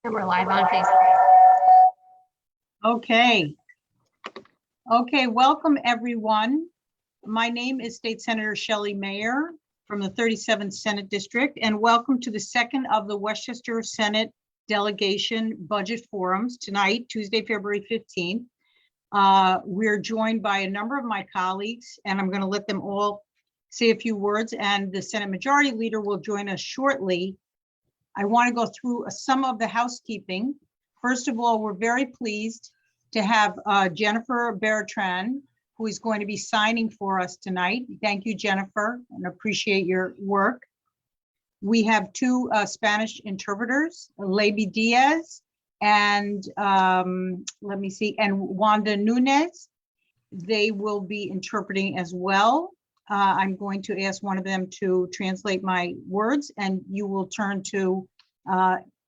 And we're live on Facebook. Okay. Okay, welcome everyone. My name is State Senator Shelley Mayer from the 37th Senate District, and welcome to the second of the Westchester Senate Delegation Budget Forums tonight, Tuesday, February 15th. We're joined by a number of my colleagues, and I'm going to let them all say a few words, and the Senate Majority Leader will join us shortly. I want to go through some of the housekeeping. First of all, we're very pleased to have Jennifer Bertrand, who is going to be signing for us tonight. Thank you, Jennifer, and appreciate your work. We have two Spanish interpreters, Leiby Diaz and let me see, and Wanda Nunez. They will be interpreting as well. I'm going to ask one of them to translate my words, and you will turn to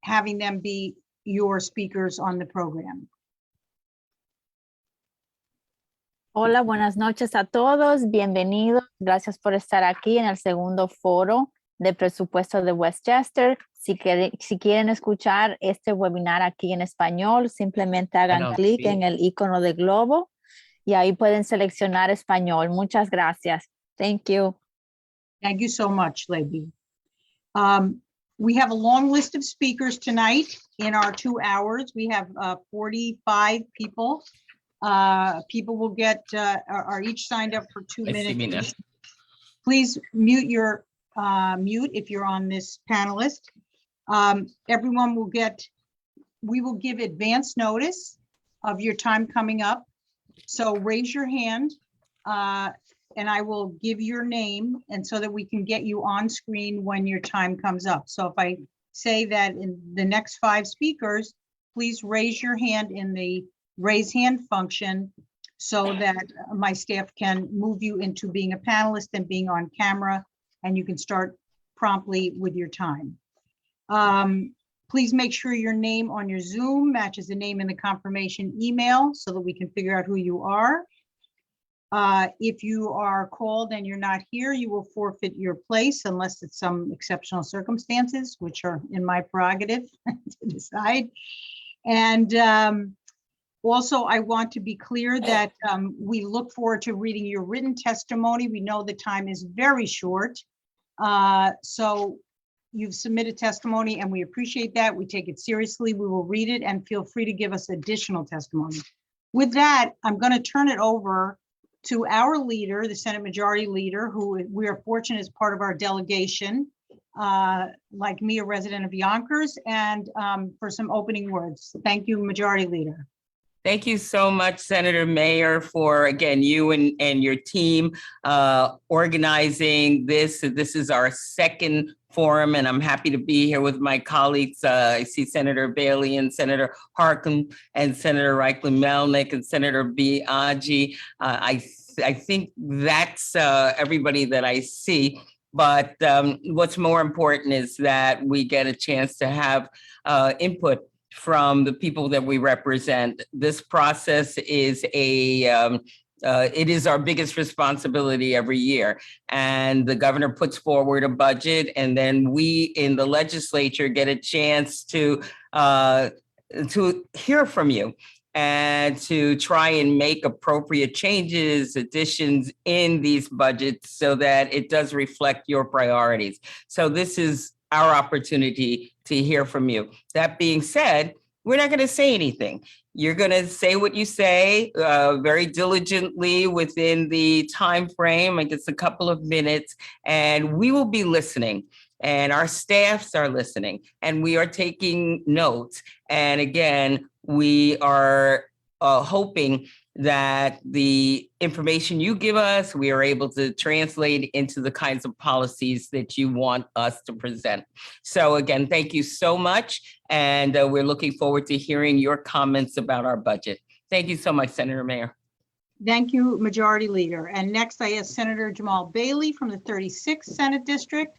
having them be your speakers on the program. Hola, buenas noches a todos. Bienvenidos. Gracias por estar aquí en el segundo foro de presupuesto de Westchester. Si quieren escuchar este webinar aquí en español, simplemente hagan clic en el icono de globo y ahí pueden seleccionar español. Muchas gracias. Thank you. Thank you so much, Leiby. We have a long list of speakers tonight in our 2 hours. We have 45 people. People will get, are each signed up for 2 minutes. Please mute your mute if you're on this panelist. Everyone will get, we will give advance notice of your time coming up. So raise your hand and I will give your name, and so that we can get you on screen when your time comes up. So if I say that in the next 5 speakers, please raise your hand in the raise hand function so that my staff can move you into being a panelist and being on camera, and you can start promptly with your time. Please make sure your name on your Zoom matches the name in the confirmation email so that we can figure out who you are. If you are called and you're not here, you will forfeit your place unless it's some exceptional circumstances, which are in my prerogative to decide. And also, I want to be clear that we look forward to reading your written testimony. We know the time is very short. So you've submitted testimony and we appreciate that. We take it seriously. We will read it and feel free to give us additional testimony. With that, I'm going to turn it over to our leader, the Senate Majority Leader, who we are fortunate as part of our delegation, like me, a resident of Yonkers, and for some opening words. Thank you, Majority Leader. Thank you so much, Senator Mayer, for, again, you and your team organizing this. This is our second forum, and I'm happy to be here with my colleagues. I see Senator Bailey and Senator Harkin and Senator Reichlin-Melnick and Senator Biaggi. I think that's everybody that I see. But what's more important is that we get a chance to have input from the people that we represent. This process is it is our biggest responsibility every year. And the governor puts forward a budget, and then we in the legislature get a chance to hear from you and to try and make appropriate changes, additions in these budgets so that it does reflect your priorities. So this is our opportunity to hear from you. That being said, we're not going to say anything. You're going to say what you say very diligently within the time frame. I guess a couple of minutes, and we will be listening. And our staffs are listening, and we are taking notes. And again, we are hoping that the information you give us, we are able to translate into the kinds of policies that you want us to present. So again, thank you so much. And we're looking forward to hearing your comments about our budget. Thank you so much, Senator Mayer. Thank you, Majority Leader. And next I ask Senator Jamal Bailey from the 36th Senate District,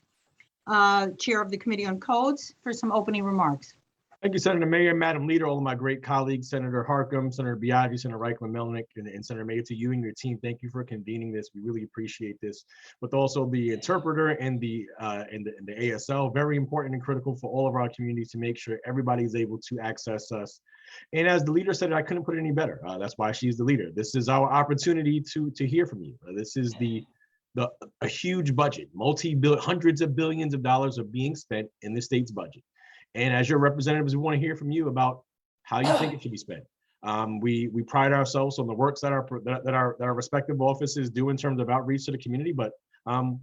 Chair of the Committee on Codes, for some opening remarks. Thank you, Senator Mayor, Madam Leader, all of my great colleagues, Senator Harcum, Senator Biaggi, Senator Reichlin-Melnick, and Senator Mayor, to you and your team. Thank you for convening this. We really appreciate this. But also the interpreter and the ASL, very important and critical for all of our communities to make sure everybody is able to access us. And as the leader said, I couldn't put it any better. That's why she's the leader. This is our opportunity to hear from you. This is a huge budget, hundreds of billions of dollars are being spent in the state's budget. And as your representatives, we want to hear from you about how you think it should be spent. We pride ourselves on the works that our respective offices do in terms of outreach to the community, but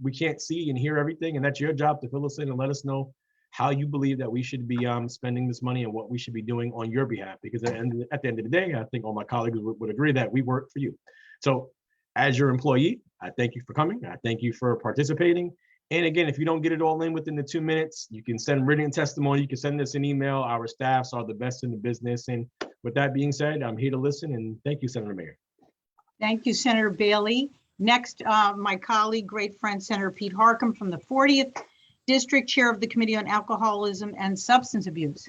we can't see and hear everything, and that's your job to fill us in and let us know how you believe that we should be spending this money and what we should be doing on your behalf. Because at the end of the day, I think all my colleagues would agree that we work for you. So as your employee, I thank you for coming. I thank you for participating. And again, if you don't get it all in within the 2 minutes, you can send written testimony. You can send us an email. Our staffs are the best in the business. And with that being said, I'm here to listen. And thank you, Senator Mayor. Thank you, Senator Bailey. Next, my colleague, great friend, Senator Pete Harcum from the 40th District, Chair of the Committee on Alcoholism and Substance Abuse.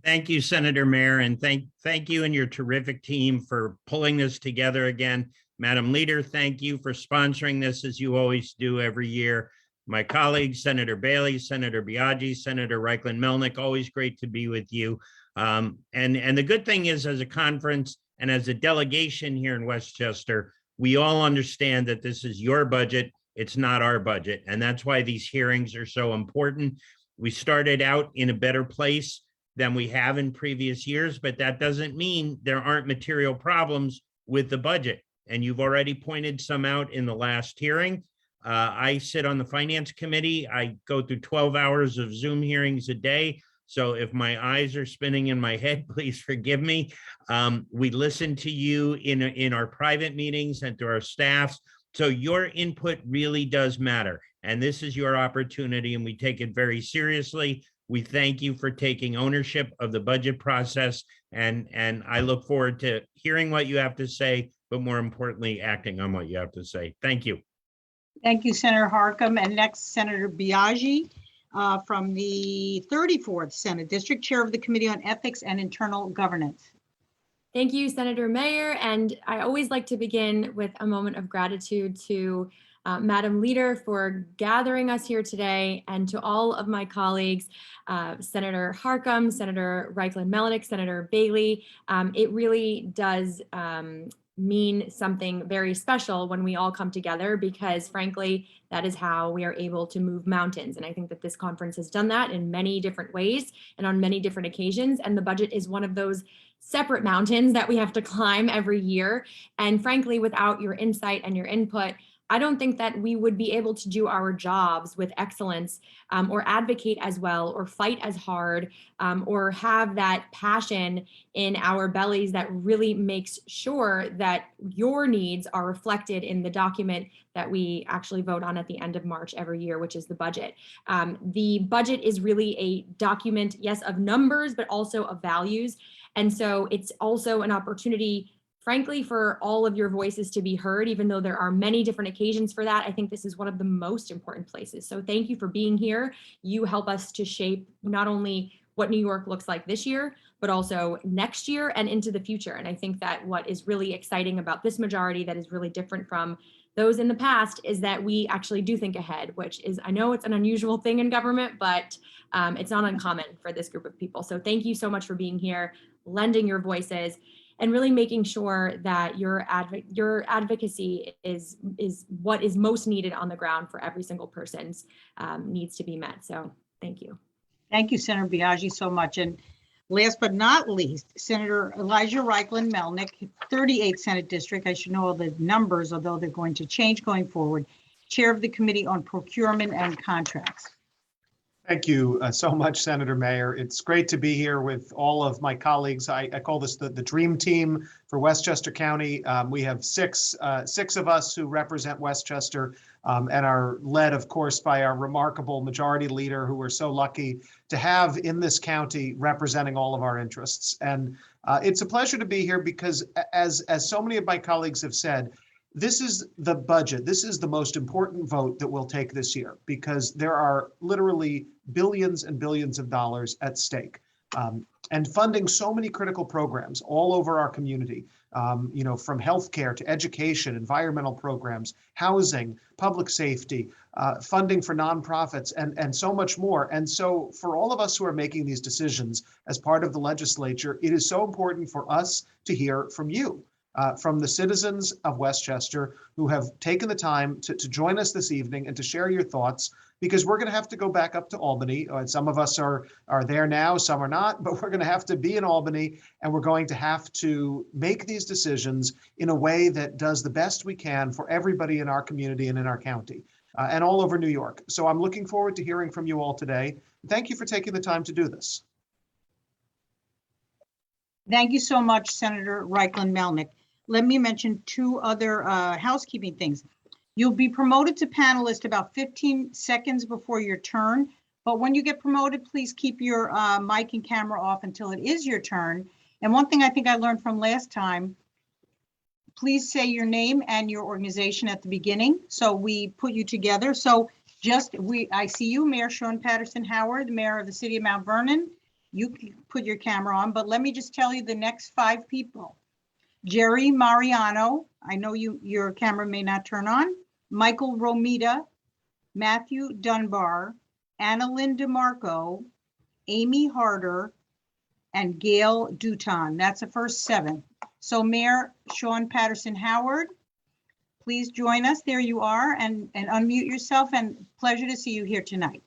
Thank you, Senator Mayor, and thank you and your terrific team for pulling this together again. Madam Leader, thank you for sponsoring this as you always do every year. My colleagues, Senator Bailey, Senator Biaggi, Senator Reichlin-Melnick, always great to be with you. And the good thing is, as a conference and as a delegation here in Westchester, we all understand that this is your budget. It's not our budget. And that's why these hearings are so important. We started out in a better place than we have in previous years, but that doesn't mean there aren't material problems with the budget. And you've already pointed some out in the last hearing. I sit on the Finance Committee. I go through 12 hours of Zoom hearings a day. So if my eyes are spinning in my head, please forgive me. We listen to you in our private meetings and to our staffs. So your input really does matter. And this is your opportunity, and we take it very seriously. We thank you for taking ownership of the budget process. And I look forward to hearing what you have to say, but more importantly, acting on what you have to say. Thank you. Thank you, Senator Harcum. And next, Senator Biaggi from the 34th Senate District, Chair of the Committee on Ethics and Internal Governance. Thank you, Senator Mayor. And I always like to begin with a moment of gratitude to Madam Leader for gathering us here today, and to all of my colleagues, Senator Harcum, Senator Reichlin-Melnick, Senator Bailey. It really does mean something very special when we all come together, because frankly, that is how we are able to move mountains. And I think that this conference has done that in many different ways and on many different occasions. And the budget is one of those separate mountains that we have to climb every year. And frankly, without your insight and your input, I don't think that we would be able to do our jobs with excellence, or advocate as well, or fight as hard, or have that passion in our bellies that really makes sure that your needs are reflected in the document that we actually vote on at the end of March every year, which is the budget. The budget is really a document, yes, of numbers, but also of values. And so it's also an opportunity, frankly, for all of your voices to be heard, even though there are many different occasions for that. I think this is one of the most important places. So thank you for being here. You help us to shape not only what New York looks like this year, but also next year and into the future. And I think that what is really exciting about this majority that is really different from those in the past is that we actually do think ahead, which is, I know it's an unusual thing in government, but it's not uncommon for this group of people. So thank you so much for being here, lending your voices, and really making sure that your advocacy is what is most needed on the ground for every single person's needs to be met. So thank you. Thank you, Senator Biaggi, so much. And last but not least, Senator Elijah Reichlin-Melnick, 38th Senate District. I should know all the numbers, although they're going to change going forward. Chair of the Committee on Procurement and Contracts. Thank you so much, Senator Mayor. It's great to be here with all of my colleagues. I call this the dream team for Westchester County. We have six of us who represent Westchester and are led, of course, by our remarkable majority leader, who we're so lucky to have in this county representing all of our interests. And it's a pleasure to be here because, as so many of my colleagues have said, this is the budget. This is the most important vote that we'll take this year because there are literally billions and billions of dollars at stake. and funding so many critical programs all over our community, from healthcare to education, environmental programs, housing, public safety, funding for nonprofits, and so much more. And so for all of us who are making these decisions as part of the legislature, it is so important for us to hear from you. From the citizens of Westchester who have taken the time to join us this evening and to share your thoughts, because we're going to have to go back up to Albany. Some of us are there now, some are not, but we're going to have to be in Albany, and we're going to have to make these decisions in a way that does the best we can for everybody in our community and in our county and all over New York. So I'm looking forward to hearing from you all today. Thank you for taking the time to do this. Thank you so much, Senator Reichlin-Melnick. Let me mention two other housekeeping things. You'll be promoted to panelist about 15 seconds before your turn, but when you get promoted, please keep your mic and camera off until it is your turn. And one thing I think I learned from last time, please say your name and your organization at the beginning, so we put you together. So I see you, Mayor Sean Patterson Howard, the Mayor of the City of Mount Vernon. You can put your camera on, but let me just tell you the next 5 people. Jerry Mariano, I know your camera may not turn on. Michael Romita, Matthew Dunbar, Annalyn DeMarco, Amy Harder, and Gail Duton. That's the first 7. So Mayor Sean Patterson Howard, please join us. There you are, and unmute yourself, and pleasure to see you here tonight.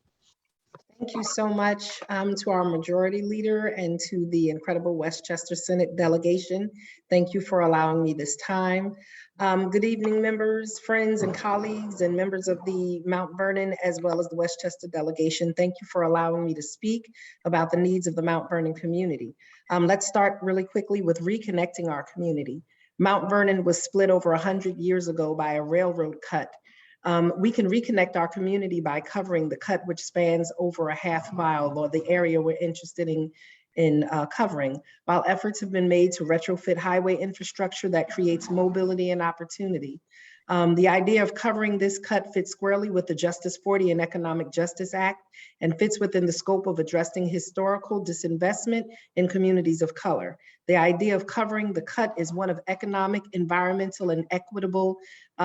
Thank you so much to our majority leader and to the incredible Westchester Senate delegation. Thank you for allowing me this time. Good evening, members, friends, and colleagues, and members of the Mount Vernon as well as the Westchester delegation. Thank you for allowing me to speak about the needs of the Mount Vernon community. Let's start really quickly with reconnecting our community. Mount Vernon was split over 100 years ago by a railroad cut. We can reconnect our community by covering the cut, which spans over a half mile, or the area we're interested in covering, while efforts have been made to retrofit highway infrastructure that creates mobility and opportunity. The idea of covering this cut fits squarely with the Justice 40 and Economic Justice Act and fits within the scope of addressing historical disinvestment in communities of color. The idea of covering the cut is one of economic, environmental, and equitable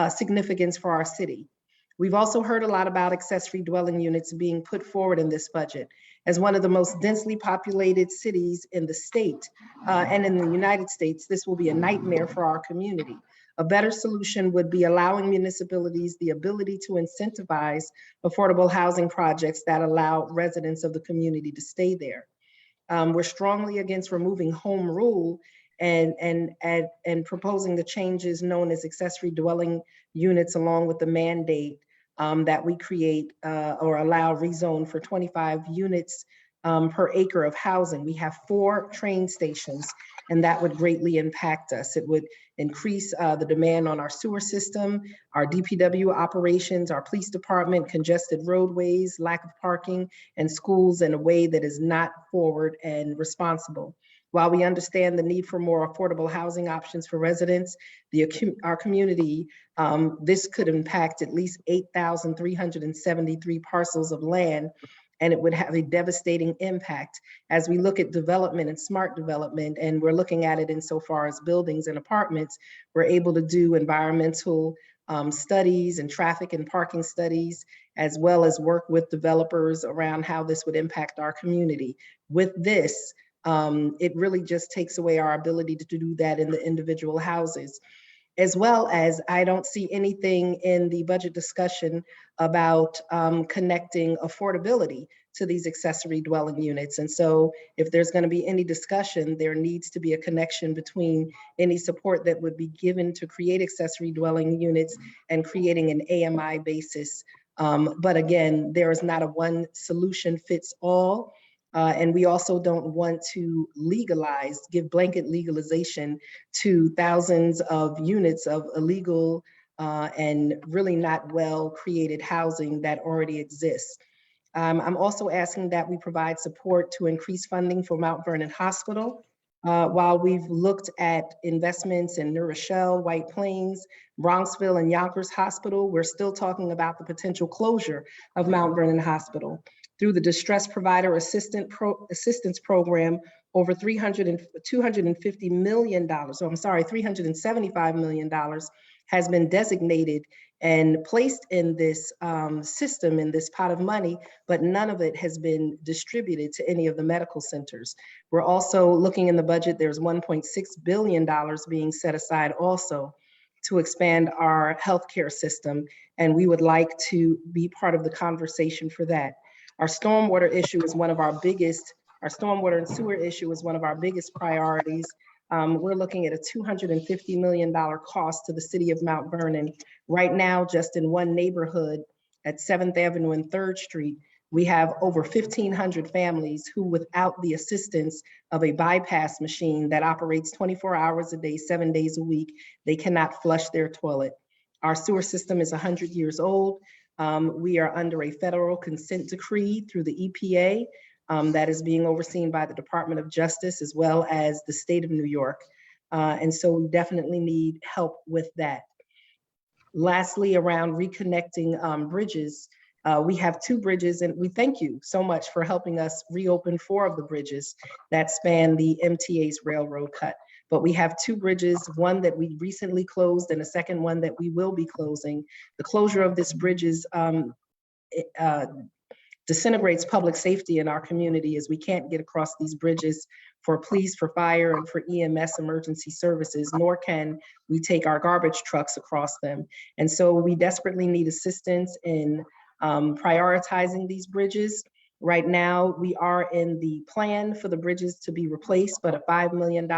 significance for our city. We've also heard a lot about accessory dwelling units being put forward in this budget. As one of the most densely populated cities in the state and in the United States, this will be a nightmare for our community. A better solution would be allowing municipalities the ability to incentivize affordable housing projects that allow residents of the community to stay there. We're strongly against removing home rule and proposing the changes known as accessory dwelling units, along with the mandate that we create or allow rezone for 25 units per acre of housing. We have 4 train stations, and that would greatly impact us. It would increase the demand on our sewer system, our DPW operations, our police department, congested roadways, lack of parking, and schools in a way that is not forward and responsible. While we understand the need for more affordable housing options for residents, our community, this could impact at least 8,373 parcels of land, and it would have a devastating impact as we look at development and smart development, and we're looking at it insofar as buildings and apartments. We're able to do environmental studies and traffic and parking studies, as well as work with developers around how this would impact our community. With this, it really just takes away our ability to do that in the individual houses. As well as I don't see anything in the budget discussion about connecting affordability to these accessory dwelling units. And so if there's going to be any discussion, there needs to be a connection between any support that would be given to create accessory dwelling units and creating an AMI basis. But again, there is not a one solution fits all. And we also don't want to give blanket legalization to thousands of units of illegal and really not well created housing that already exists. I'm also asking that we provide support to increase funding for Mount Vernon Hospital. While we've looked at investments in New Rochelle, White Plains, Bronxville, and Yonkers Hospital, we're still talking about the potential closure of Mount Vernon Hospital. Through the Distress Provider Assistance Program, over $250 million, $375 million has been designated and placed in this system, in this pot of money, but none of it has been distributed to any of the medical centers. We're also looking in the budget, there's $1.6 billion being set aside also to expand our healthcare system, and we would like to be part of the conversation for that. Our stormwater issue is one of our biggest, our stormwater and sewer issue is one of our biggest priorities. We're looking at a $250 million cost to the city of Mount Vernon. Right now, just in one neighborhood at 7th Avenue and 3rd Street, we have over 1,500 families who, without the assistance of a bypass machine that operates 24 hours a day, 7 days a week, they cannot flush their toilet. Our sewer system is 100 years old. We are under a federal consent decree through the EPA that is being overseen by the Department of Justice as well as the state of New York. And so we definitely need help with that. Lastly, around reconnecting bridges, we have 2 bridges, and we thank you so much for helping us reopen 4 of the bridges that span the MTA's railroad cut. But we have 2 bridges, one that we recently closed and a second one that we will be closing. The closure of this bridge disintegrates public safety in our community, as we can't get across these bridges for police, for fire, and for EMS emergency services, nor can we take our garbage trucks across them. And so we desperately need assistance in prioritizing these bridges. Right now, we are in the plan for the bridges to be replaced, but a $5 million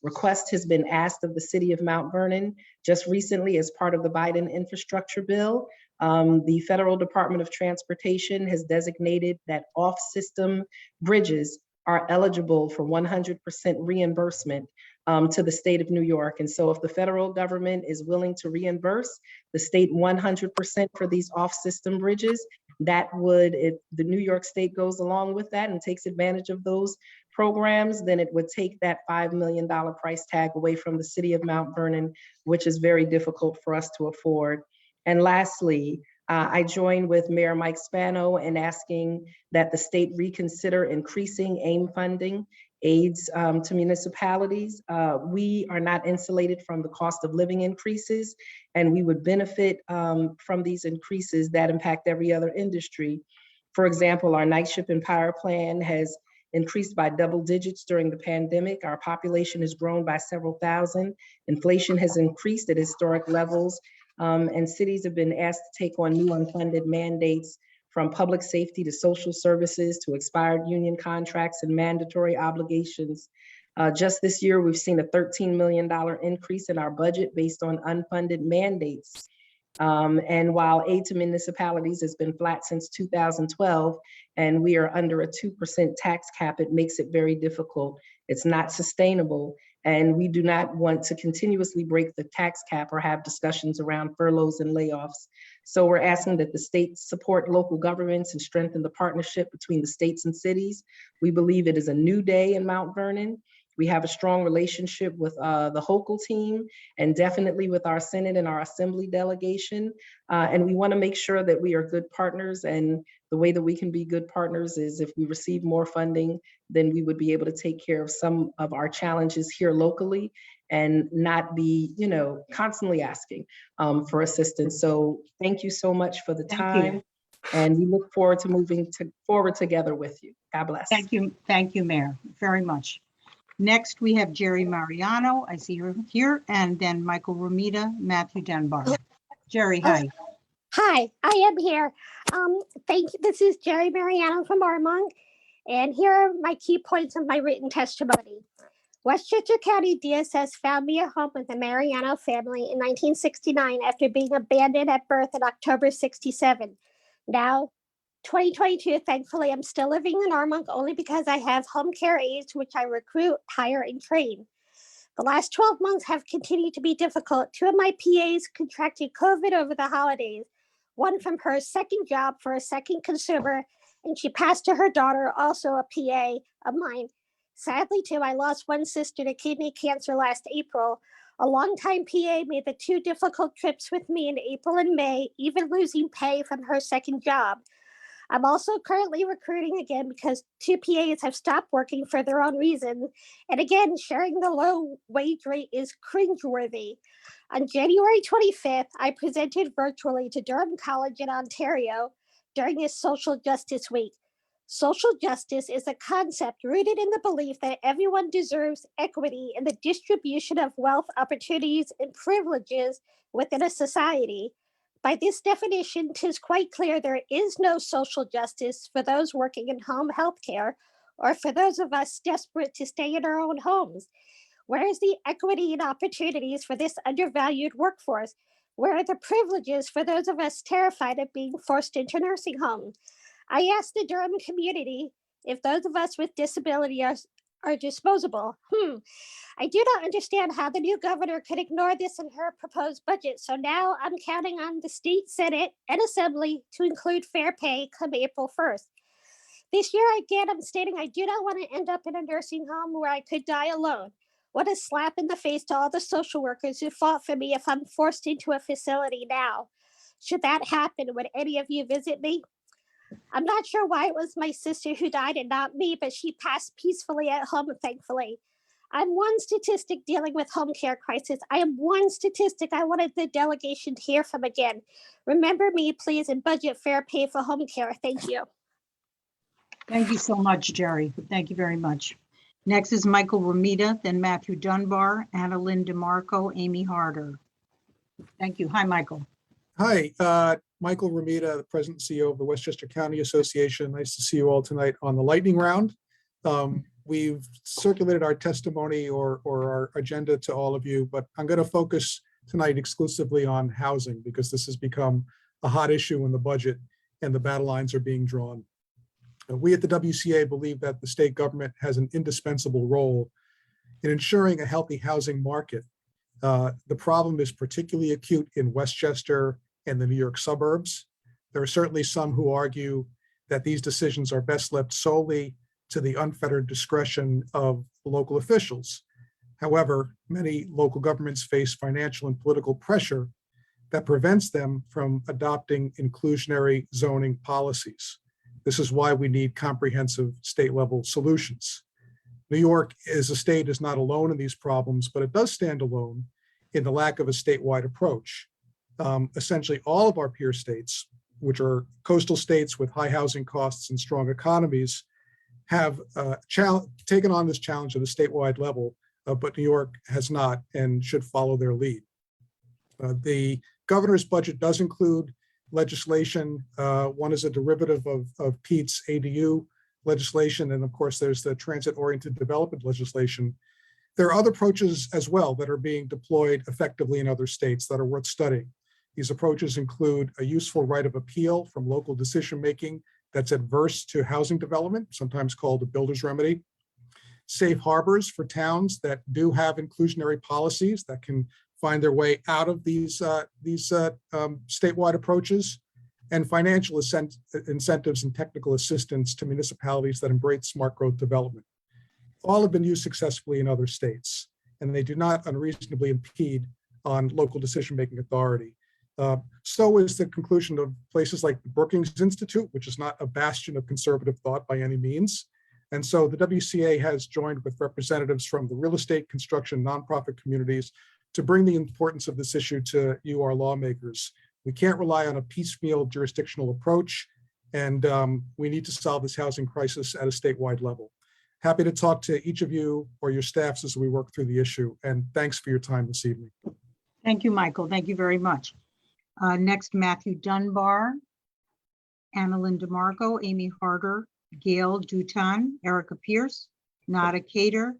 request has been asked of the city of Mount Vernon just recently as part of the Biden infrastructure bill. The Federal Department of Transportation has designated that off-system bridges are eligible for 100% reimbursement to the state of New York. And so if the federal government is willing to reimburse the state 100% for these off-system bridges, that would, if the New York state goes along with that and takes advantage of those programs, then it would take that $5 million price tag away from the city of Mount Vernon, which is very difficult for us to afford. And lastly, I join with Mayor Mike Spano in asking that the state reconsider increasing AIM funding, aids to municipalities. We are not insulated from the cost of living increases, and we would benefit from these increases that impact every other industry. For example, our night shift and power plan has increased by double digits during the pandemic. Our population has grown by several thousand. Inflation has increased at historic levels. And cities have been asked to take on new unfunded mandates, from public safety to social services to expired union contracts and mandatory obligations. Just this year, we've seen a $13 million increase in our budget based on unfunded mandates. And while aid to municipalities has been flat since 2012, and we are under a 2% tax cap, it makes it very difficult. It's not sustainable. And we do not want to continuously break the tax cap or have discussions around furloughs and layoffs. So we're asking that the state support local governments and strengthen the partnership between the states and cities. We believe it is a new day in Mount Vernon. We have a strong relationship with the Hochul team and definitely with our Senate and our Assembly delegation. And we want to make sure that we are good partners. And the way that we can be good partners is if we receive more funding, then we would be able to take care of some of our challenges here locally and not be, constantly asking for assistance. So thank you so much for the time. And we look forward to moving forward together with you. God bless. Thank you, Mayor, very much. Next, we have Jerry Mariano. I see her here, and then Michael Romita, Matthew Dunbar. Jerry, hi. Hi, I am here. Thank you. This is Jerry Mariano from Armonk, and here are my key points of my written testimony. Westchester County DSS found me a home with the Mariano family in 1969 after being abandoned at birth in October 67. Now, 2022, thankfully, I'm still living in Armonk only because I have home care aides, which I recruit, hire, and train. The last 12 months have continued to be difficult. 2 of my PAs contracted COVID over the holidays, one from her second job for a second consumer, and she passed to her daughter, also a PA of mine. Sadly, too, I lost one sister to kidney cancer last April. A longtime PA made the 2 difficult trips with me in April and May, even losing pay from her second job. I'm also currently recruiting again because 2 PAs have stopped working for their own reasons. And again, sharing the low wage rate is cringeworthy. On January 25th, I presented virtually to Durham College in Ontario during this Social Justice Week. Social justice is a concept rooted in the belief that everyone deserves equity in the distribution of wealth, opportunities, and privileges within a society. By this definition, 'tis quite clear there is no social justice for those working in home health care or for those of us desperate to stay in our own homes. Where is the equity and opportunities for this undervalued workforce? Where are the privileges for those of us terrified of being forced into nursing homes? I asked the Durham community if those of us with disability are disposable. I do not understand how the new governor could ignore this in her proposed budget. So now I'm counting on the state Senate and Assembly to include fair pay come April 1st. This year, again, I'm stating I do not want to end up in a nursing home where I could die alone. What a slap in the face to all the social workers who fought for me if I'm forced into a facility now. Should that happen, would any of you visit me? I'm not sure why it was my sister who died and not me, but she passed peacefully at home, thankfully. I'm one statistic dealing with home care crisis. I am one statistic I wanted the delegation to hear from again. Remember me, please, and budget fair pay for home care. Thank you. Thank you so much, Jerry. Thank you very much. Next is Michael Romita, then Matthew Dunbar, Anna Lynn DeMarco, Amy Harder. Thank you. Hi, Michael. Hi, Michael Romita, the President and CEO of the Westchester County Association. Nice to see you all tonight on the lightning round. We've circulated our testimony or our agenda to all of you, but I'm going to focus tonight exclusively on housing because this has become a hot issue in the budget and the battle lines are being drawn. We at the WCA believe that the state government has an indispensable role in ensuring a healthy housing market. The problem is particularly acute in Westchester and the New York suburbs. There are certainly some who argue that these decisions are best left solely to the unfettered discretion of local officials. However, many local governments face financial and political pressure that prevents them from adopting inclusionary zoning policies. This is why we need comprehensive state-level solutions. New York as a state is not alone in these problems, but it does stand alone in the lack of a statewide approach. Essentially, all of our peer states, which are coastal states with high housing costs and strong economies, have taken on this challenge at a statewide level, but New York has not and should follow their lead. The governor's budget does include legislation. One is a derivative of Pete's ADU legislation, and of course, there's the transit-oriented development legislation. There are other approaches as well that are being deployed effectively in other states that are worth studying. These approaches include a useful right of appeal from local decision-making that's adverse to housing development, sometimes called a builder's remedy. Safe harbors for towns that do have inclusionary policies that can find their way out of these statewide approaches, and financial incentives and technical assistance to municipalities that embrace smart growth development. All have been used successfully in other states, and they do not unreasonably impede on local decision-making authority. So is the conclusion of places like the Brookings Institute, which is not a bastion of conservative thought by any means. And so the WCA has joined with representatives from the real estate, construction, nonprofit communities to bring the importance of this issue to you, our lawmakers. We can't rely on a piecemeal jurisdictional approach, and we need to solve this housing crisis at a statewide level. Happy to talk to each of you or your staffs as we work through the issue, and thanks for your time this evening. Thank you, Michael. Thank you very much. Next, Matthew Dunbar, Annalyn DeMarco, Amy Harder, Gail Duton, Erica Pierce, Nada Cater,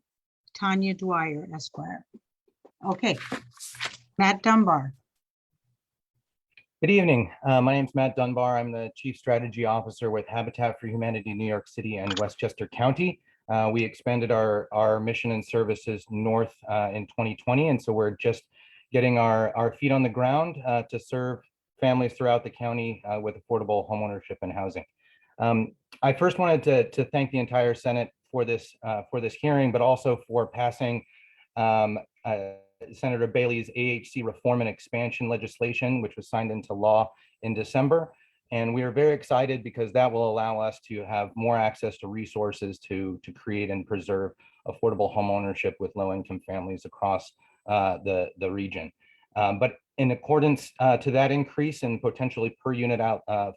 Tanya Dwyer, Esquire. Okay, Matt Dunbar. Good evening. My name is Matt Dunbar. I'm the Chief Strategy Officer with Habitat for Humanity, New York City and Westchester County. We expanded our mission and services north in 2020, and so we're just getting our feet on the ground to serve families throughout the county with affordable homeownership and housing. I first wanted to thank the entire Senate for this hearing, but also for passing Senator Bailey's AHC reform and expansion legislation, which was signed into law in December. And we are very excited because that will allow us to have more access to resources to create and preserve affordable homeownership with low-income families across the region. But in accordance to that increase in potentially per unit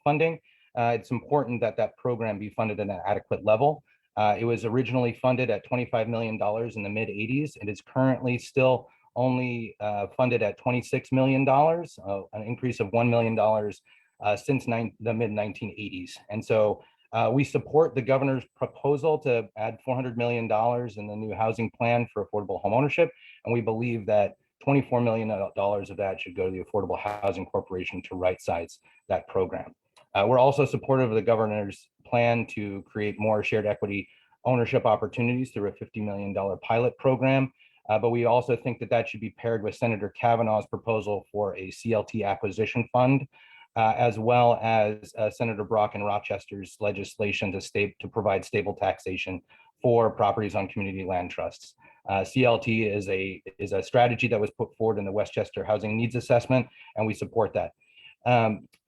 funding, it's important that that program be funded at an adequate level. It was originally funded at $25 million in the mid 80s. It is currently still only funded at $26 million, an increase of $1 million since the mid 1980s. And so we support the governor's proposal to add $400 million in the new housing plan for affordable homeownership. And we believe that $24 million of that should go to the Affordable Housing Corporation to right-size that program. We're also supportive of the governor's plan to create more shared equity ownership opportunities through a $50 million pilot program. But we also think that that should be paired with Senator Kavanaugh's proposal for a CLT acquisition fund, as well as Senator Brock and Rochester's legislation to provide stable taxation for properties on community land trusts. CLT is a strategy that was put forward in the Westchester Housing Needs Assessment, and we support that.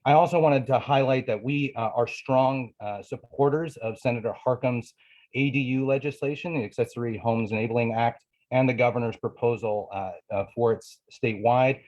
I also wanted to highlight that we are strong supporters of Senator Harkin's ADU legislation, the Accessory Homes Enabling Act, and the governor's proposal for its statewide.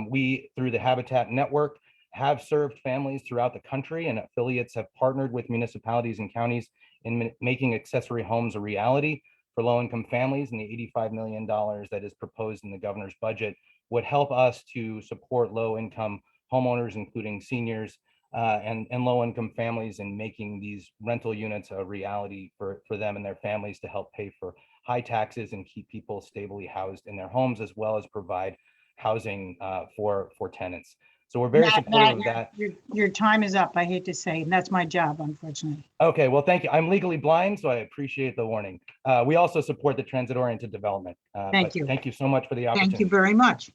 We, through the Habitat Network, have served families throughout the country, and affiliates have partnered with municipalities and counties in making accessory homes a reality for low-income families. And the $85 million that is proposed in the governor's budget would help us to support low-income homeowners, including seniors and low-income families, in making these rental units a reality for them and their families, to help pay for high taxes and keep people stably housed in their homes, as well as provide housing for tenants. So we're very supportive of that. Your time is up, I hate to say, and that's my job, unfortunately. Okay, well, thank you. I'm legally blind, so I appreciate the warning. We also support the transit-oriented development. Thank you. Thank you so much for the opportunity. Thank you very much.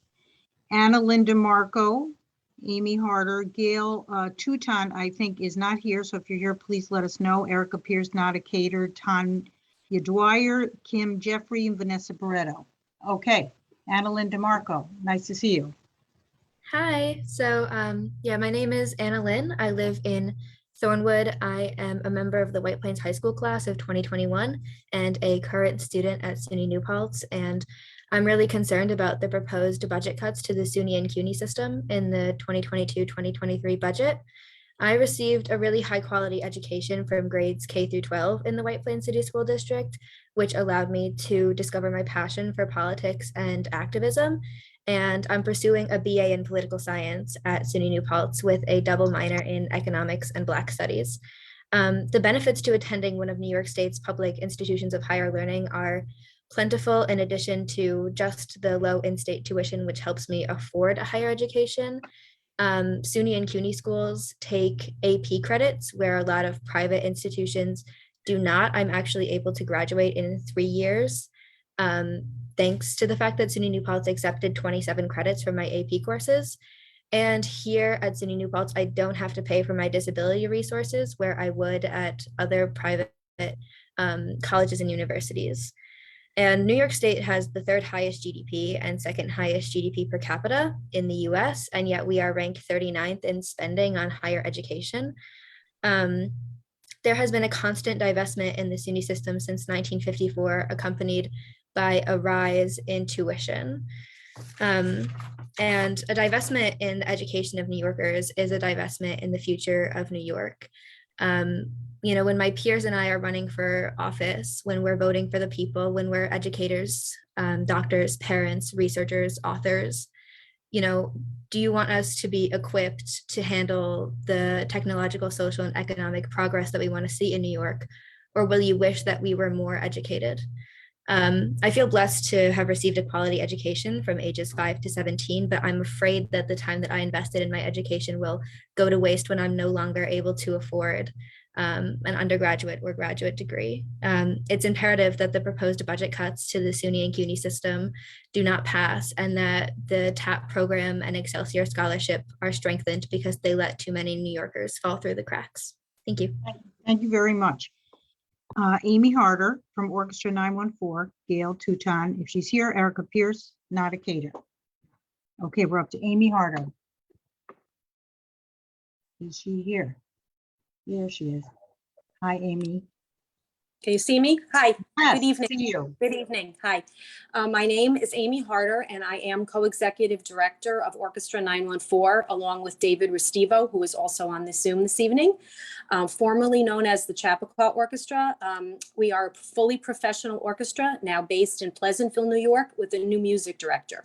Anna Linda Marco, Amy Harder, Gail Tuton, I think, is not here. So if you're here, please let us know. Erica Pierce, Nada Cater, Tanya Dwyer, Kim Jeffrey, and Vanessa Barreto. Okay, Anna Linda Marco, nice to see you. Hi, so yeah, my name is Anna Lynn. I live in Thornwood. I am a member of the White Plains High School class of 2021 and a current student at SUNY New Paltz. And I'm really concerned about the proposed budget cuts to the SUNY and CUNY system in the 2022-2023 budget. I received a really high quality education from grades K through 12 in the White Plains City School District, which allowed me to discover my passion for politics and activism. And I'm pursuing a BA in political science at SUNY New Paltz with a double minor in economics and Black studies. The benefits to attending one of New York State's public institutions of higher learning are plentiful, in addition to just the low in-state tuition, which helps me afford a higher education. SUNY and CUNY schools take AP credits, where a lot of private institutions do not. I'm actually able to graduate in 3 years. Thanks to the fact that SUNY New Paltz accepted 27 credits for my AP courses. And here at SUNY New Paltz, I don't have to pay for my disability resources where I would at other private colleges and universities. And New York State has the third highest GDP and second highest GDP per capita in the US, and yet we are ranked 39th in spending on higher education. There has been a constant divestment in the SUNY system since 1954, accompanied by a rise in tuition. And a divestment in the education of New Yorkers is a divestment in the future of New York. You know, when my peers and I are running for office, when we're voting for the people, when we're educators, doctors, parents, researchers, authors, you know, do you want us to be equipped to handle the technological, social, and economic progress that we want to see in New York? Or will you wish that we were more educated? I feel blessed to have received a quality education from ages 5 to 17, but I'm afraid that the time that I invested in my education will go to waste when I'm no longer able to afford an undergraduate or graduate degree. It's imperative that the proposed budget cuts to the SUNY and CUNY system do not pass, and that the TAP program and Excelsior Scholarship are strengthened, because they let too many New Yorkers fall through the cracks. Thank you. Thank you very much. Amy Harder from Orchestra 914, Gail Tuton, if she's here, Erica Pierce, Nada Cater. Okay, we're up to Amy Harder. Is she here? There she is. Hi, Amy. Can you see me? Hi, Yes, good evening. see you. Good evening. Hi. My name is Amy Harder, and I am co-executive director of Orchestra 914, along with David Restivo, who is also on the Zoom this evening. Formerly known as the Chappaqua Orchestra, we are a fully professional orchestra now based in Pleasantville, New York, with a new music director.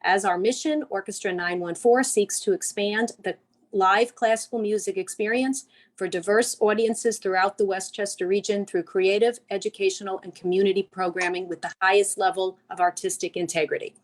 As our mission, Orchestra 914 seeks to expand the live classical music experience for diverse audiences throughout the Westchester region through creative, educational, and community programming with the highest level of artistic integrity.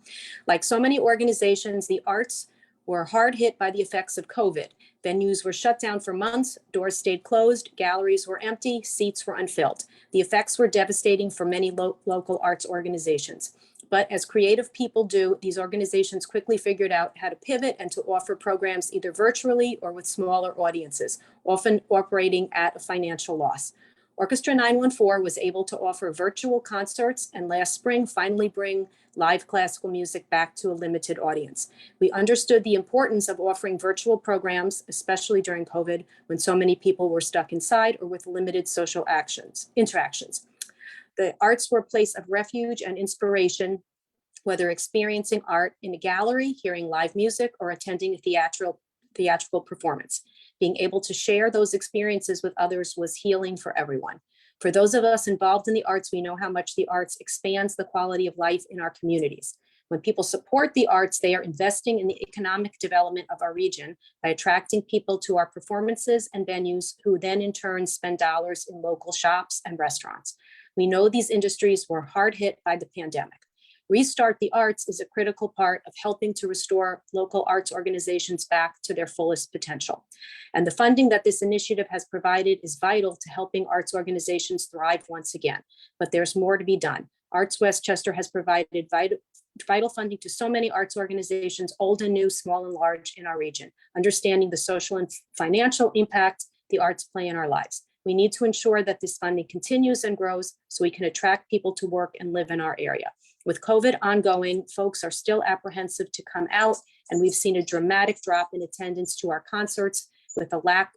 Like so many organizations, the arts were hard hit by the effects of COVID. Venues were shut down for months, doors stayed closed, galleries were empty, seats were unfilled. The effects were devastating for many local arts organizations. But as creative people do, these organizations quickly figured out how to pivot and to offer programs either virtually or with smaller audiences, often operating at a financial loss. Orchestra 914 was able to offer virtual concerts and last spring finally bring live classical music back to a limited audience. We understood the importance of offering virtual programs, especially during COVID, when so many people were stuck inside or with limited social interactions. The arts were a place of refuge and inspiration, whether experiencing art in a gallery, hearing live music, or attending a theatrical performance. Being able to share those experiences with others was healing for everyone. For those of us involved in the arts, we know how much the arts expands the quality of life in our communities. When people support the arts, they are investing in the economic development of our region by attracting people to our performances and venues, who then in turn spend dollars in local shops and restaurants. We know these industries were hard hit by the pandemic. Restart the Arts is a critical part of helping to restore local arts organizations back to their fullest potential. And the funding that this initiative has provided is vital to helping arts organizations thrive once again. But there's more to be done. Arts Westchester has provided vital funding to so many arts organizations, old and new, small and large, in our region, understanding the social and financial impact the arts play in our lives. We need to ensure that this funding continues and grows so we can attract people to work and live in our area. With COVID ongoing, folks are still apprehensive to come out, and we've seen a dramatic drop in attendance to our concerts. With a lack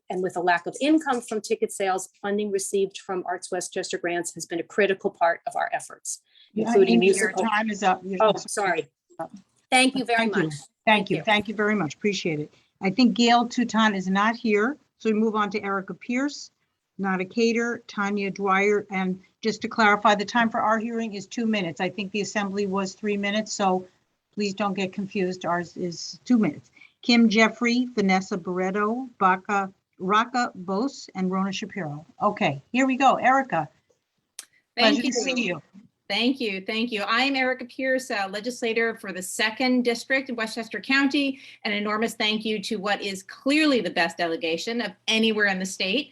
of income from ticket sales, funding received from Arts Westchester grants has been a critical part of our efforts, including Amy, musical. your time is up. Oh, sorry. Thank you very much. Thank you. Thank you very much. Appreciate it. I think Gail Touton is not here, so we move on to Erica Pierce, Nada Cater, Tanya Dwyer, and just to clarify, the time for our hearing is 2 minutes. I think the assembly was 3 minutes, so please don't get confused. Ours is 2 minutes. Kim Jeffrey, Vanessa Barreto, Raka Bose, and Rona Shapiro. Okay, here we go. Erica. Pleasure to see you. Thank you. Thank you. I'm Erica Pierce, legislator for the 2nd District in Westchester County. An enormous thank you to what is clearly the best delegation of anywhere in the state.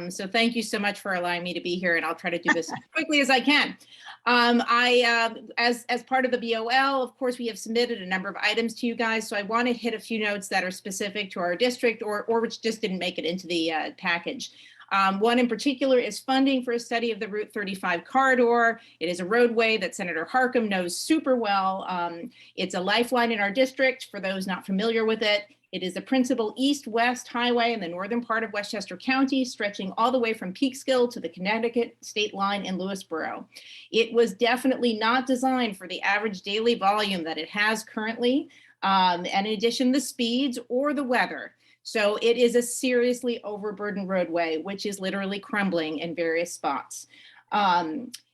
So thank you so much for allowing me to be here, and I'll try to do this as quickly as I can. As part of the BOL, of course, we have submitted a number of items to you guys. So I want to hit a few notes that are specific to our district or which just didn't make it into the package. One in particular is funding for a study of the Route 35 corridor. It is a roadway that Senator Harcum knows super well. It's a lifeline in our district for those not familiar with it. It is the principal east-west highway in the northern part of Westchester County, stretching all the way from Peekskill to the Connecticut state line in Lewisboro. It was definitely not designed for the average daily volume that it has currently, and in addition, the speeds or the weather. So it is a seriously overburdened roadway, which is literally crumbling in various spots.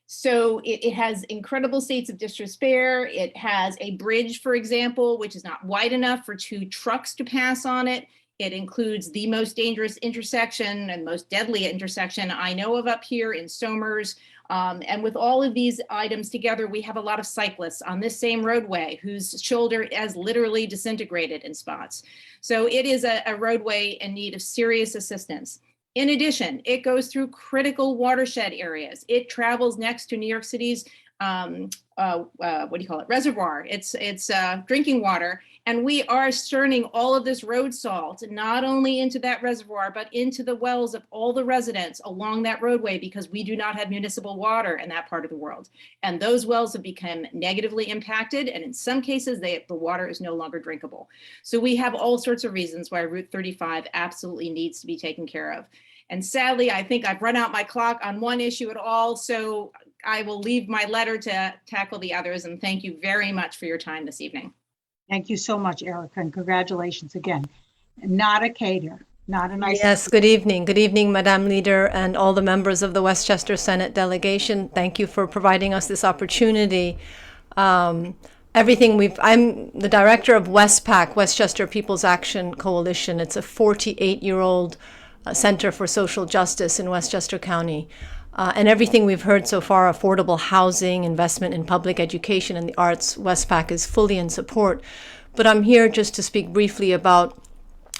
So it has incredible states of disrepair. It has a bridge, for example, which is not wide enough for 2 trucks to pass on it. It includes the most dangerous intersection and most deadly intersection I know of up here in Somers. And with all of these items together, we have a lot of cyclists on this same roadway whose shoulder has literally disintegrated in spots. So it is a roadway in need of serious assistance. In addition, it goes through critical watershed areas. It travels next to New York City's, reservoir. It's drinking water, And we are churning all of this road salt, not only into that reservoir, but into the wells of all the residents along that roadway, because we do not have municipal water in that part of the world. And those wells have become negatively impacted. And in some cases, the water is no longer drinkable. So we have all sorts of reasons why Route 35 absolutely needs to be taken care of. And sadly, I think I've run out my clock on one issue at all. So I will leave my letter to tackle the others. And thank you very much for your time this evening. Thank you so much, Erica, and congratulations again. Nada Cater, not a nice. Yes, good evening. Good evening, Madam Leader and all the members of the Westchester Senate Delegation. Thank you for providing us this opportunity. I'm the director of WestPAC, Westchester People's Action Coalition. It's a 48-year-old Center for Social Justice in Westchester County. And everything we've heard so far, affordable housing, investment in public education and the arts, WestPAC is fully in support. But I'm here just to speak briefly about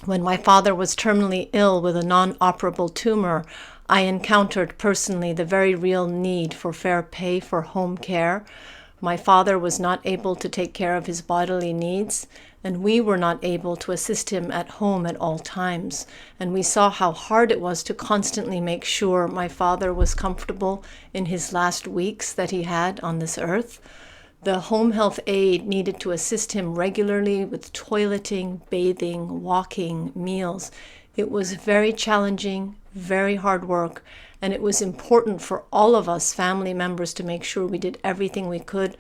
when my father was terminally ill with a non-operable tumor. I encountered personally the very real need for fair pay for home care. My father was not able to take care of his bodily needs, and we were not able to assist him at home at all times. And we saw how hard it was to constantly make sure my father was comfortable in his last weeks that he had on this earth. The home health aide needed to assist him regularly with toileting, bathing, walking, meals. It was very challenging, very hard work, and it was important for all of us family members to make sure we did everything we could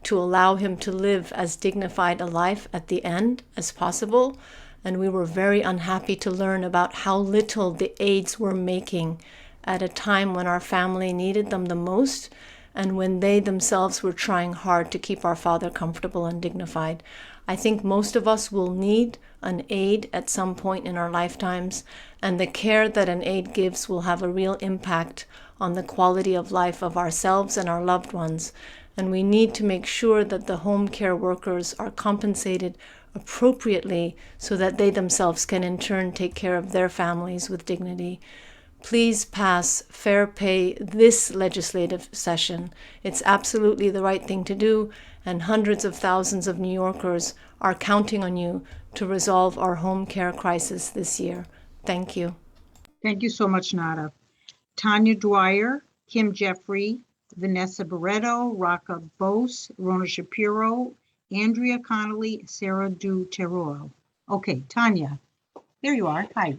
to allow him to live as dignified a life at the end as possible. And we were very unhappy to learn about how little the aides were making at a time when our family needed them the most, and when they themselves were trying hard to keep our father comfortable and dignified. I think most of us will need an aide at some point in our lifetimes, and the care that an aide gives will have a real impact on the quality of life of ourselves and our loved ones. And we need to make sure that the home care workers are compensated appropriately so that they themselves can in turn take care of their families with dignity. Please pass fair pay this legislative session. It's absolutely the right thing to do, and hundreds of thousands of New Yorkers are counting on you to resolve our home care crisis this year. Thank you. Thank you so much, Nada. Tanya Dwyer, Kim Jeffrey, Vanessa Barreto, Raka Bose, Rona Shapiro, Andrea Connolly, Sarah Du Terrell. Okay, Tanya, there you are. Hi.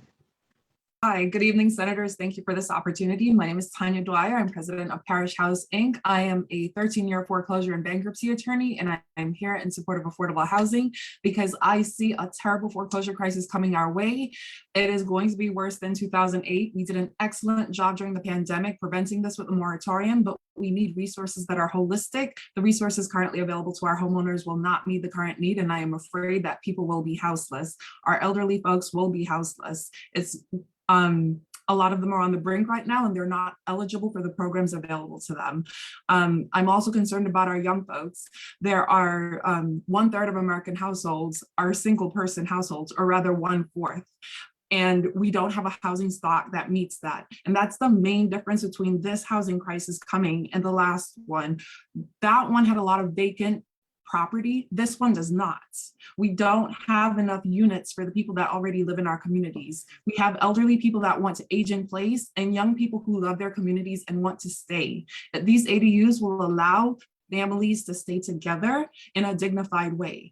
Hi, good evening, Senators. Thank you for this opportunity. My name is Tanya Dwyer. I'm president of Parish House, Inc. I am a 13-year foreclosure and bankruptcy attorney, and I'm here in support of affordable housing because I see a terrible foreclosure crisis coming our way. It is going to be worse than 2008. We did an excellent job during the pandemic preventing this with a moratorium, but we need resources that are holistic. The resources currently available to our homeowners will not meet the current need, and I am afraid that people will be houseless. Our elderly folks will be houseless. A lot of them are on the brink right now, and they're not eligible for the programs available to them. I'm also concerned about our young folks. There are 1/3 of American households are single person households, or rather 1/4. And we don't have a housing stock that meets that. And that's the main difference between this housing crisis coming and the last one. That one had a lot of vacant property. This one does not. We don't have enough units for the people that already live in our communities. We have elderly people that want to age in place and young people who love their communities and want to stay. These ADUs will allow families to stay together in a dignified way.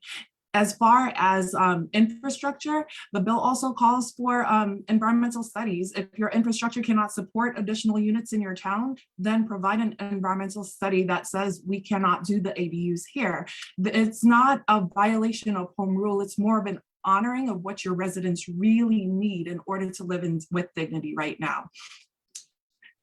As far as infrastructure, the bill also calls for environmental studies. If your infrastructure cannot support additional units in your town, then provide an environmental study that says we cannot do the ADUs here. It's not a violation of home rule. It's more of an honoring of what your residents really need in order to live with dignity right now.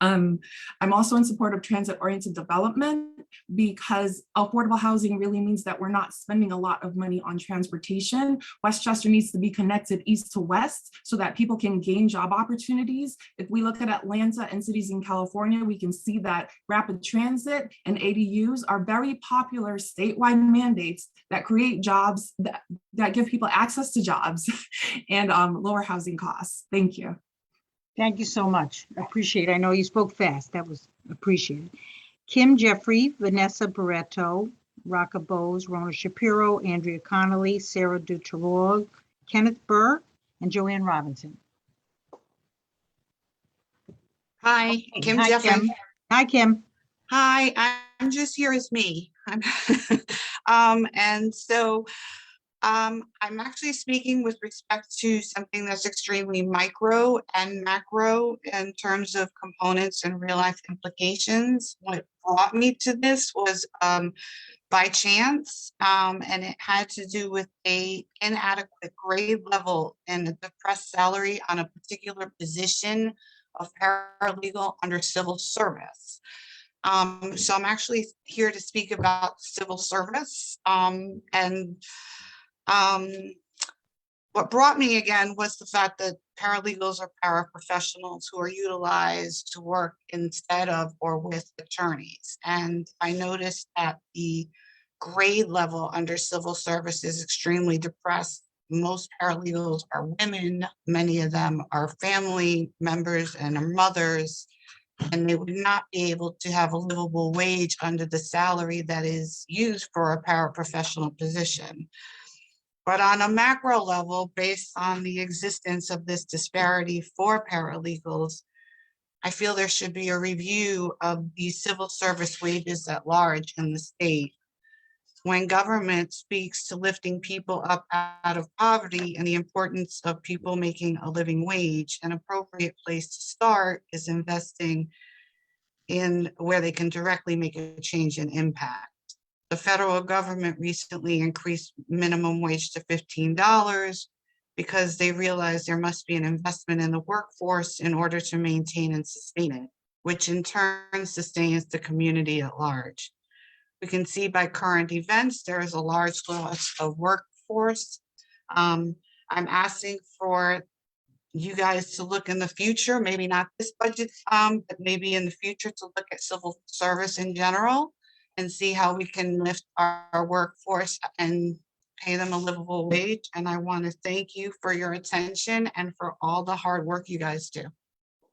I'm also in support of transit-oriented development because affordable housing really means that we're not spending a lot of money on transportation. Westchester needs to be connected east to west so that people can gain job opportunities. If we look at Atlanta and cities in California, we can see that rapid transit and ADUs are very popular statewide mandates that create jobs that give people access to jobs and lower housing costs. Thank you. Thank you so much. Appreciate it. I know you spoke fast. That was appreciated. Kim Jeffrey, Vanessa Barreto, Raka Bose, Rona Shapiro, Andrea Connolly, Sarah Duterog, Kenneth Burr, and Joanne Robinson. Hi, Kim Hi, Jeffrey. Kim. Hi, Kim. Hi, I'm just here as me. I'm actually speaking with respect to something that's extremely micro and macro in terms of components and real life implications. What brought me to this was by chance, and it had to do with a inadequate grade level and a depressed salary on a particular position of paralegal under civil service. So I'm actually here to speak about civil service. What brought me again was the fact that paralegals are paraprofessionals who are utilized to work instead of or with attorneys. And I noticed that the grade level under civil service is extremely depressed. Most paralegals are women. Many of them are family members and are mothers, and they would not be able to have a livable wage under the salary that is used for a paraprofessional position. But on a macro level, based on the existence of this disparity for paralegals, I feel there should be a review of the civil service wages at large in the state. When government speaks to lifting people up out of poverty and the importance of people making a living wage, an appropriate place to start is investing in where they can directly make a change and impact. The federal government recently increased minimum wage to $15 because they realized there must be an investment in the workforce in order to maintain and sustain it, which in turn sustains the community at large. We can see by current events, there is a large loss of workforce. I'm asking for you guys to look in the future, maybe not this budget, but maybe in the future to look at civil service in general and see how we can lift our workforce and pay them a livable wage. And I want to thank you for your attention and for all the hard work you guys do.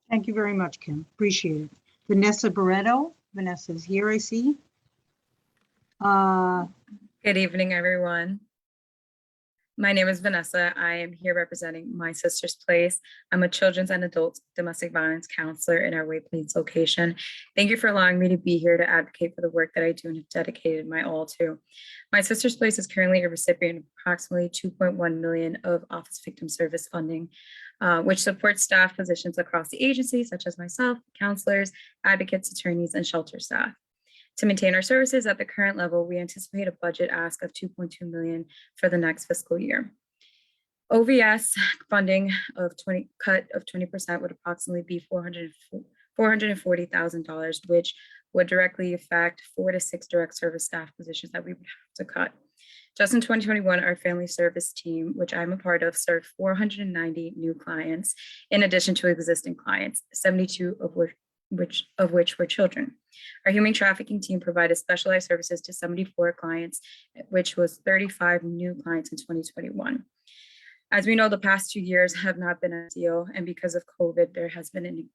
Thank you very much, Kim. Appreciate it. Vanessa Barreto. Vanessa's here, I see. Good evening, everyone. My name is Vanessa. I am here representing My Sister's Place. I'm a children's and adult domestic violence counselor in our White Plains location. Thank you for allowing me to be here to advocate for the work that I do and have dedicated my all to. My Sister's Place is currently a recipient of approximately $2.1 million of Office Victim Service funding, which supports staff positions across the agency, such as myself, counselors, advocates, attorneys, and shelter staff. To maintain our services at the current level, we anticipate a budget ask of $2.2 million for the next fiscal year. OVS funding of 20% would approximately be $440,000, which would directly affect 4 to 6 direct service staff positions that we would have to cut. Just in 2021, our family service team, which I'm a part of, served 490 new clients, in addition to existing clients, 72 of which were children. Our human trafficking team provided specialized services to 74 clients, which was 35 new clients in 2021. As we know, the past 2 years have not been ideal, and because of COVID, there has been an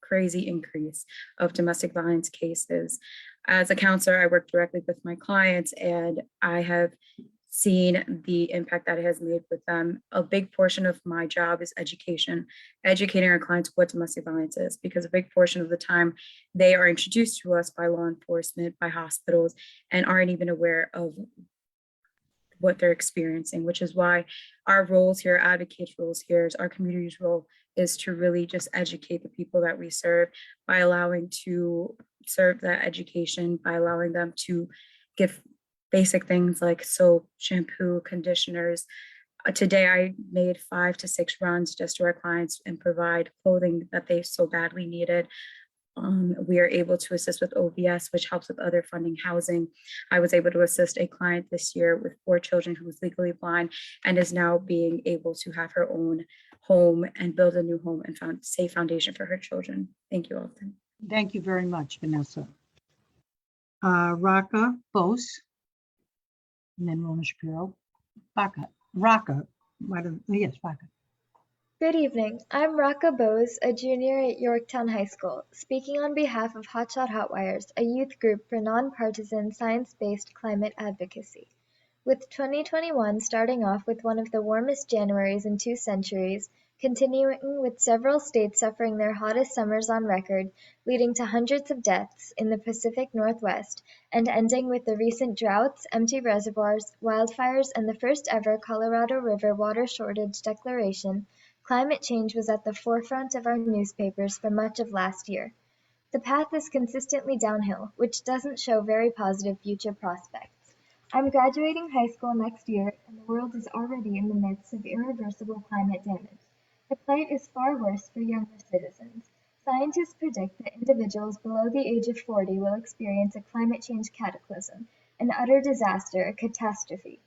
crazy increase of domestic violence cases. As a counselor, I work directly with my clients, and I have seen the impact that it has made with them. A big portion of my job is education, educating our clients what domestic violence is, because a big portion of the time they are introduced to us by law enforcement, by hospitals, and aren't even aware of what they're experiencing, which is why our roles here, advocates' roles here, is our community's role is to really just educate the people that we serve by allowing to serve that education, by allowing them to give basic things like soap, shampoo, conditioners. Today, I made 5 to 6 runs just to our clients and provide clothing that they so badly needed. We are able to assist with OVS, which helps with other funding housing. I was able to assist a client this year with 4 children who was legally blind and is now being able to have her own home and build a new home and found a safe foundation for her children. Thank you, Alton. Thank you very much, Vanessa. Raka Bose. And then Rona Shapiro. Raka. Yes, Raka. Good evening. I'm Raka Bose, a junior at Yorktown High School, speaking on behalf of Hotshot Hotwires, a youth group for nonpartisan science-based climate advocacy. With 2021 starting off with one of the warmest Januaries in 2 centuries, continuing with several states suffering their hottest summers on record, leading to hundreds of deaths in the Pacific Northwest, and ending with the recent droughts, empty reservoirs, wildfires, and the first ever Colorado River water shortage declaration, climate change was at the forefront of our newspapers for much of last year. The path is consistently downhill, which doesn't show very positive future prospects. I'm graduating high school next year, and the world is already in the midst of irreversible climate damage. The plight is far worse for younger citizens. Scientists predict that individuals below the age of 40 will experience a climate change cataclysm, an utter disaster, a catastrophe.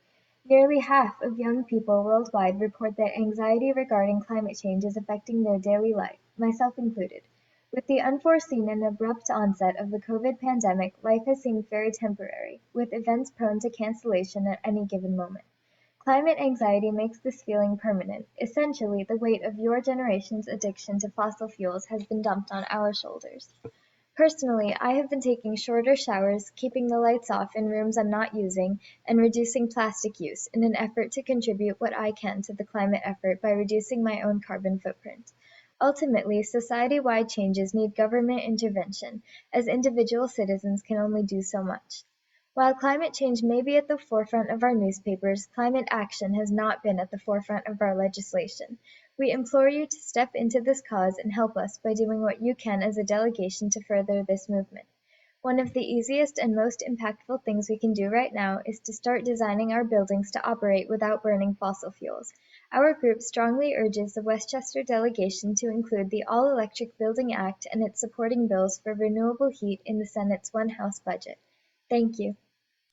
Nearly half of young people worldwide report that anxiety regarding climate change is affecting their daily life, myself included. With the unforeseen and abrupt onset of the COVID pandemic, life has seemed very temporary, with events prone to cancellation at any given moment. Climate anxiety makes this feeling permanent. Essentially, the weight of your generation's addiction to fossil fuels has been dumped on our shoulders. Personally, I have been taking shorter showers, keeping the lights off in rooms I'm not using, and reducing plastic use in an effort to contribute what I can to the climate effort by reducing my own carbon footprint. Ultimately, society-wide changes need government intervention, as individual citizens can only do so much. While climate change may be at the forefront of our newspapers, climate action has not been at the forefront of our legislation. We implore you to step into this cause and help us by doing what you can as a delegation to further this movement. One of the easiest and most impactful things we can do right now is to start designing our buildings to operate without burning fossil fuels. Our group strongly urges the Westchester delegation to include the All-Electric Building Act and its supporting bills for renewable heat in the Senate's one-house budget. Thank you.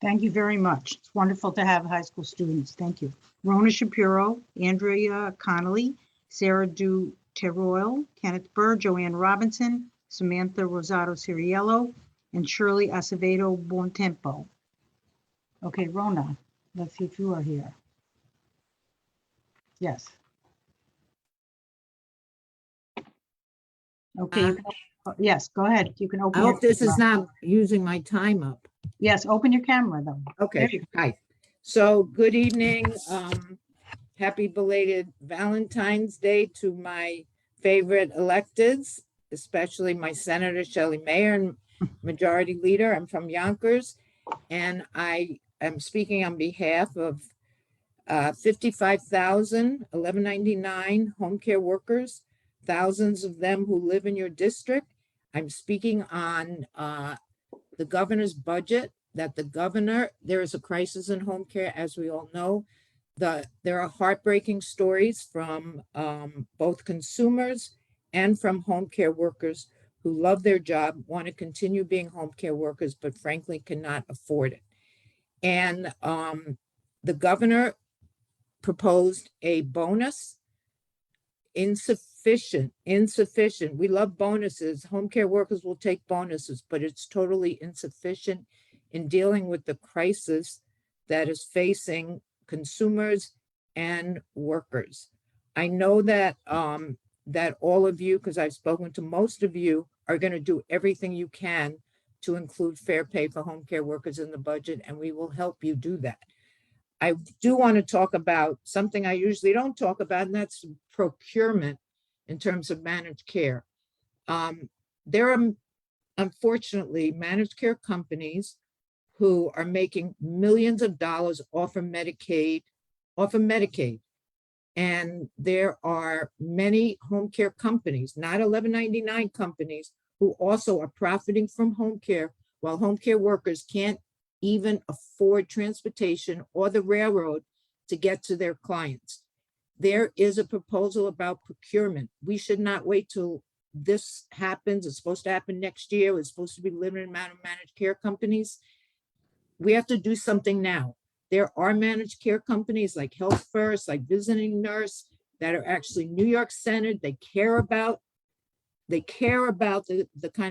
Thank you very much. It's wonderful to have high school students. Thank you. Rona Shapiro, Andrea Connolly, Sarah Duteroil, Kenneth Burr, Joanne Robinson, Samantha Rosado Ciriello, and Shirley Acevedo Bontempo. Okay, Rona, let's see if you are here. Yes. Okay, yes, go ahead. You can open. I your hope this is camera. not using my time up. Yes, open your camera though. There Okay, you go. hi. So good evening. Happy belated Valentine's Day to my favorite electeds, especially my Senator Shelley Mayer and Majority Leader. I'm from Yonkers, and I am speaking on behalf of 55,1199 home care workers, thousands of them who live in your district. I'm speaking on the governor's budget, that there is a crisis in home care, as we all know. There are heartbreaking stories from both consumers and from home care workers who love their job, want to continue being home care workers, but frankly cannot afford it. And the governor proposed a bonus. Insufficient. We love bonuses. Home care workers will take bonuses, but it's totally insufficient in dealing with the crisis that is facing consumers and workers. I know that that all of you, because I've spoken to most of you, are going to do everything you can to include fair pay for home care workers in the budget, and we will help you do that. I do want to talk about something I usually don't talk about, and that's procurement in terms of managed care. There are, unfortunately, managed care companies who are making millions of dollars off of Medicaid. And there are many home care companies, not 1199 companies, who also are profiting from home care, while home care workers can't even afford transportation or the railroad to get to their clients. There is a proposal about procurement. We should not wait till this happens. It's supposed to happen next year. It's supposed to be limited amount of managed care companies. We have to do something now. There are managed care companies like Health First, like Visiting Nurse, that are actually New York centered. They care about the kind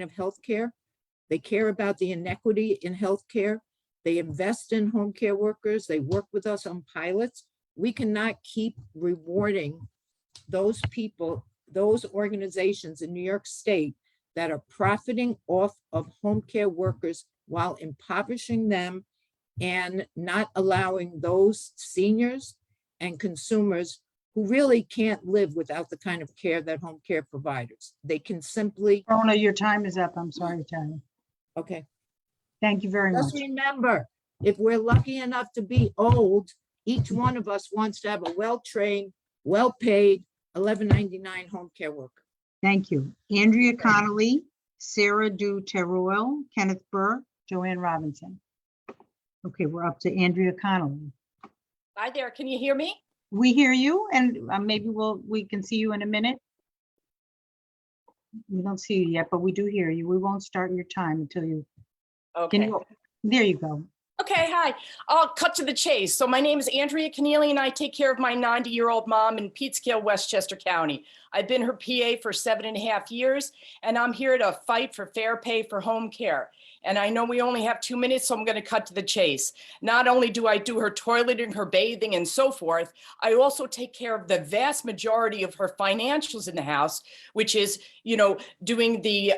of healthcare. They care about the inequity in healthcare. They invest in home care workers. They work with us on pilots. We cannot keep rewarding those people, those organizations in New York State that are profiting off of home care workers while impoverishing them and not allowing those seniors and consumers who really can't live without the kind of care that home care providers. They can simply. Rona, your time is up. I'm sorry, Terry. Okay. Thank you very much. Just remember, if we're lucky enough to be old, each one of us wants to have a well-trained, well-paid, $11.99 home care worker. Thank you. Andrea Connolly, Sarah Du Teruel, Kenneth Burr, Joanne Robinson. Okay, we're up to Andrea Connolly. Hi there, can you hear me? We hear you, and maybe we can see you in a minute. We don't see you yet, but we do hear you. We won't start your time until you. Okay. There you go. Okay, hi. I'll cut to the chase. So my name is Andrea Keneally, and I take care of my 90-year-old mom in Peekskill, Westchester County. I've been her PA for 7.5 years, and I'm here to fight for fair pay for home care. And I know we only have 2 minutes, so I'm going to cut to the chase. Not only do I do her toileting, her bathing, and so forth, I also take care of the vast majority of her financials in the house, which is, doing the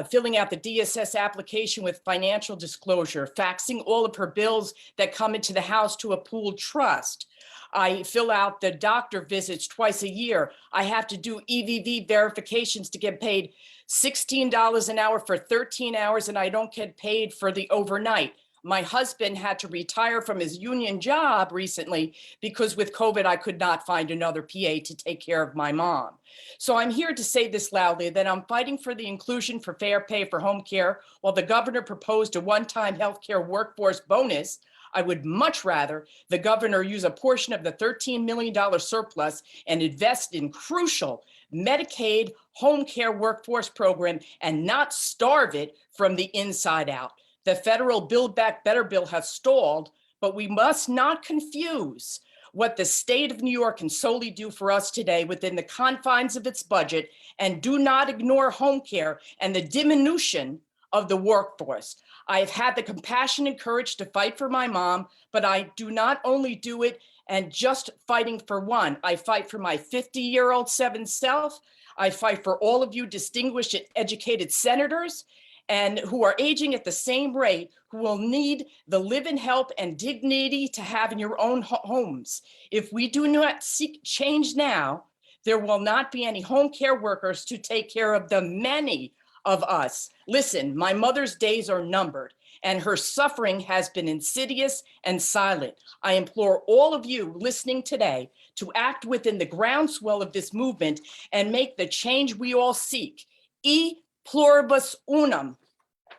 filling out the DSS application with financial disclosure, faxing all of her bills that come into the house to a pooled trust. I fill out the doctor visits twice a year. I have to do EVV verifications to get paid $16 an hour for 13 hours, and I don't get paid for the overnight. My husband had to retire from his union job recently because with COVID, I could not find another PA to take care of my mom. So I'm here to say this loudly, that I'm fighting for the inclusion for fair pay for home care. While the governor proposed a one-time healthcare workforce bonus, I would much rather the governor use a portion of the $13 million surplus and invest in crucial Medicaid home care workforce program and not starve it from the inside out. The federal Build Back Better bill has stalled, but we must not confuse what the state of New York can solely do for us today within the confines of its budget, and do not ignore home care and the diminution of the workforce. I have had the compassion and courage to fight for my mom, but I do not only do it and just fighting for one. I fight for my 50-year-old seven self. I fight for all of you distinguished educated senators and who are aging at the same rate, who will need the live-in help and dignity to have in your own homes. If we do not seek change now, there will not be any home care workers to take care of the many of us. Listen, my mother's days are numbered, and her suffering has been insidious and silent. I implore all of you listening today to act within the groundswell of this movement and make the change we all seek. E pluribus unum,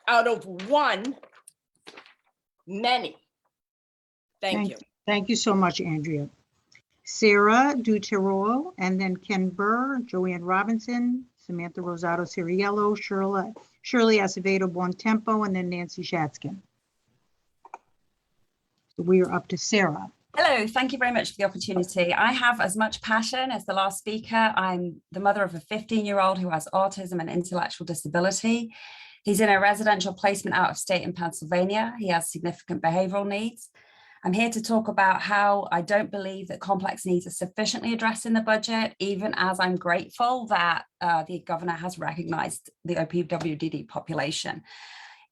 out of one, many. Thank you. Thank you so much, Andrea. Sarah Du Teruel, and then Ken Burr, Joanne Robinson, Samantha Rosado Ciriello, Shirley Acevedo Bontempo, and then Nancy Shatskin. So we are up to Sarah. Hello, thank you very much for the opportunity. I have as much passion as the last speaker. I'm the mother of a 15-year-old who has autism and intellectual disability. He's in a residential placement out of state in Pennsylvania. He has significant behavioral needs. I'm here to talk about how I don't believe that complex needs are sufficiently addressed in the budget, even as I'm grateful that the governor has recognized the OPWDD population.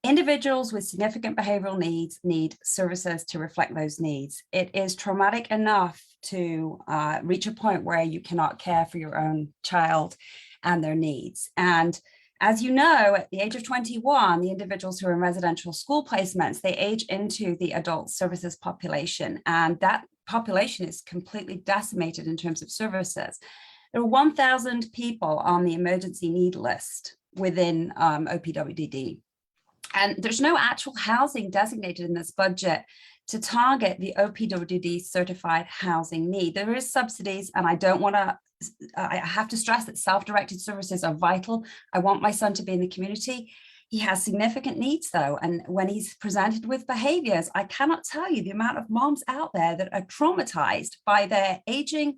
Individuals with significant behavioral needs need services to reflect those needs. It is traumatic enough to reach a point where you cannot care for your own child and their needs. And as you know, at the age of 21, the individuals who are in residential school placements, they age into the adult services population, and that population is completely decimated in terms of services. There are 1,000 people on the emergency need list within OPWDD, and there's no actual housing designated in this budget to target the OPWDD certified housing need. There is subsidies, and I have to stress that self-directed services are vital. I want my son to be in the community. He has significant needs though, and when he's presented with behaviors, I cannot tell you the amount of moms out there that are traumatized by their aging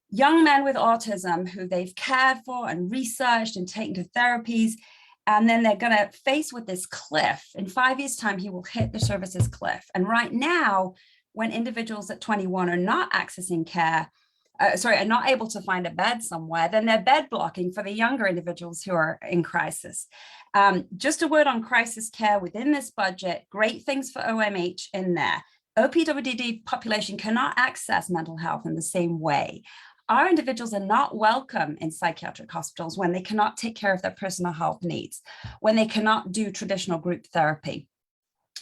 young men with autism who they've cared for and researched and taken to therapies, and then they're going to face with this cliff. In 5 years' time, he will hit the services cliff. And right now, when individuals at 21 are not accessing care, are not able to find a bed somewhere, then they're bed blocking for the younger individuals who are in crisis. Just a word on crisis care within this budget, great things for OMH in there. OPWDD population cannot access mental health in the same way. Our individuals are not welcome in psychiatric hospitals when they cannot take care of their personal health needs, when they cannot do traditional group therapy.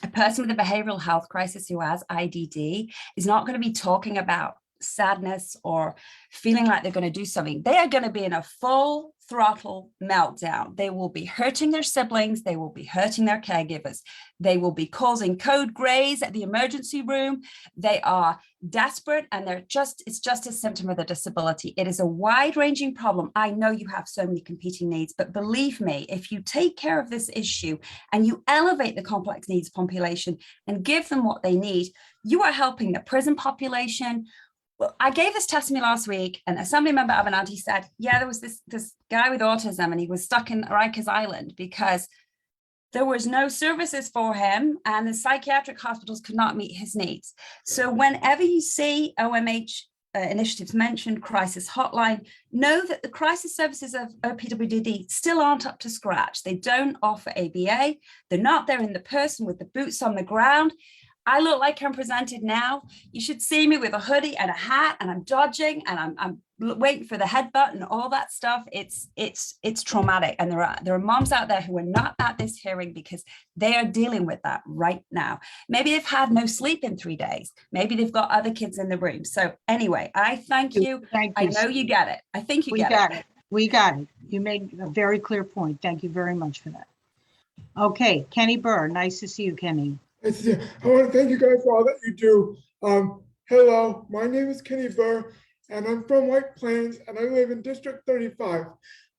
A person with a behavioral health crisis who has IDD is not going to be talking about sadness or feeling like they're going to do something. They are going to be in a full throttle meltdown. They will be hurting their siblings. They will be hurting their caregivers. They will be causing code grays at the emergency room. They are desperate, and it's just a symptom of the disability. It is a wide-ranging problem. I know you have so many competing needs, but believe me, if you take care of this issue and you elevate the complex needs population and give them what they need, you are helping the prison population. Well, I gave this testimony last week, and Assembly Member Avenatti said, yeah, there was this guy with autism, and he was stuck in Rikers Island because there was no services for him, and the psychiatric hospitals could not meet his needs. So whenever you see OMH initiatives mentioned, crisis hotline, know that the crisis services of OPWDD still aren't up to scratch. They don't offer ABA. They're not there in the person with the boots on the ground. I look like I'm presented now. You should see me with a hoodie and a hat, and I'm dodging, and I'm waiting for the headbutt and all that stuff. It's traumatic, and there are moms out there who are not at this hearing because they are dealing with that right now. Maybe they've had no sleep in 3 days. Maybe they've got other kids in the room. So anyway, I thank you. I know you get it. I think you get it. We got it. You made a very clear point. Thank you very much for that. Okay, Kenny Burr. Nice to see you, Kenny. I want to thank you guys for all that you do. Hello, my name is Kenny Burr, and I'm from White Plains, and I live in District 35.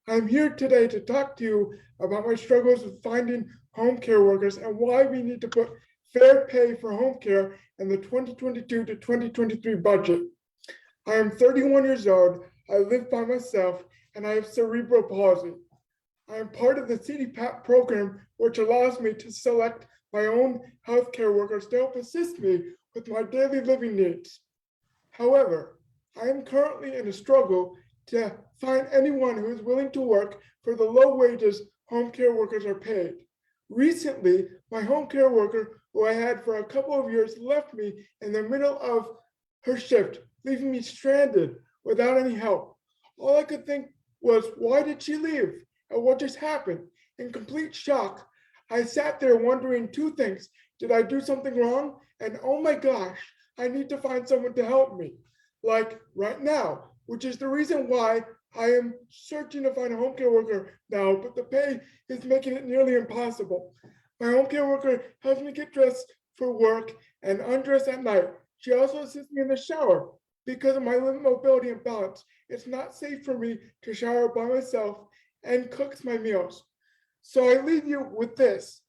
I'm here today to talk to you about my struggles with finding home care workers and why we need to put fair pay for home care in the 2022 to 2023 budget. I am 31 years old, I live by myself, and I have cerebral palsy. I am part of the CDPAP program, which allows me to select my own healthcare workers to help assist me with my daily living needs. However, I am currently in a struggle to find anyone who is willing to work for the low wages home care workers are paid. Recently, my home care worker, who I had for a couple of years, left me in the middle of her shift, leaving me stranded without any help. All I could think was, why did she leave? And what just happened? In complete shock, I sat there wondering two things. Did I do something wrong? And oh my gosh, I need to find someone to help me. Like right now, which is the reason why I am searching to find a home care worker now, but the pay is making it nearly impossible. My home care worker helps me get dressed for work and undress at night. She also assists me in the shower. Because of my limited mobility and balance, it's not safe for me to shower by myself and cooks my meals. So I leave you with this.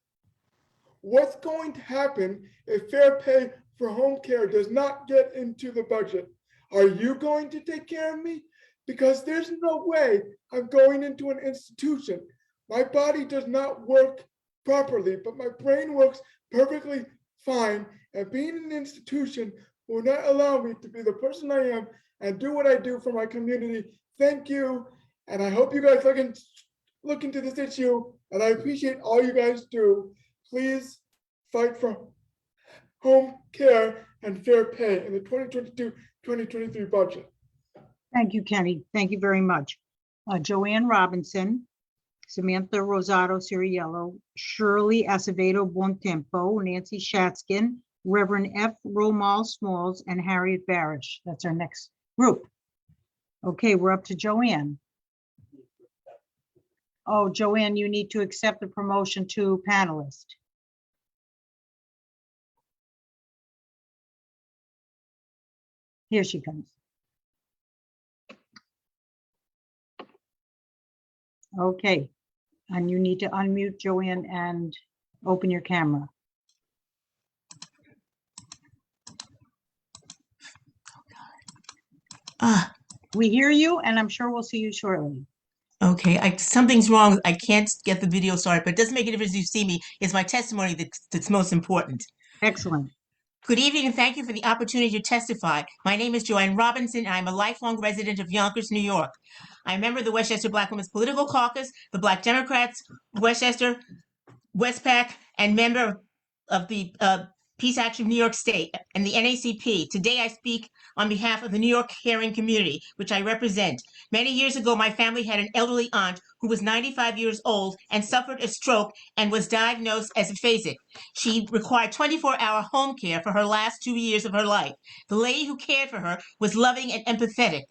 What's going to happen if fair pay for home care does not get into the budget? Are you going to take care of me? Because there's no way I'm going into an institution. My body does not work properly, but my brain works perfectly fine. And being in an institution will not allow me to be the person I am and do what I do for my community. Thank you. And I hope you guys look into this issue, and I appreciate all you guys do. Please fight for home care and fair pay in the 2022-2023 budget. Thank you, Kenny. Thank you very much. Joanne Robinson, Samantha Rosado Ciriello, Shirley Acevedo Bontempo, Nancy Shatskin, Reverend F. Romal Smalls, and Harriet Barish. That's our next group. Okay, we're up to Joanne. Oh, Joanne, you need to accept the promotion to panelist. Here she comes. Okay, and you need to unmute Joanne and open your camera. We hear you, and I'm sure we'll see you shortly. Okay, something's wrong. I can't get the video started, but it doesn't make a difference if you see me. It's my testimony that's most important. Excellent. Good evening and thank you for the opportunity to testify. My name is Joanne Robinson. And I'm a lifelong resident of Yonkers, New York. I'm a member of the Westchester Black Women's Political Caucus, the Black Democrats, Westchester, Westpac, and member of the Peace Action of New York State and the NACP. Today I speak on behalf of the New York caring community, which I represent. Many years ago, my family had an elderly aunt who was 95 years old and suffered a stroke and was diagnosed as aphasic. She required 24-hour home care for her last 2 years of her life. The lady who cared for her was loving and empathetic.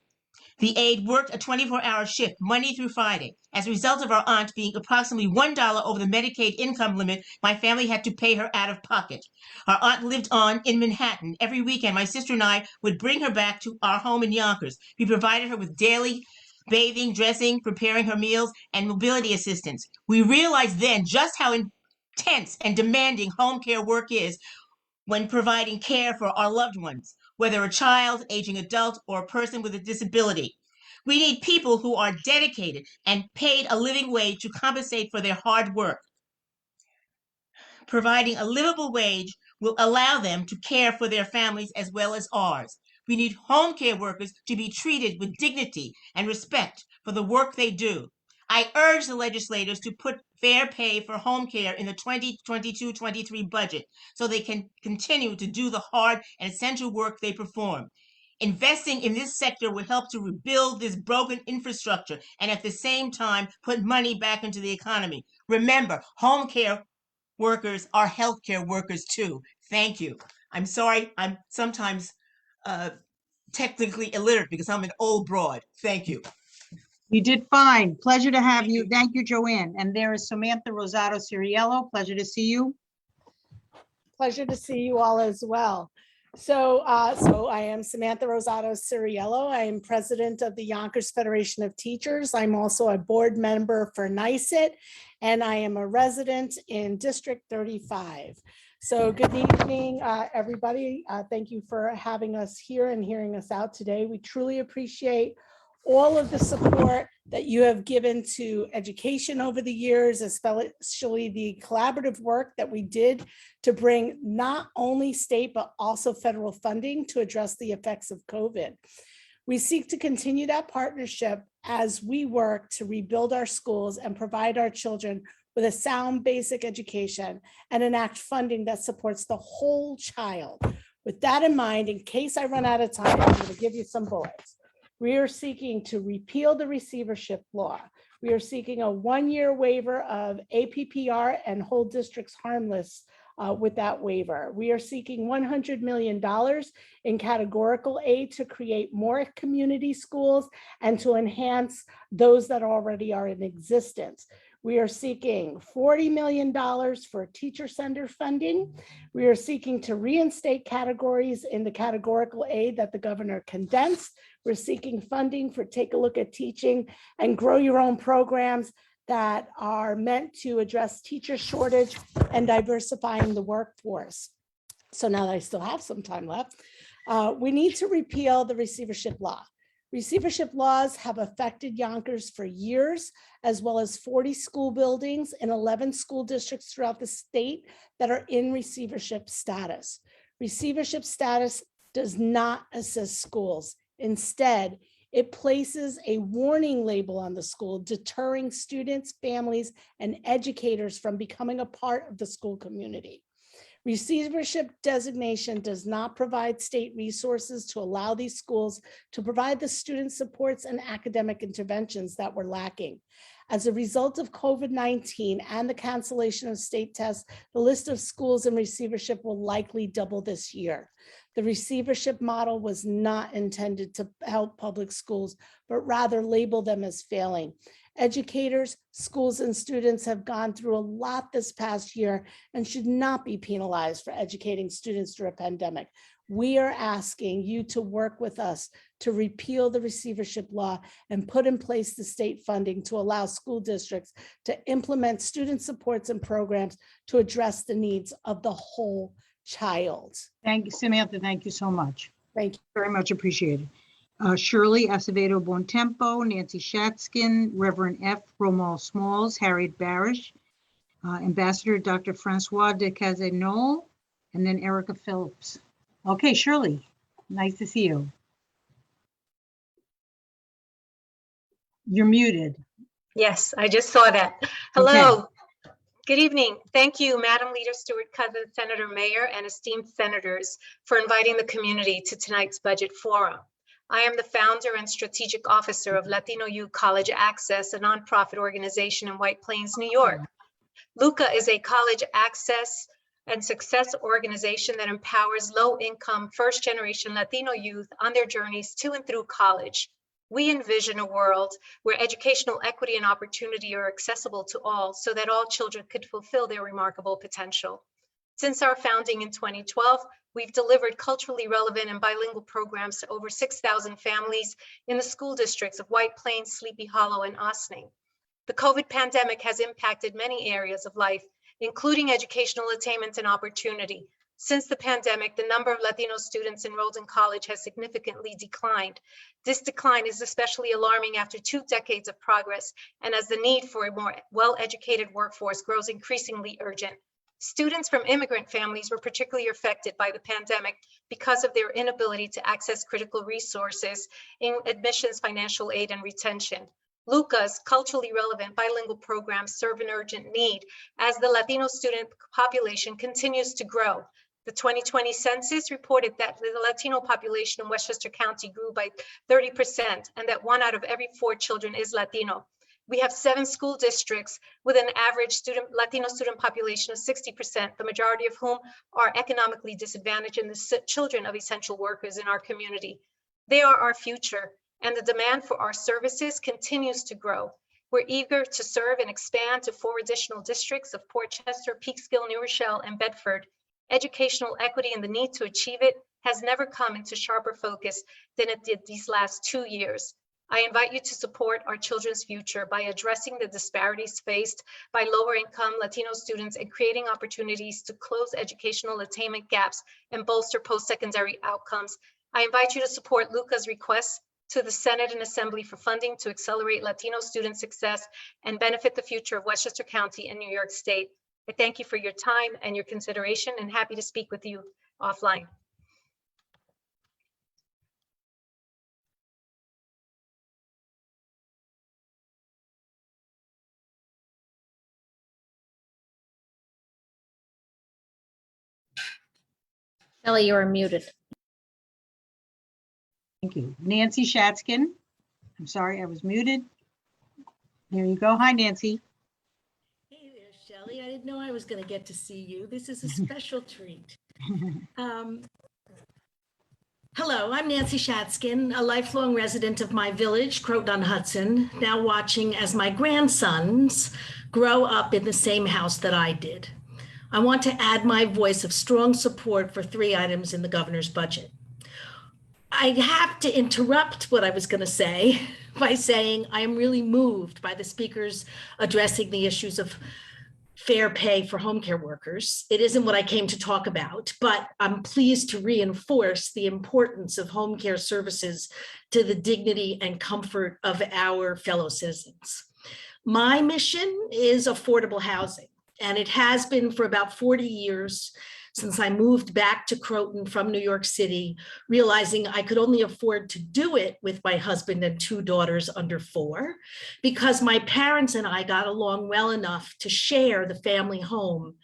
The aide worked a 24-hour shift, Monday through Friday. As a result of our aunt being approximately $1 over the Medicaid income limit, my family had to pay her out of pocket. Our aunt lived on in Manhattan. Every weekend, my sister and I would bring her back to our home in Yonkers. We provided her with daily bathing, dressing, preparing her meals, and mobility assistance. We realized then just how intense and demanding home care work is when providing care for our loved ones, whether a child, aging adult, or a person with a disability. We need people who are dedicated and paid a living wage to compensate for their hard work. Providing a livable wage will allow them to care for their families as well as ours. We need home care workers to be treated with dignity and respect for the work they do. I urge the legislators to put fair pay for home care in the 2022-23 budget so they can continue to do the hard and essential work they perform. Investing in this sector will help to rebuild this broken infrastructure and at the same time put money back into the economy. Remember, home care workers are healthcare workers too. Thank you. I'm sorry, I'm sometimes technically illiterate because I'm an old broad. Thank you. You did fine. Pleasure to have you. Thank you, Joanne. And there is Samantha Rosado Ciriello. Pleasure to see you. Pleasure to see you all as well. So I am Samantha Rosado Ciriello. I am president of the Yonkers Federation of Teachers. I'm also a board member for NYSET, and I am a resident in District 35. So good evening, everybody. Thank you for having us here and hearing us out today. We truly appreciate all of the support that you have given to education over the years, especially the collaborative work that we did to bring not only state, but also federal funding to address the effects of COVID. We seek to continue that partnership as we work to rebuild our schools and provide our children with a sound basic education and enact funding that supports the whole child. With that in mind, in case I run out of time, I'm going to give you some bullets. We are seeking to repeal the receivership law. We are seeking a 1-year waiver of APPR and hold districts harmless with that waiver. We are seeking $100 million in categorical aid to create more community schools and to enhance those that already are in existence. We are seeking $40 million for teacher center funding. We are seeking to reinstate categories in the categorical aid that the governor condensed. We're seeking funding for Take a Look at Teaching and Grow Your Own programs that are meant to address teacher shortage and diversifying the workforce. So now that I still have some time left, we need to repeal the receivership law. Receivership laws have affected Yonkers for years, as well as 40 school buildings in 11 school districts throughout the state that are in receivership status. Receivership status does not assist schools. Instead, it places a warning label on the school, deterring students, families, and educators from becoming a part of the school community. Receivership designation does not provide state resources to allow these schools to provide the student supports and academic interventions that were lacking. As a result of COVID-19 and the cancellation of state tests, the list of schools in receivership will likely double this year. The receivership model was not intended to help public schools, but rather label them as failing. Educators, schools, and students have gone through a lot this past year and should not be penalized for educating students through a pandemic. We are asking you to work with us to repeal the receivership law and put in place the state funding to allow school districts to implement student supports and programs to address the needs of the whole child. Thank you, Samantha. Thank you so much. Thank you. Very much appreciated. Shirley Acevedo Bontempo, Nancy Shatskin, Reverend F. Romal Smalls, Harriet Barish, Ambassador Dr. Francois de Cazenol, and then Erica Phillips. Okay, Shirley, nice to see you. You're muted. Yes, I just saw that. Hello. Good evening. Thank you, Madam Leader Stewart Cousins, Senator Mayer, and esteemed senators for inviting the community to tonight's budget forum. I am the founder and strategic officer of Latino Youth College Access, a nonprofit organization in White Plains, New York. LUCA is a college access and success organization that empowers low-income, first-generation Latino youth on their journeys to and through college. We envision a world where educational equity and opportunity are accessible to all so that all children could fulfill their remarkable potential. Since our founding in 2012, we've delivered culturally relevant and bilingual programs to over 6,000 families in the school districts of White Plains, Sleepy Hollow, and Ossining. The COVID pandemic has impacted many areas of life, including educational attainment and opportunity. Since the pandemic, the number of Latino students enrolled in college has significantly declined. This decline is especially alarming after 2 decades of progress and as the need for a more well-educated workforce grows increasingly urgent. Students from immigrant families were particularly affected by the pandemic because of their inability to access critical resources in admissions, financial aid, and retention. LUCA's culturally relevant bilingual programs serve an urgent need as the Latino student population continues to grow. The 2020 census reported that the Latino population in Westchester County grew by 30% and that 1 out of every 4 children is Latino. We have 7 school districts with an average Latino student population of 60%, the majority of whom are economically disadvantaged and the children of essential workers in our community. They are our future, and the demand for our services continues to grow. We're eager to serve and expand to 4 additional districts of Portchester, Peekskill, New Rochelle, and Bedford. Educational equity and the need to achieve it has never come into sharper focus than it did these last 2 years. I invite you to support our children's future by addressing the disparities faced by lower income Latino students and creating opportunities to close educational attainment gaps and bolster post-secondary outcomes. I invite you to support LUCA's request to the Senate and Assembly for funding to accelerate Latino student success and benefit the future of Westchester County and New York State. I thank you for your time and your consideration and happy to speak with you offline. Shelley, you are muted. Thank you. Nancy Shatskin. I'm sorry, I was muted. There you go. Hi, Nancy. Hey there, Shelley. I didn't know I was going to get to see you. This is a special treat. Hello, I'm Nancy Shatskin, a lifelong resident of my village, Croton-on-Hudson, now watching as my grandsons grow up in the same house that I did. I want to add my voice of strong support for 3 items in the governor's budget. I have to interrupt what I was going to say by saying I am really moved by the speakers addressing the issues of fair pay for home care workers. It isn't what I came to talk about, but I'm pleased to reinforce the importance of home care services to the dignity and comfort of our fellow citizens. My mission is affordable housing, and it has been for about 40 years since I moved back to Croton from New York City, realizing I could only afford to do it with my husband and 2 daughters under 4, because my parents and I got along well enough to share the family home.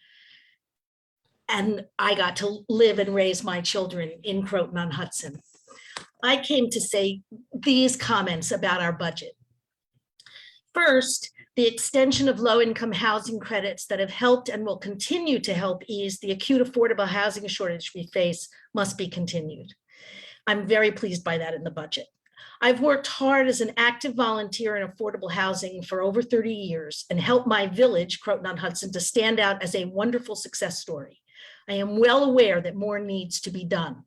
And I got to live and raise my children in Croton-on-Hudson. I came to say these comments about our budget. First, the extension of low-income housing credits that have helped and will continue to help ease the acute affordable housing shortage we face must be continued. I'm very pleased by that in the budget. I've worked hard as an active volunteer in affordable housing for over 30 years and helped my village, Croton-on-Hudson, to stand out as a wonderful success story. I am well aware that more needs to be done.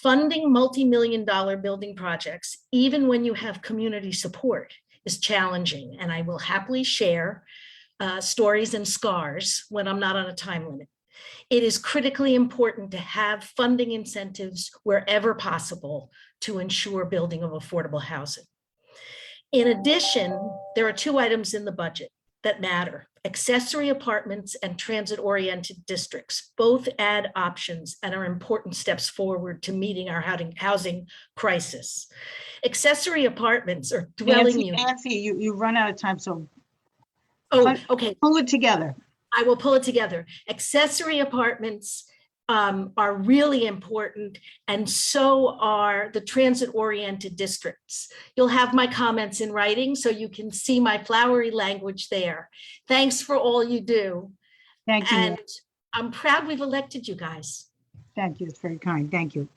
Funding multi-million-dollar building projects, even when you have community support, is challenging, and I will happily share stories and scars when I'm not on a time limit. It is critically important to have funding incentives wherever possible to ensure building of affordable housing. In addition, there are 2 items in the budget. that matter. Accessory apartments and transit-oriented districts both add options and are important steps forward to meeting our housing crisis. Accessory apartments or dwelling Nancy, units. Nancy, you run out of time, so Oh, okay. pull it together. I will pull it together. Accessory apartments are really important, and so are the transit-oriented districts. You'll have my comments in writing, so you can see my flowery language there. Thanks for all you do. Thank you. And I'm proud we've elected you guys. Thank you. It's very kind. Thank you.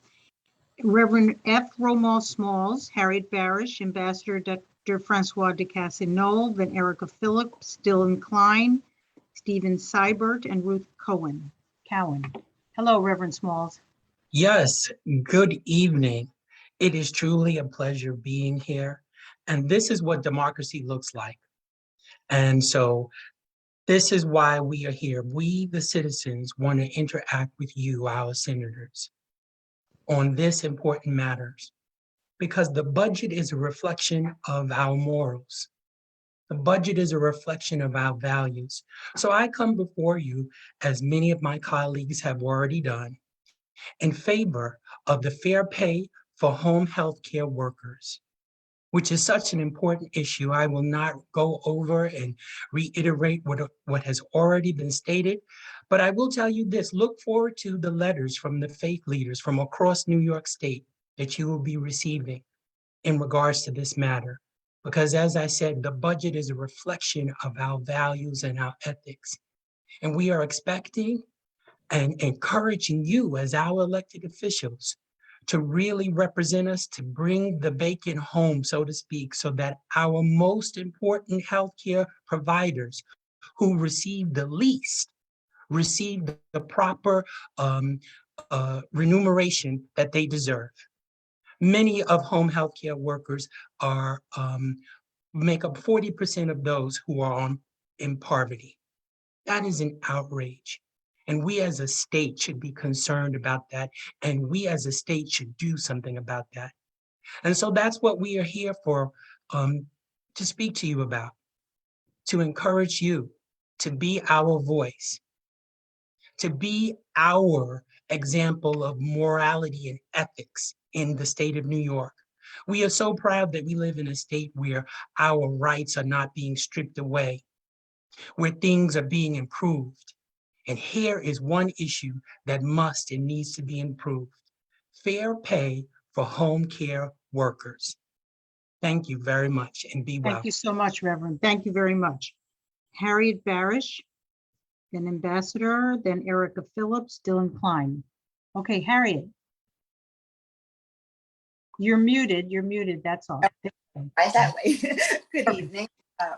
Reverend F. Romal Smalls, Harriet Barish, Ambassador Dr. Francois de Casinol, then Erica Phillips, Dylan Klein, Stephen Seibert, and Ruth Cowan. Hello, Reverend Smalls. Yes, good evening. It is truly a pleasure being here. And this is what democracy looks like. And so this is why we are here. We, the citizens, want to interact with you, our senators, on this important matters, because the budget is a reflection of our morals. The budget is a reflection of our values. So I come before you, as many of my colleagues have already done, in favor of the fair pay for home health care workers, which is such an important issue. I will not go over and reiterate what has already been stated, but I will tell you this: look forward to the letters from the faith leaders from across New York State that you will be receiving in regards to this matter. Because as I said, the budget is a reflection of our values and our ethics. And we are expecting and encouraging you as our elected officials to really represent us, to bring the bacon home, so to speak, so that our most important healthcare providers who receive the least receive the proper remuneration that they deserve. Many of home healthcare workers are make up 40% of those who are in poverty. That is an outrage. And we as a state should be concerned about that. And we as a state should do something about that. And so that's what we are here for, to speak to you about, to encourage you to be our voice, to be our example of morality and ethics in the state of New York. We are so proud that we live in a state where our rights are not being stripped away, where things are being improved. And here is one issue that must and needs to be improved: fair pay for home care workers. Thank you very much, and be well. Thank you so much, Reverend. Thank you very much. Harriet Barish, then Ambassador, then Erica Phillips, Dylan Klein. Okay, Harriet. You're muted, that's all. Right that way. Good evening.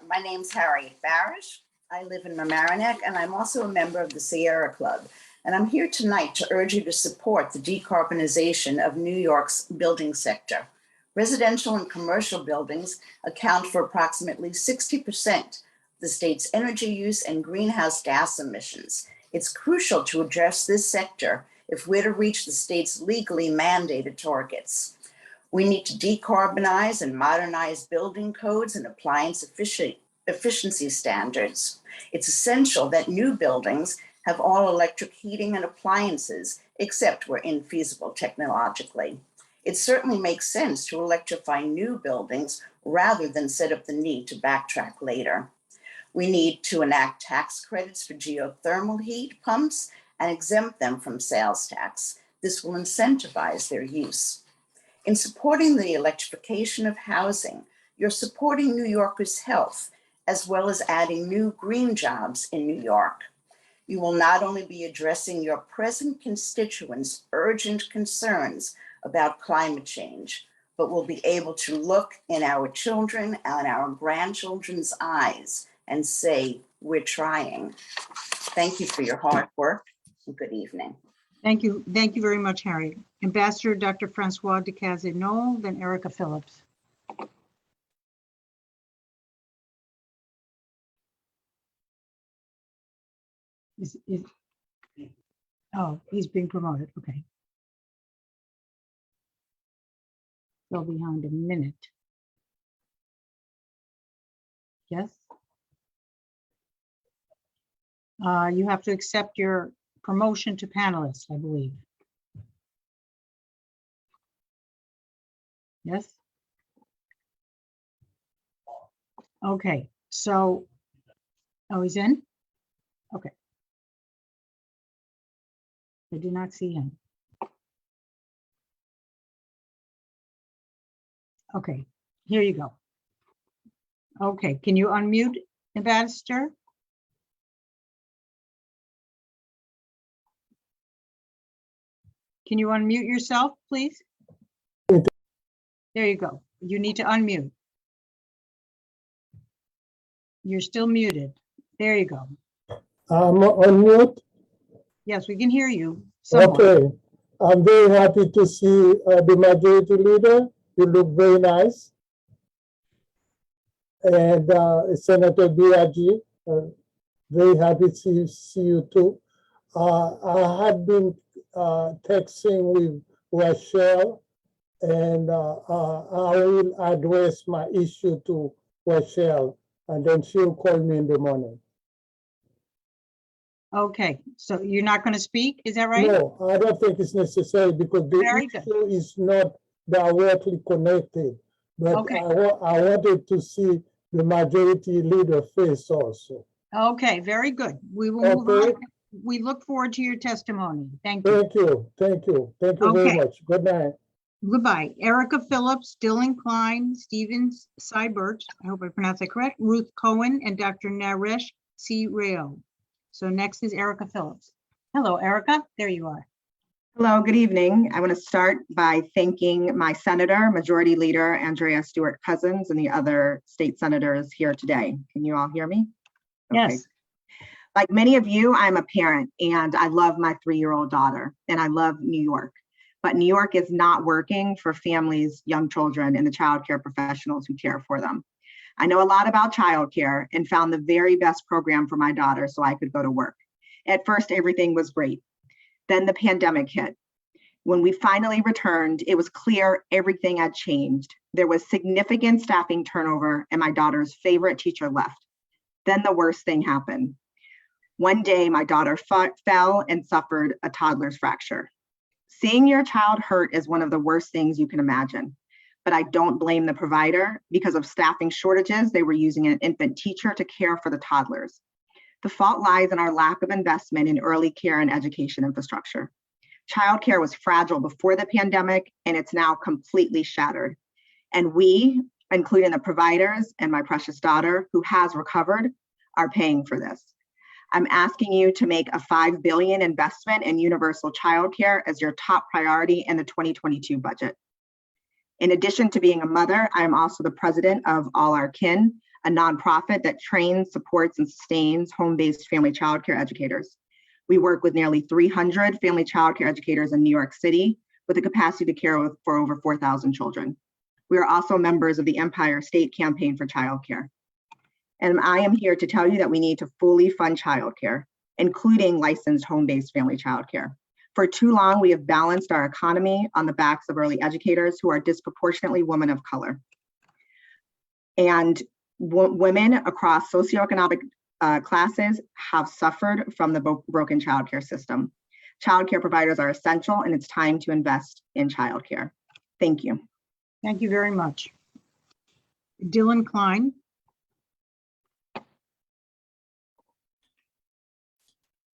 My name's Harriet Barish. I live in Mamaroneck, and I'm also a member of the Sierra Club. And I'm here tonight to urge you to support the decarbonization of New York's building sector. Residential and commercial buildings account for approximately 60% of the state's energy use and greenhouse gas emissions. It's crucial to address this sector if we're to reach the state's legally mandated targets. We need to decarbonize and modernize building codes and appliance efficiency standards. It's essential that new buildings have all electric heating and appliances, except where infeasible technologically. It certainly makes sense to electrify new buildings rather than set up the need to backtrack later. We need to enact tax credits for geothermal heat pumps and exempt them from sales tax. This will incentivize their use. In supporting the electrification of housing, you're supporting New Yorkers' health, as well as adding new green jobs in New York. You will not only be addressing your present constituents' urgent concerns about climate change, but will be able to look in our children and our grandchildren's eyes and say, we're trying. Thank you for your hard work, and good evening. Thank you very much, Harriet. Ambassador Dr. Francois de Casinol, then Erica Phillips. Oh, he's being promoted, okay. Go behind a minute. Yes? You have to accept your promotion to panelist, I believe. Yes? Okay, so, oh, he's in? Okay. I do not see him. Okay, here you go. Okay, can you unmute, Ambassador? Can you unmute yourself, please? There you go. You need to unmute. You're still muted. There you go. I'm on mute. Yes, we can hear you. somewhat. Okay. I'm very happy to see the majority leader. You look very nice. And Senator Biaggi, very happy to see you too. I had been texting with Rachel, and I will address my issue to Rachel, and then she'll call me in the morning. Okay, so you're not going to speak, is that right? No, I don't think it's necessary because the Very good. issue is not directly connected. But Okay. I wanted to see the majority leader face also. Okay, very good. We will move Okay. on. We look forward to your testimony. Thank you. Thank you, thank you, thank you very Okay. much. Good night. Goodbye. Erica Phillips, Dylan Klein, Stephen Seibert, I hope I pronounced that correct, Ruth Cohen, and Dr. Naresh C. Rao. So next is Erica Phillips. Hello, Erica. There you are. Hello, good evening. I want to start by thanking my senator, Majority Leader Andrea Stewart Cousins, and the other state senators here today. Can you all hear me? Okay. Yes. Like many of you, I'm a parent and I love my 3-year-old daughter and I love New York. But New York is not working for families, young children, and the childcare professionals who care for them. I know a lot about childcare and found the very best program for my daughter so I could go to work. At first, everything was great. Then the pandemic hit. When we finally returned, it was clear everything had changed. There was significant staffing turnover and my daughter's favorite teacher left. Then the worst thing happened. One day, my daughter fell and suffered a toddler's fracture. Seeing your child hurt is one of the worst things you can imagine. But I don't blame the provider. Because of staffing shortages, they were using an infant teacher to care for the toddlers. The fault lies in our lack of investment in early care and education infrastructure. Childcare was fragile before the pandemic, and it's now completely shattered. And we, including the providers and my precious daughter, who has recovered, are paying for this. I'm asking you to make a $5 billion investment in universal childcare as your top priority in the 2022 budget. In addition to being a mother, I am also the president of All Our Kin, a nonprofit that trains, supports, and sustains home-based family childcare educators. We work with nearly 300 family childcare educators in New York City with the capacity to care for over 4,000 children. We are also members of the Empire State Campaign for Childcare. And I am here to tell you that we need to fully fund childcare, including licensed home-based family childcare. For too long, we have balanced our economy on the backs of early educators who are disproportionately women of color. And women across socioeconomic classes have suffered from the broken childcare system. Childcare providers are essential, and it's time to invest in childcare. Thank you. Thank you very much. Dylan Klein.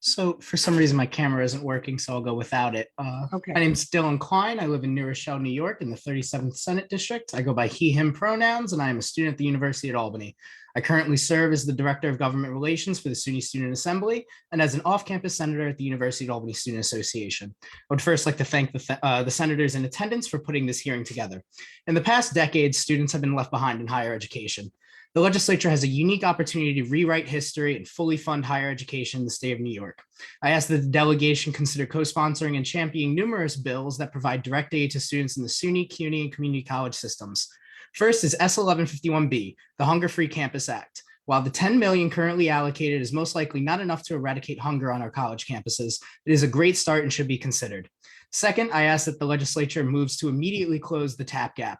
So for some reason, my camera isn't working, so I'll go without it. Okay. My name's Dylan Klein. I live in New Rochelle, New York in the 37th Senate District. I go by he, him pronouns, and I am a student at the University at Albany. I currently serve as the Director of Government Relations for the SUNY Student Assembly and as an off-campus senator at the University at Albany Student Association. I would first like to thank the senators in attendance for putting this hearing together. In the past decade, students have been left behind in higher education. The legislature has a unique opportunity to rewrite history and fully fund higher education in the state of New York. I ask that the delegation consider co-sponsoring and championing numerous bills that provide direct aid to students in the SUNY, CUNY, and community college systems. First is S1151B, the Hunger-Free Campus Act. While the $10 million currently allocated is most likely not enough to eradicate hunger on our college campuses, it is a great start and should be considered. Second, I ask that the legislature moves to immediately close the TAP gap.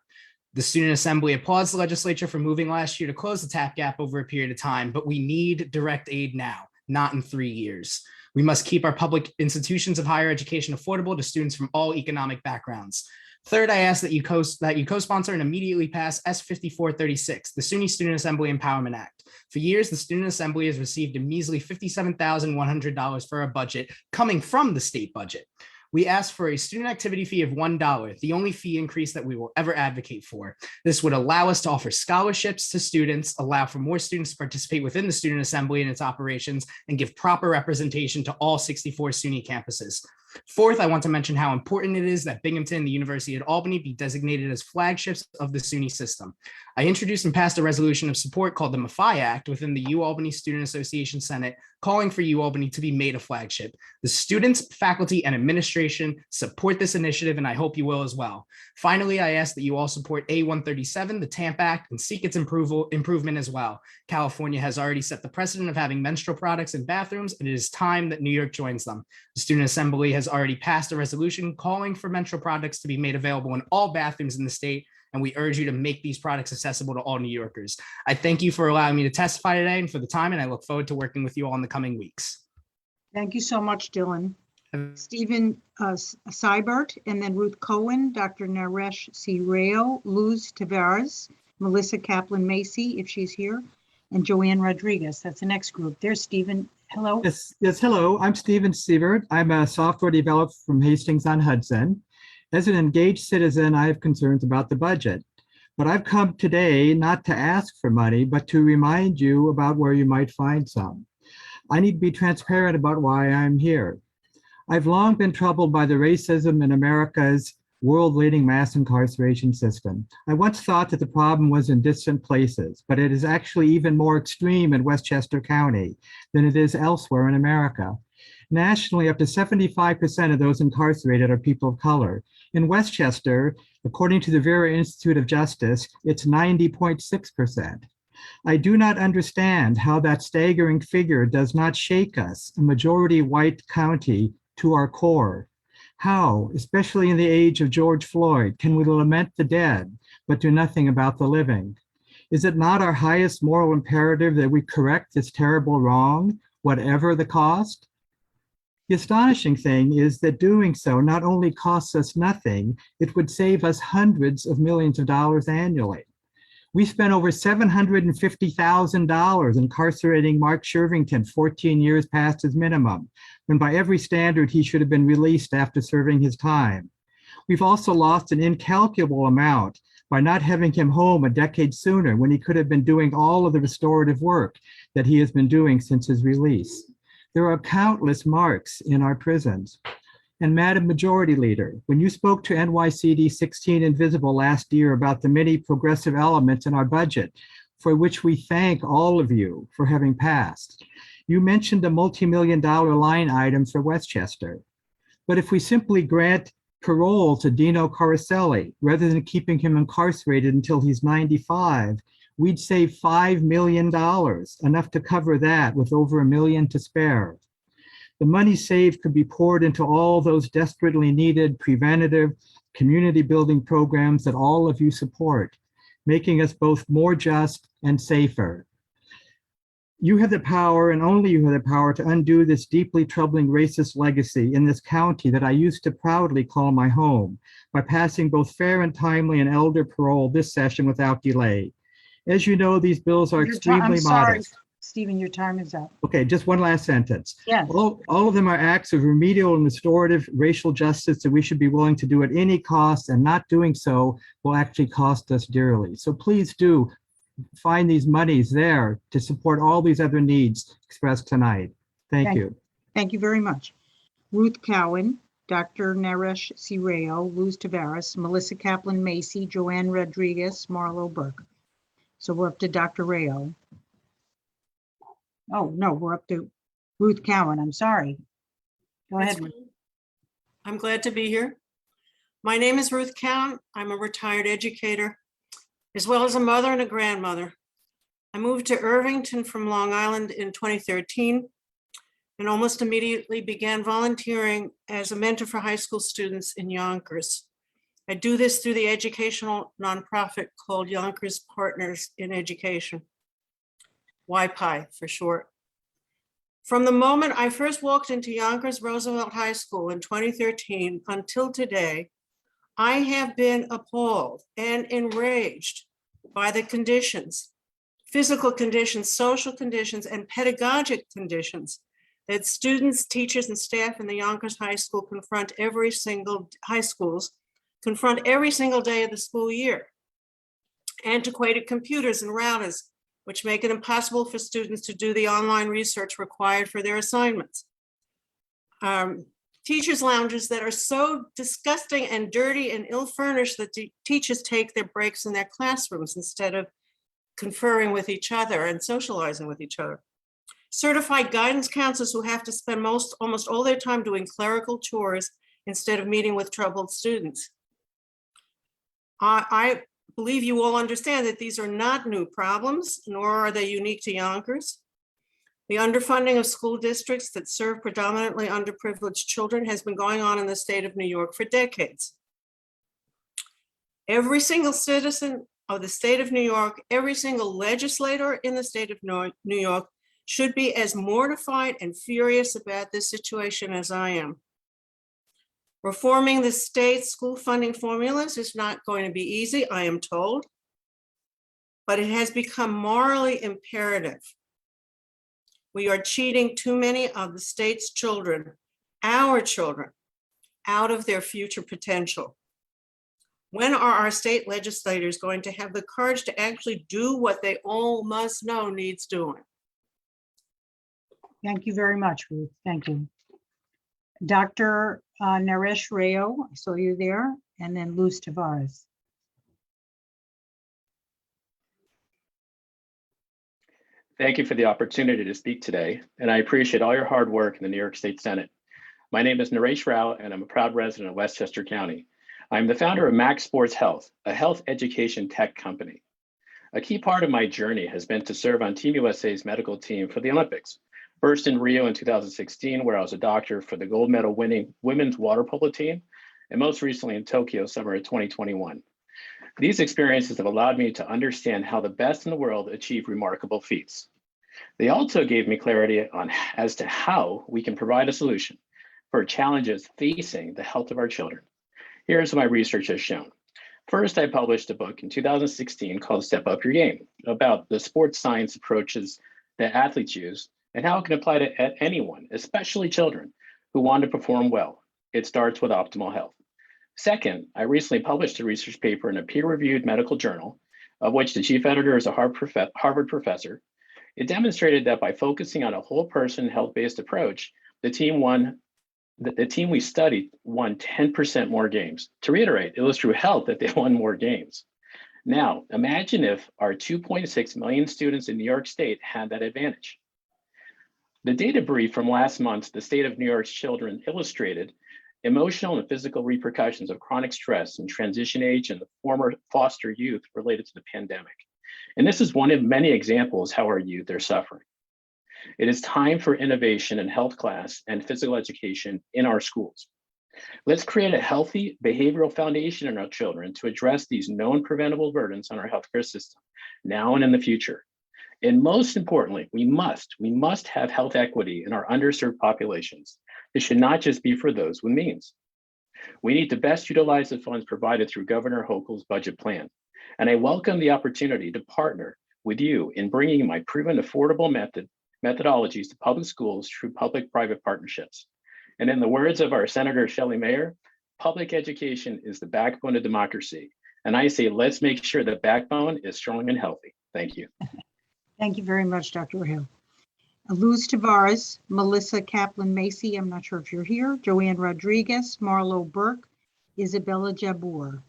The Student Assembly applauds the legislature for moving last year to close the TAP gap over a period of time, but we need direct aid now. not in 3 years. We must keep our public institutions of higher education affordable to students from all economic backgrounds. Third, I ask that you co-sponsor and immediately pass S5436, the SUNY Student Assembly Empowerment Act. For years, the Student Assembly has received a measly $57,100 for a budget coming from the state budget. We ask for a student activity fee of $1, the only fee increase that we will ever advocate for. This would allow us to offer scholarships to students, allow for more students to participate within the Student Assembly and its operations, and give proper representation to all 64 SUNY campuses. Fourth, I want to mention how important it is that Binghamton and the University at Albany be designated as flagships of the SUNY system. I introduced and passed a resolution of support called the Maffei Act within the UAlbany Student Association Senate, calling for UAlbany to be made a flagship. The students, faculty, and administration support this initiative, and I hope you will as well. Finally, I ask that you all support A137, the TAMP Act, and seek its improvement as well. California has already set the precedent of having menstrual products in bathrooms, and it is time that New York joins them. The Student Assembly has already passed a resolution calling for menstrual products to be made available in all bathrooms in the state, and we urge you to make these products accessible to all New Yorkers. I thank you for allowing me to testify today and for the time, and I look forward to working with you all in the coming weeks. Thank you so much, Dylan. Stephen Seibert, and then Ruth Cohen, Dr. Naresh C. Rao, Luz Tavares, Melissa Kaplan-Macy, if she's here, and Joanne Rodriguez. That's the next group. There's Stephen. Hello. Yes, hello. I'm Stephen Seibert. I'm a software developer from Hastings-on-Hudson. As an engaged citizen, I have concerns about the budget. But I've come today not to ask for money, but to remind you about where you might find some. I need to be transparent about why I'm here. I've long been troubled by the racism in America's world-leading mass incarceration system. I once thought that the problem was in distant places, but it is actually even more extreme in Westchester County than it is elsewhere in America. Nationally, up to 75% of those incarcerated are people of color. In Westchester, according to the Vera Institute of Justice, it's 90.6%. I do not understand how that staggering figure does not shake us, a majority white county, to our core. How, especially in the age of George Floyd, can we lament the dead, but do nothing about the living? Is it not our highest moral imperative that we correct this terrible wrong, whatever the cost? The astonishing thing is that doing so not only costs us nothing, it would save us hundreds of millions of dollars annually. We spent over $750,000 incarcerating Mark Shervington 14 years past his minimum, when by every standard he should have been released after serving his time. We've also lost an incalculable amount by not having him home a decade sooner, when he could have been doing all of the restorative work that he has been doing since his release. There are countless Marks in our prisons. And Madam Majority Leader, when you spoke to NYCD 16 Invisible last year about the many progressive elements in our budget, for which we thank all of you for having passed, you mentioned a multi-million-dollar line item for Westchester. But if we simply grant parole to Dino Caracelli, rather than keeping him incarcerated until he's 95, we'd save $5 million, enough to cover that with over $1 million to spare. The money saved could be poured into all those desperately needed preventative community building programs that all of you support, making us both more just and safer. You have the power, and only you have the power, to undo this deeply troubling racist legacy in this county that I used to proudly call my home, by passing both fair and timely and elder parole this session without delay. As you know, these bills are extremely modest. Stephen, your time is up. Okay, just one last sentence. Yes. All of them are acts of remedial and restorative racial justice that we should be willing to do at any cost, and not doing so will actually cost us dearly. So please do find these monies there to support all these other needs expressed tonight. Thank you. Thank you very much. Ruth Cowan, Dr. Naresh C. Rao, Luz Tavares, Melissa Kaplan-Macy, Joanne Rodriguez, Marlo Burke. So we're up to Dr. Rao. Oh, no, we're up to Ruth Cowan. I'm sorry. Go ahead. Ruth. I'm glad to be here. My name is Ruth Cowan. I'm a retired educator, as well as a mother and a grandmother. I moved to Irvington from Long Island in 2013 and almost immediately began volunteering as a mentor for high school students in Yonkers. I do this through the educational nonprofit called Yonkers Partners in Education, YPI for short. From the moment I first walked into Yonkers Roosevelt High School in 2013 until today, I have been appalled and enraged by the conditions, physical conditions, social conditions, and pedagogic conditions that students, teachers, and staff in the Yonkers High School confront every single day of the school year. Antiquated computers and routers, which make it impossible for students to do the online research required for their assignments. Teachers' lounges that are so disgusting and dirty and ill-furnished that the teachers take their breaks in their classrooms instead of conferring with each other and socializing with each other. Certified guidance counselors who have to spend almost all their time doing clerical chores instead of meeting with troubled students. I believe you all understand that these are not new problems, nor are they unique to Yonkers. The underfunding of school districts that serve predominantly underprivileged children has been going on in the state of New York for decades. Every single citizen of the state of New York, every single legislator in the state of New York should be as mortified and furious about this situation as I am. Reforming the state school funding formulas is not going to be easy, I am told, but it has become morally imperative. We are cheating too many of the state's children, our children, out of their future potential. When are our state legislators going to have the courage to actually do what they all must know needs doing? Thank you very much, Ruth. Thank you. Dr. Naresh Rao, I saw you there, and then Luz Tavares. Thank you for the opportunity to speak today, and I appreciate all your hard work in the New York State Senate. My name is Naresh Rao, and I'm a proud resident of Westchester County. I'm the founder of Max Sports Health, a health education tech company. A key part of my journey has been to serve on Team USA's medical team for the Olympics. First in Rio in 2016, where I was a doctor for the gold medal winning women's water polo team, and most recently in Tokyo, summer of 2021. These experiences have allowed me to understand how the best in the world achieve remarkable feats. They also gave me clarity as to how we can provide a solution for challenges facing the health of our children. Here's what my research has shown. First, I published a book in 2016 called Step Up Your Game about the sports science approaches that athletes use and how it can apply to anyone, especially children who want to perform well. It starts with optimal health. Second, I recently published a research paper in a peer-reviewed medical journal, of which the chief editor is a Harvard professor. It demonstrated that by focusing on a whole person health-based approach, the team we studied won 10% more games. To reiterate, it was through health that they won more games. Now, imagine if our 2.6 million students in New York State had that advantage. The data brief from last month, the State of New York's Children, illustrated emotional and physical repercussions of chronic stress in transition age and the former foster youth related to the pandemic. And this is one of many examples how our youth are suffering. It is time for innovation in health class and physical education in our schools. Let's create a healthy behavioral foundation in our children to address these known preventable burdens on our healthcare system, now and in the future. And most importantly, we must have health equity in our underserved populations. It should not just be for those with means. We need to best utilize the funds provided through Governor Hochul's budget plan. And I welcome the opportunity to partner with you in bringing my proven affordable methodologies to public schools through public-private partnerships. And in the words of our Senator Shelley Mayer, public education is the backbone of democracy. And I say, let's make sure the backbone is strong and healthy. Thank you. Thank you very much, Dr. Rahil. Luz Tavares, Melissa Kaplan-Macy, I'm not sure if you're here, Joanne Rodriguez, Marlo Burke, Isabella Jabbour.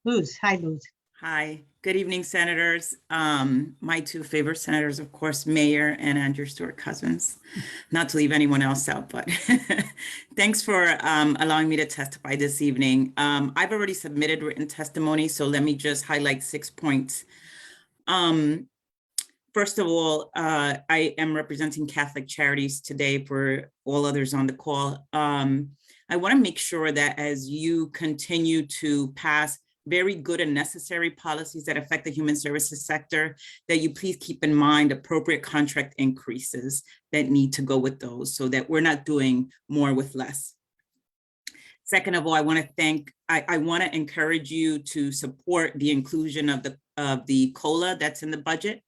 Luz, hi Luz. Hi, good evening, senators. My two favorite senators, of course, Mayor and Andrew Stewart Cousins, not to leave anyone else out, but thanks for allowing me to testify this evening. I've already submitted written testimony, so let me just highlight 6 points. First of all, I am representing Catholic Charities today for all others on the call. I want to make sure that as you continue to pass very good and necessary policies that affect the human services sector, that you please keep in mind appropriate contract increases that need to go with those so that we're not doing more with less. Second of all, I want to encourage you to support the inclusion of the COLA that's in the budget,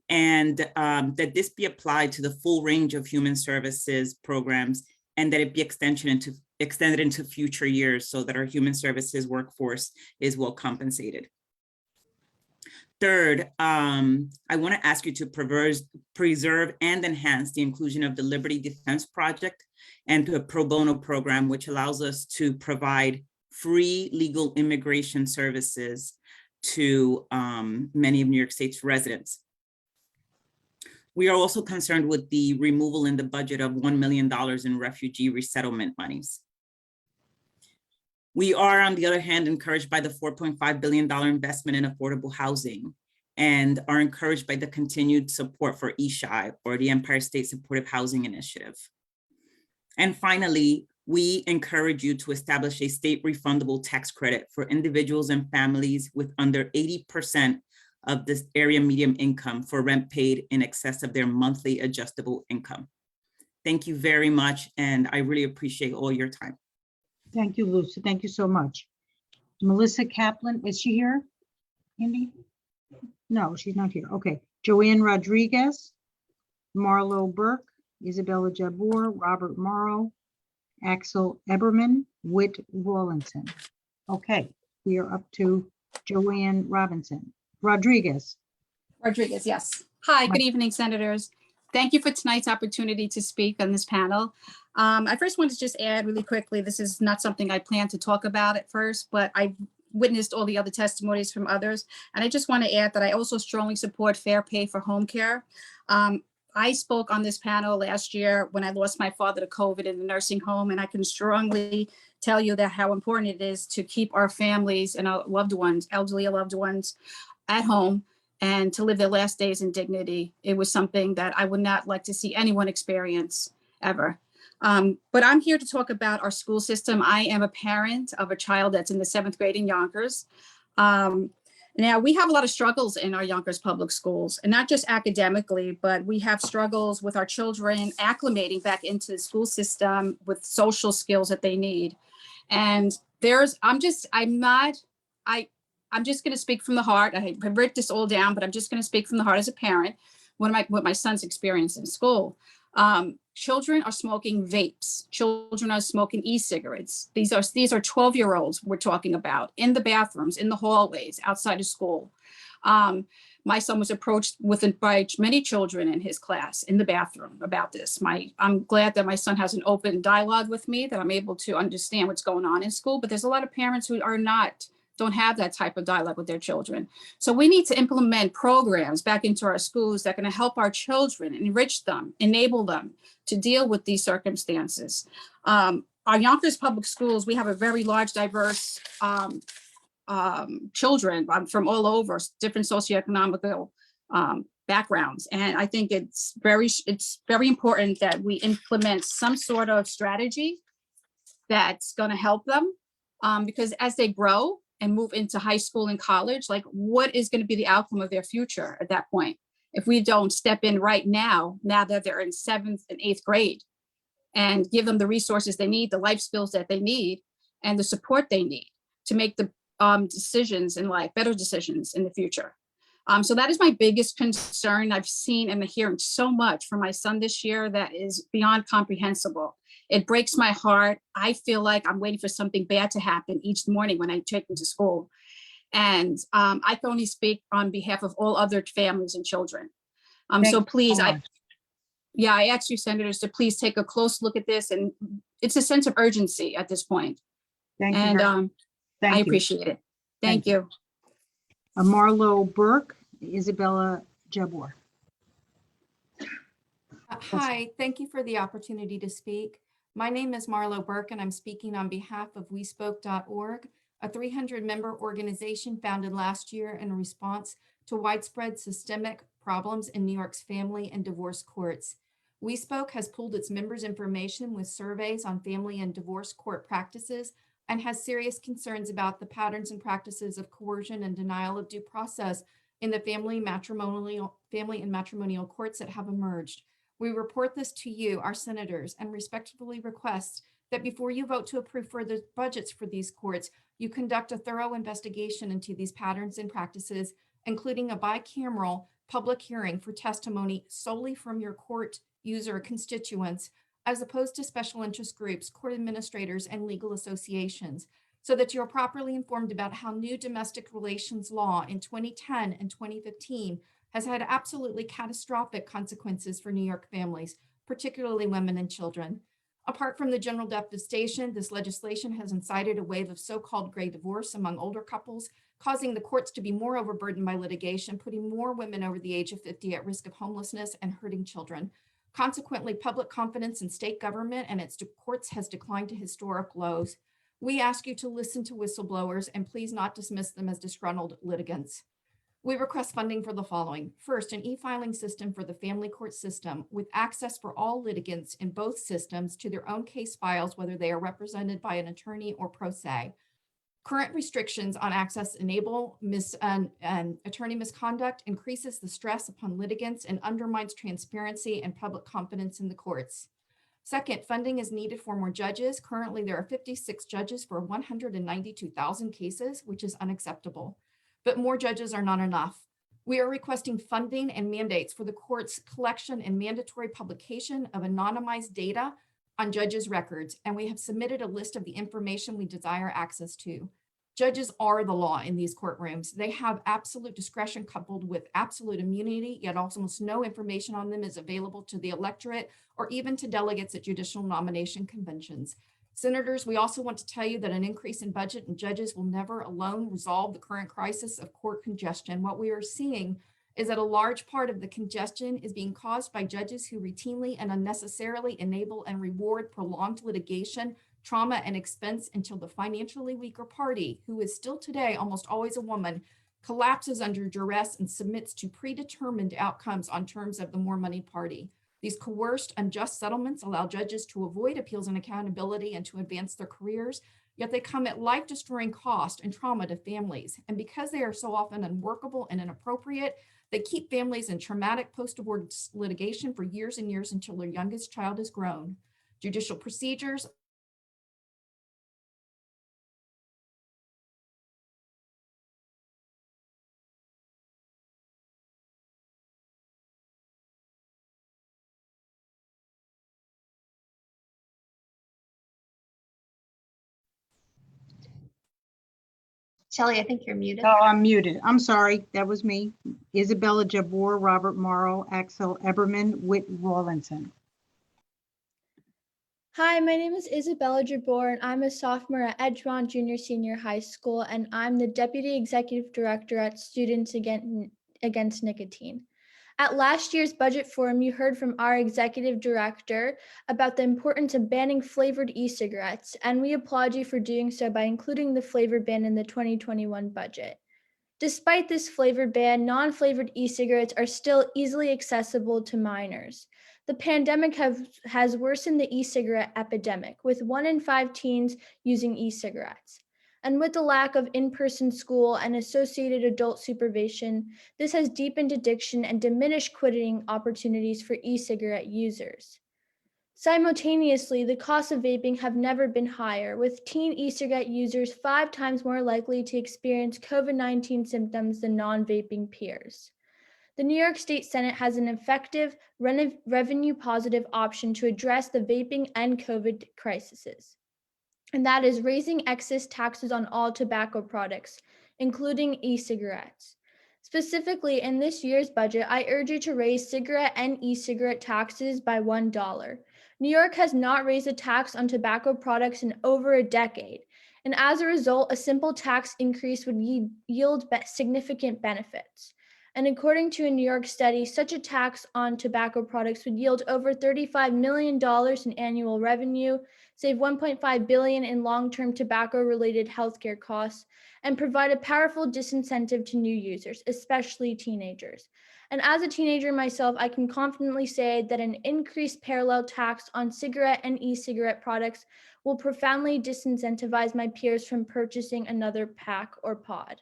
and that this be applied to the full range of human services programs, and that it be extended into future years so that our human services workforce is well compensated. Third, I want to ask you to preserve and enhance the inclusion of the Liberty Defense Project and to a pro bono program, which allows us to provide free legal immigration services to many of New York State's residents. We are also concerned with the removal in the budget of $1 million in refugee resettlement monies. We are, on the other hand, encouraged by the $4.5 billion investment in affordable housing, and are encouraged by the continued support for ESHI, or the Empire State Supportive Housing Initiative. And finally, we encourage you to establish a state refundable tax credit for individuals and families with under 80% of this area median income for rent paid in excess of their monthly adjustable income. Thank you very much, and I really appreciate all your time. Thank you, Lucy. Thank you so much. Melissa Kaplan, is she here? Andy? No, she's not here. Okay. Joanne Rodriguez, Marlo Burke, Isabella Jabbour, Robert Morrow, Axel Eberman, Whit Rawlinson. Okay, we are up to Joanne Rodriguez. Rodriguez, yes. Hi, good evening, Senators. Thank you for tonight's opportunity to speak on this panel. I first want to just add really quickly, this is not something I planned to talk about at first, but I witnessed all the other testimonies from others. And I just want to add that I also strongly support fair pay for home care. I spoke on this panel last year when I lost my father to COVID in the nursing home, and I can strongly tell you that how important it is to keep our families and our loved ones, elderly loved ones, at home and to live their last days in dignity. It was something that I would not like to see anyone experience ever. But I'm here to talk about our school system. I am a parent of a child that's in the 7th grade in Yonkers. Now, we have a lot of struggles in our Yonkers public schools, and not just academically, but we have struggles with our children acclimating back into the school system with social skills that they need. And I'm just going to speak from the heart. I've written this all down, but I'm just going to speak from the heart as a parent, what my son's experience in school. Children are smoking vapes. Children are smoking e-cigarettes. These are 12-year-olds we're talking about in the bathrooms, in the hallways, outside of school. My son was approached by many children in his class in the bathroom about this. I'm glad that my son has an open dialogue with me, that I'm able to understand what's going on in school, but there's a lot of parents who don't have that type of dialogue with their children. So we need to implement programs back into our schools that are going to help our children, enrich them, enable them to deal with these circumstances. Our Yonkers public schools, we have a very large, diverse children from all over, different socioeconomic backgrounds. And I think it's very important that we implement some sort of strategy that's going to help them, because as they grow and move into high school and college, like, what is going to be the outcome of their future at that point? If we don't step in right now that they're in 7th and 8th grade, and give them the resources they need, the life skills that they need, and the support they need to make the decisions in life, better decisions in the future. So that is my biggest concern. I've seen and hearing so much from my son this year that is beyond comprehensible. It breaks my heart. I feel like I'm waiting for something bad to happen each morning when I take him to school. And I can only speak on behalf of all other families and children. So please, I ask you, Senators, to please take a close look at this. And it's a sense of urgency at this point. Thank you. I appreciate it. Thank you. Marlo Burke, Isabella Jabbour. Hi, thank you for the opportunity to speak. My name is Marlo Burke, and I'm speaking on behalf of WeSpoke.org, a 300-member organization founded last year in response to widespread systemic problems in New York's family and divorce courts. WeSpoke has pooled its members' information with surveys on family and divorce court practices and has serious concerns about the patterns and practices of coercion and denial of due process in the family and matrimonial courts that have emerged. We report this to you, our senators, and respectfully request that before you vote to approve further budgets for these courts, you conduct a thorough investigation into these patterns and practices, including a bicameral public hearing for testimony solely from your court user constituents, as opposed to special interest groups, court administrators, and legal associations, so that you're properly informed about how new domestic relations law in 2010 and 2015 has had absolutely catastrophic consequences for New York families, particularly women and children. Apart from the general devastation, this legislation has incited a wave of so-called gray divorce among older couples, causing the courts to be more overburdened by litigation, putting more women over the age of 50 at risk of homelessness and hurting children. Consequently, public confidence in state government and its courts has declined to historic lows. We ask you to listen to whistleblowers and please not dismiss them as disgruntled litigants. We request funding for the following. First, an e-filing system for the family court system with access for all litigants in both systems to their own case files, whether they are represented by an attorney or pro se. Current restrictions on access enable attorney misconduct, increases the stress upon litigants, and undermines transparency and public confidence in the courts. Second, funding is needed for more judges. Currently, there are 56 judges for 192,000 cases, which is unacceptable. But more judges are not enough. We are requesting funding and mandates for the court's collection and mandatory publication of anonymized data on judges' records, and we have submitted a list of the information we desire access to. Judges are the law in these courtrooms. They have absolute discretion coupled with absolute immunity, yet almost no information on them is available to the electorate or even to delegates at judicial nomination conventions. Senators, we also want to tell you that an increase in budget and judges will never alone resolve the current crisis of court congestion. What we are seeing is that a large part of the congestion is being caused by judges who routinely and unnecessarily enable and reward prolonged litigation, trauma, and expense until the financially weaker party, who is still today almost always a woman, collapses under duress and submits to predetermined outcomes on terms of the more money party. These coerced, unjust settlements allow judges to avoid appeals and accountability and to advance their careers, yet they come at life-destroying cost and trauma to families. And because they are so often unworkable and inappropriate, they keep families in traumatic post-divorce litigation for years and years until their youngest child is grown. Judicial procedures Shelley, I think you're muted. Oh, I'm muted. I'm sorry. That was me. Isabella Jabor, Robert Morrow, Axel Eberman, Whit Rawlinson. Hi, my name is Isabella Jabor, and I'm a sophomore at Edgemont Junior Senior High School, and I'm the Deputy Executive Director at Students Against Nicotine. At last year's budget forum, you heard from our executive director about the importance of banning flavored e-cigarettes, and we applaud you for doing so by including the flavor ban in the 2021 budget. Despite this flavor ban, non-flavored e-cigarettes are still easily accessible to minors. The pandemic has worsened the e-cigarette epidemic, with 1 in 5 teens using e-cigarettes. And with the lack of in-person school and associated adult supervision, this has deepened addiction and diminished quitting opportunities for e-cigarette users. Simultaneously, the costs of vaping have never been higher, with teen e-cigarette users 5 times more likely to experience COVID-19 symptoms than non-vaping peers. The New York State Senate has an effective, revenue-positive option to address the vaping and COVID crises, and that is raising excess taxes on all tobacco products, including e-cigarettes. Specifically, in this year's budget, I urge you to raise cigarette and e-cigarette taxes by $1. New York has not raised a tax on tobacco products in over a decade, and as a result, a simple tax increase would yield significant benefits. And according to a New York study, such a tax on tobacco products would yield over $35 million in annual revenue, save $1.5 billion in long-term tobacco-related healthcare costs, and provide a powerful disincentive to new users, especially teenagers. And as a teenager myself, I can confidently say that an increased parallel tax on cigarette and e-cigarette products will profoundly disincentivize my peers from purchasing another pack or pod.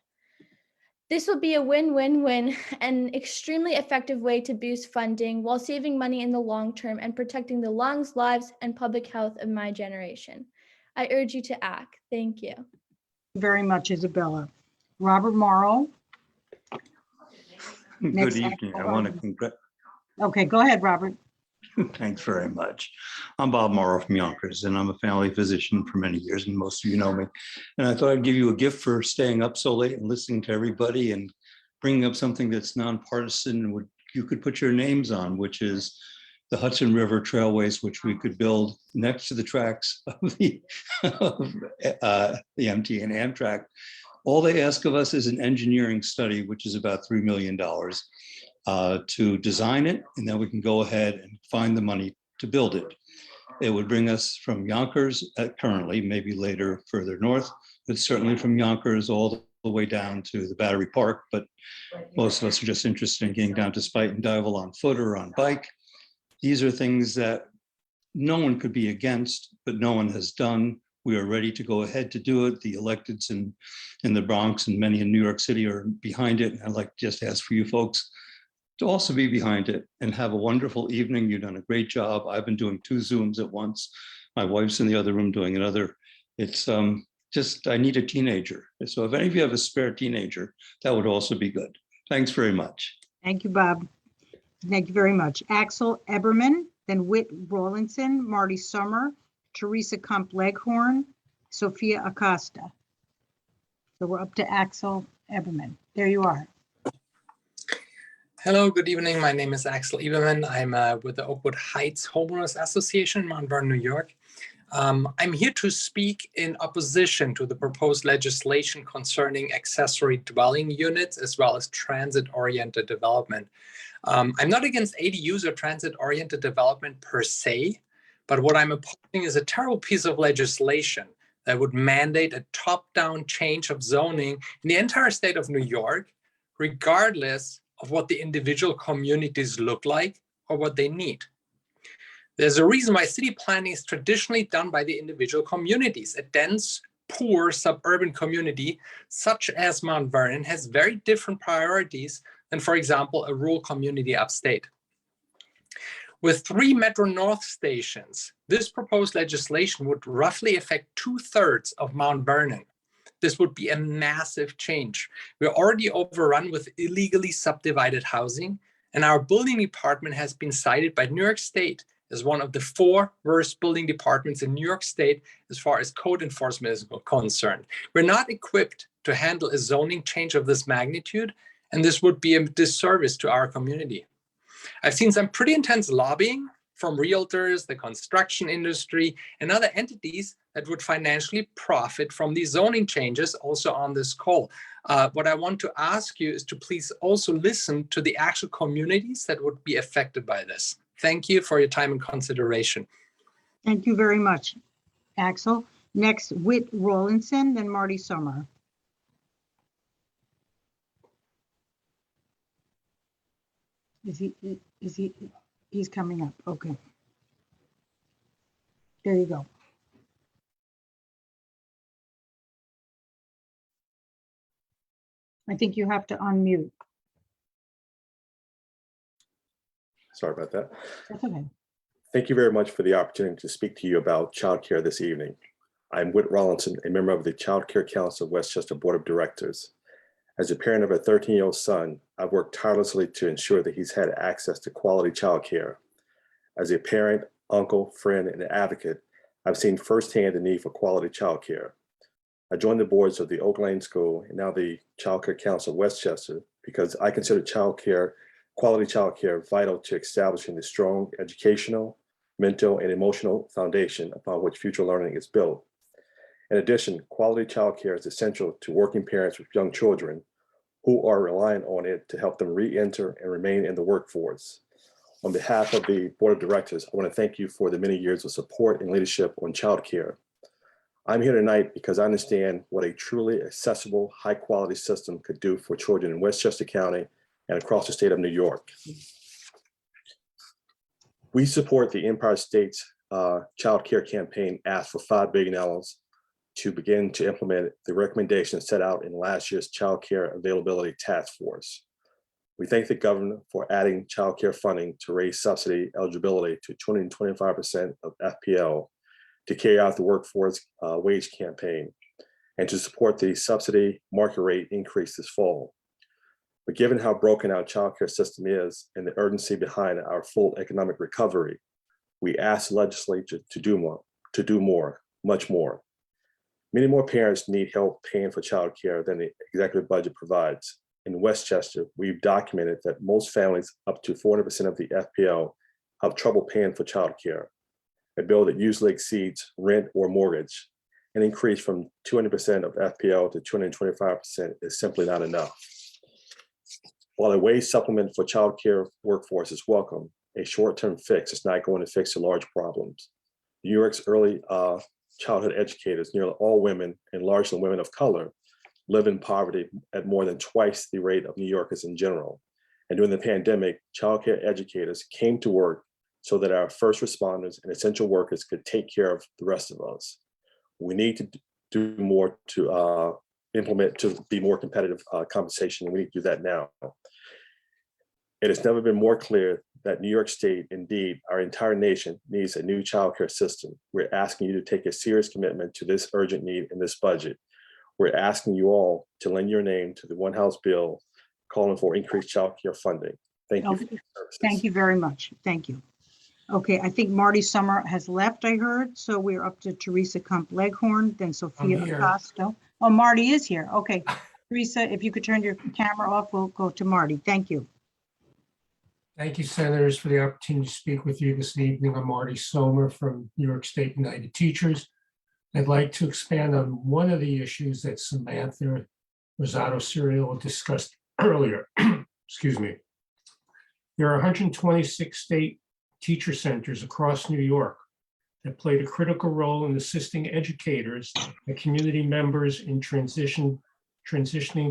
This will be a win-win-win and extremely effective way to boost funding while saving money in the long term and protecting the lungs, lives, and public health of my generation. I urge you to act. Thank you. Very much, Isabella. Robert Morrow. Good Next evening. I Axel want to Robinson. Okay, go ahead, Robert. Thanks very much. I'm Bob Morrow from Yonkers, and I'm a family physician for many years, and most of you know me. And I thought I'd give you a gift for staying up so late and listening to everybody and bringing up something that's nonpartisan and you could put your names on, which is the Hudson River Trailways, which we could build next to the tracks of the MT and Amtrak. All they ask of us is an engineering study, which is about $3 million. To design it, and then we can go ahead and find the money to build it. It would bring us from Yonkers currently, maybe later further north, but certainly from Yonkers all the way down to the Battery Park. But most of us are just interested in getting down to Spite and Duyvil on foot or on bike. These are things that no one could be against, but no one has done. We are ready to go ahead to do it. The electeds in the Bronx and many in New York City are behind it. And I'd like to just ask for you folks to also be behind it and have a wonderful evening. You've done a great job. I've been doing 2 Zooms at once. My wife's in the other room doing another. It's just, I need a teenager. So if any of you have a spare teenager, that would also be good. Thanks very much. Thank you, Bob. Thank you very much. Axel Eberman, then Whit Rawlinson, Marty Summer, Teresa Kump Leghorn, Sophia Acosta. So we're up to Axel Eberman. There you are. Hello, good evening. My name is Axel Eberman. I'm with the Oakwood Heights Homeowners Association in Mount Vernon, New York. I'm here to speak in opposition to the proposed legislation concerning accessory dwelling units as well as transit-oriented development. I'm not against ADUs or transit-oriented development per se, but what I'm opposing is a terrible piece of legislation that would mandate a top-down change of zoning in the entire state of New York, regardless of what the individual communities look like or what they need. There's a reason why city planning is traditionally done by the individual communities. A dense, poor suburban community, such as Mount Vernon, has very different priorities than, for example, a rural community upstate. With 3 Metro North stations, this proposed legislation would roughly affect 2/3 of Mount Vernon. This would be a massive change. We're already overrun with illegally subdivided housing, and our building department has been cited by New York State as one of the 4 worst building departments in New York State as far as code enforcement is concerned. We're not equipped to handle a zoning change of this magnitude, and this would be a disservice to our community. I've seen some pretty intense lobbying from realtors, the construction industry, and other entities that would financially profit from these zoning changes also on this call. What I want to ask you is to please also listen to the actual communities that would be affected by this. Thank you for your time and consideration. Thank you very much, Axel. Next, Whit Rawlinson, then Marty Summer. He's coming up. Okay. There you go. I think you have to unmute. Sorry about that. That's okay. Thank you very much for the opportunity to speak to you about childcare this evening. I'm Whit Rawlinson, a member of the Child Care Council of Westchester Board of Directors. As a parent of a 13-year-old son, I've worked tirelessly to ensure that he's had access to quality childcare. As a parent, uncle, friend, and advocate, I've seen firsthand the need for quality childcare. I joined the boards of the Oak Lane School and now the Child Care Council of Westchester because I consider quality childcare vital to establishing the strong educational, mental, and emotional foundation upon which future learning is built. In addition, quality childcare is essential to working parents with young children who are relying on it to help them re-enter and remain in the workforce. On behalf of the Board of Directors, I want to thank you for the many years of support and leadership on childcare. I'm here tonight because I understand what a truly accessible, high-quality system could do for children in Westchester County and across the state of New York. We support the Empire State's child care campaign asked for $5 billion to begin to implement the recommendations set out in last year's Child Care Availability Task Force. We thank the governor for adding child care funding to raise subsidy eligibility to 225% of FPL to carry out the workforce wage campaign and to support the subsidy market rate increase this fall. But given how broken our child care system is and the urgency behind our full economic recovery, we ask the legislature to do more, much more. Many more parents need help paying for child care than the executive budget provides. In Westchester, we've documented that most families up to 40% of the FPL have trouble paying for child care, a bill that usually exceeds rent or mortgage. An increase from 200% of FPL to 225% is simply not enough. While a wage supplement for child care workforce is welcome, a short-term fix is not going to fix the large problems. New York's early childhood educators, nearly all women and largely women of color, live in poverty at more than twice the rate of New Yorkers in general. And during the pandemic, childcare educators came to work so that our first responders and essential workers could take care of the rest of us. We need to do more to implement, to be more competitive compensation, and we need to do that now. It has never been more clear that New York State, indeed, our entire nation, needs a new childcare system. We're asking you to take a serious commitment to this urgent need in this budget. We're asking you all to lend your name to the One House bill calling for increased childcare funding. Thank you for your services. Thank you very much. Thank you. Okay, I think Marty Summer has left, I heard. So we're up to Teresa Kump-Leghorn, then Sophia I'm here. Acosta. Oh, Marty is here. Okay. Teresa, if you could turn your camera off, we'll go to Marty. Thank you. Thank you, Senators, for the opportunity to speak with you this evening. I'm Marty Sommer from New York State United Teachers. I'd like to expand on one of the issues that Samantha Rosado-Ciriello discussed earlier. Excuse me. There are 126 state teacher centers across New York that played a critical role in assisting educators and community members in transitioning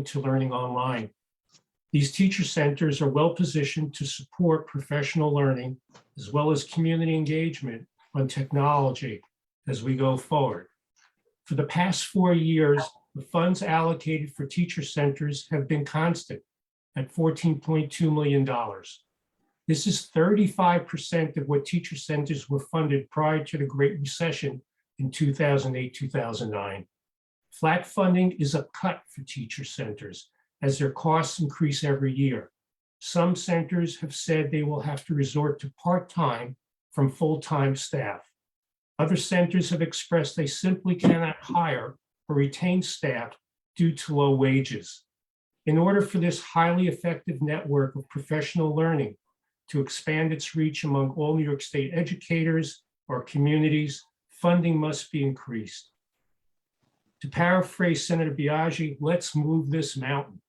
to learning online. These teacher centers are well positioned to support professional learning as well as community engagement on technology as we go forward. For the past 4 years, the funds allocated for teacher centers have been constant at $14.2 million. This is 35% of what teacher centers were funded prior to the Great Recession in 2008-2009. Flat funding is a cut for teacher centers as their costs increase every year. Some centers have said they will have to resort to part-time from full-time staff. Other centers have expressed they simply cannot hire or retain staff due to low wages. In order for this highly effective network of professional learning to expand its reach among all New York State educators or communities, funding must be increased. To paraphrase Senator Biaggi, let's move this mountain.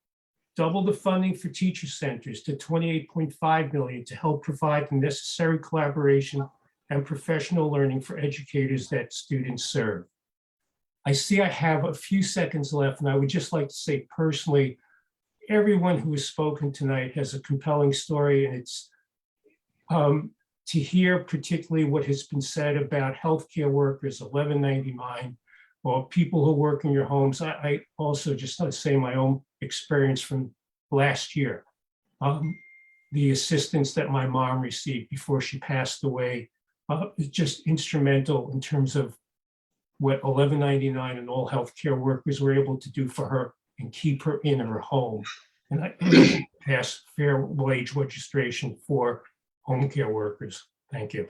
Double the funding for teacher centers to $28.5 million to help provide the necessary collaboration and professional learning for educators that students serve. I see I have a few seconds left, and I would just like to say personally, everyone who has spoken tonight has a compelling story, and it's to hear particularly what has been said about healthcare workers, 1199, or people who work in your homes. I also just want to say my own experience from last year. The assistance that my mom received before she passed away is just instrumental in terms of what 1199 and all healthcare workers were able to do for her and keep her in her home. And I passed fair wage legislation for home care workers. Thank you.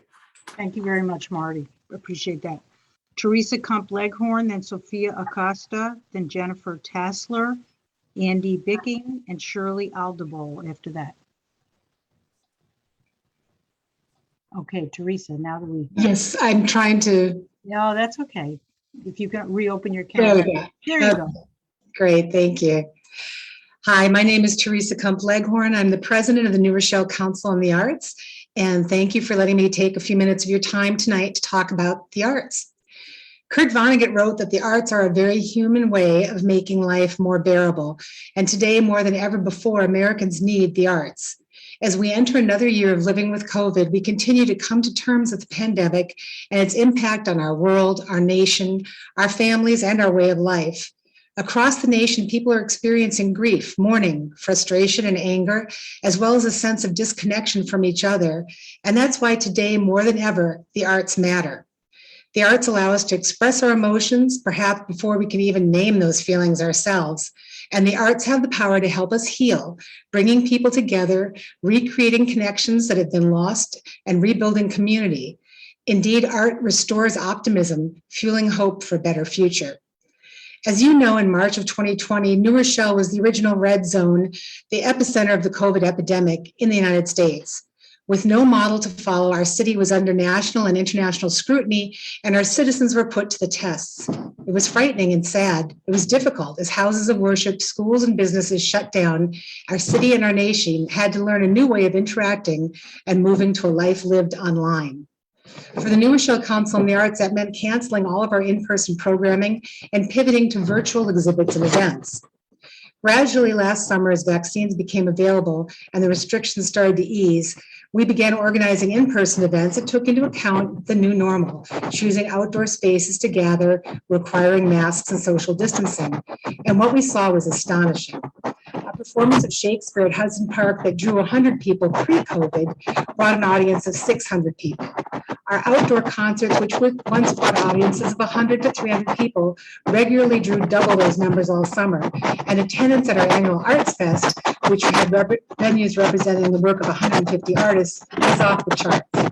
Thank you very much, Marty. Appreciate that. Teresa Kump-Leghorn, then Sophia Acosta, then Jennifer Tassler, Andy Bicking, and Shirley Aldebol after that. Okay, Teresa, now that we... Yes, I'm trying to. No, that's okay. If you can reopen your There camera. we go. There you go. Great, thank you. Hi, my name is Teresa Kump-Leghorn. I'm the president of the New Rochelle Council on the Arts, and thank you for letting me take a few minutes of your time tonight to talk about the arts. Kurt Vonnegut wrote that the arts are a very human way of making life more bearable, and today more than ever before, Americans need the arts. As we enter another year of living with COVID, we continue to come to terms with the pandemic and its impact on our world, our nation, our families, and our way of life. Across the nation, people are experiencing grief, mourning, frustration, and anger, as well as a sense of disconnection from each other. And that's why today, more than ever, the arts matter. The arts allow us to express our emotions, perhaps before we can even name those feelings ourselves. And the arts have the power to help us heal, bringing people together, recreating connections that have been lost, and rebuilding community. Indeed, art restores optimism, fueling hope for a better future. As you know, in March of 2020, New Rochelle was the original red zone, the epicenter of the COVID epidemic in the United States. With no model to follow, our city was under national and international scrutiny, and our citizens were put to the tests. It was frightening and sad. It was difficult as houses of worship, schools, and businesses shut down. Our city and our nation had to learn a new way of interacting and moving to a life lived online. For the New Rochelle Council on the Arts, that meant canceling all of our in-person programming and pivoting to virtual exhibits and events. Gradually last summer, as vaccines became available and the restrictions started to ease, we began organizing in-person events that took into account the new normal, choosing outdoor spaces to gather, requiring masks and social distancing. And what we saw was astonishing. A performance of Shakespeare at Hudson Park that drew 100 people pre-COVID brought an audience of 600 people. Our outdoor concerts, which once brought audiences of 100 to 300 people, regularly drew double those numbers all summer. And attendance at our annual Arts Fest, which had venues representing the work of 150 artists, was off the charts.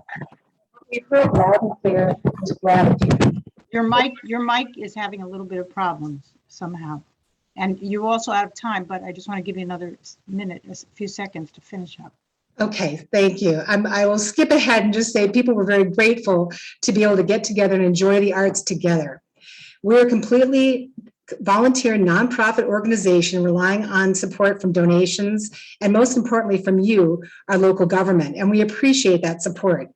We heard loud and clear was gratitude. Your mic is having a little bit of problems somehow. And you're also out of time, but I just want to give you another minute, a few seconds to finish up. Okay, thank you. I will skip ahead and just say people were very grateful to be able to get together and enjoy the arts together. We're a completely volunteer nonprofit organization relying on support from donations and most importantly from you, our local government, and we appreciate that support.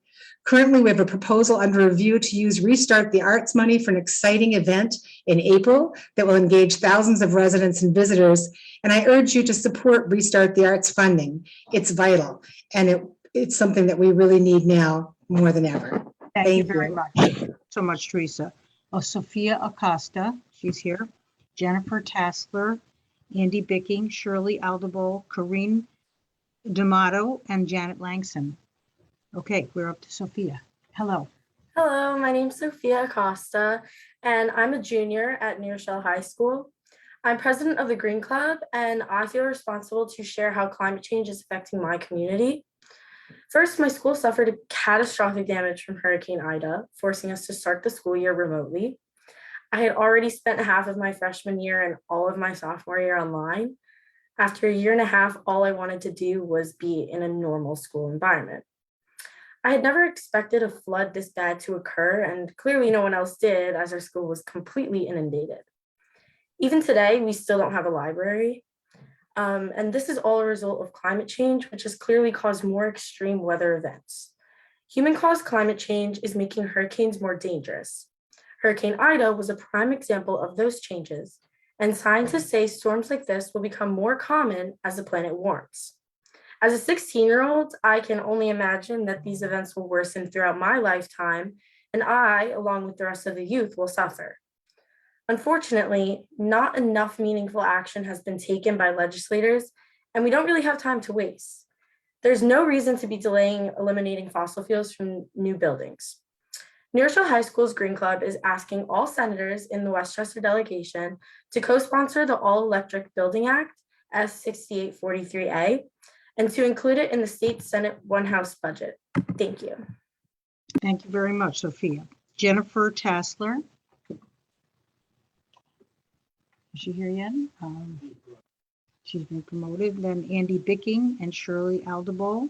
Currently, we have a proposal under review to use Restart the Arts money for an exciting event in April that will engage thousands of residents and visitors. And I urge you to support Restart the Arts funding. It's vital, and it's something that we really need now more than ever. Thank you very much. So much, Teresa. Oh, Sophia Acosta, she's here. Jennifer Tassler, Andy Bicking, Shirley Aldable, Corinne D'Amato, and Janet Langson. Okay, we're up to Sophia. Hello. Hello, my name's Sophia Acosta, and I'm a junior at New Rochelle High School. I'm president of the Green Club, and I feel responsible to share how climate change is affecting my community. First, my school suffered catastrophic damage from Hurricane Ida, forcing us to start the school year remotely. I had already spent half of my freshman year and all of my sophomore year online. After a year and a half, all I wanted to do was be in a normal school environment. I had never expected a flood this bad to occur, and clearly no one else did, as our school was completely inundated. Even today, we still don't have a library. And this is all a result of climate change, which has clearly caused more extreme weather events. Human-caused climate change is making hurricanes more dangerous. Hurricane Ida was a prime example of those changes, and scientists say storms like this will become more common as the planet warms. As a 16-year-old, I can only imagine that these events will worsen throughout my lifetime, and I, along with the rest of the youth, will suffer. Unfortunately, not enough meaningful action has been taken by legislators, and we don't really have time to waste. There's no reason to be delaying eliminating fossil fuels from new buildings. New Rochelle High School's Green Club is asking all senators in the Westchester delegation to co-sponsor the All-Electric Building Act, S6843A, and to include it in the state Senate One House budget. Thank you. Thank you very much, Sophia. Jennifer Tassler. Is she here yet? She's been promoted. Then Andy Bicking and Shirley Aldable,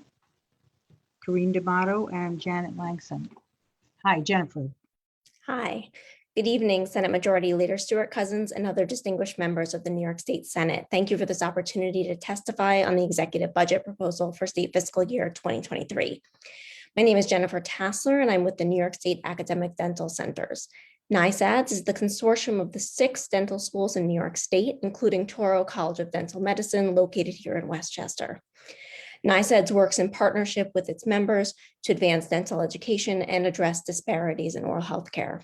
Corinne D'Amato, and Janet Langson. Hi, Jennifer. Hi. Good evening, Senate Majority Leader Stuart Cousins and other distinguished members of the New York State Senate. Thank you for this opportunity to testify on the executive budget proposal for state fiscal year 2023. My name is Jennifer Tassler, and I'm with the New York State Academic Dental Centers. NISADS is the consortium of the 6 dental schools in New York State, including Touro College of Dental Medicine, located here in Westchester. NICEADS works in partnership with its members to advance dental education and address disparities in oral health care.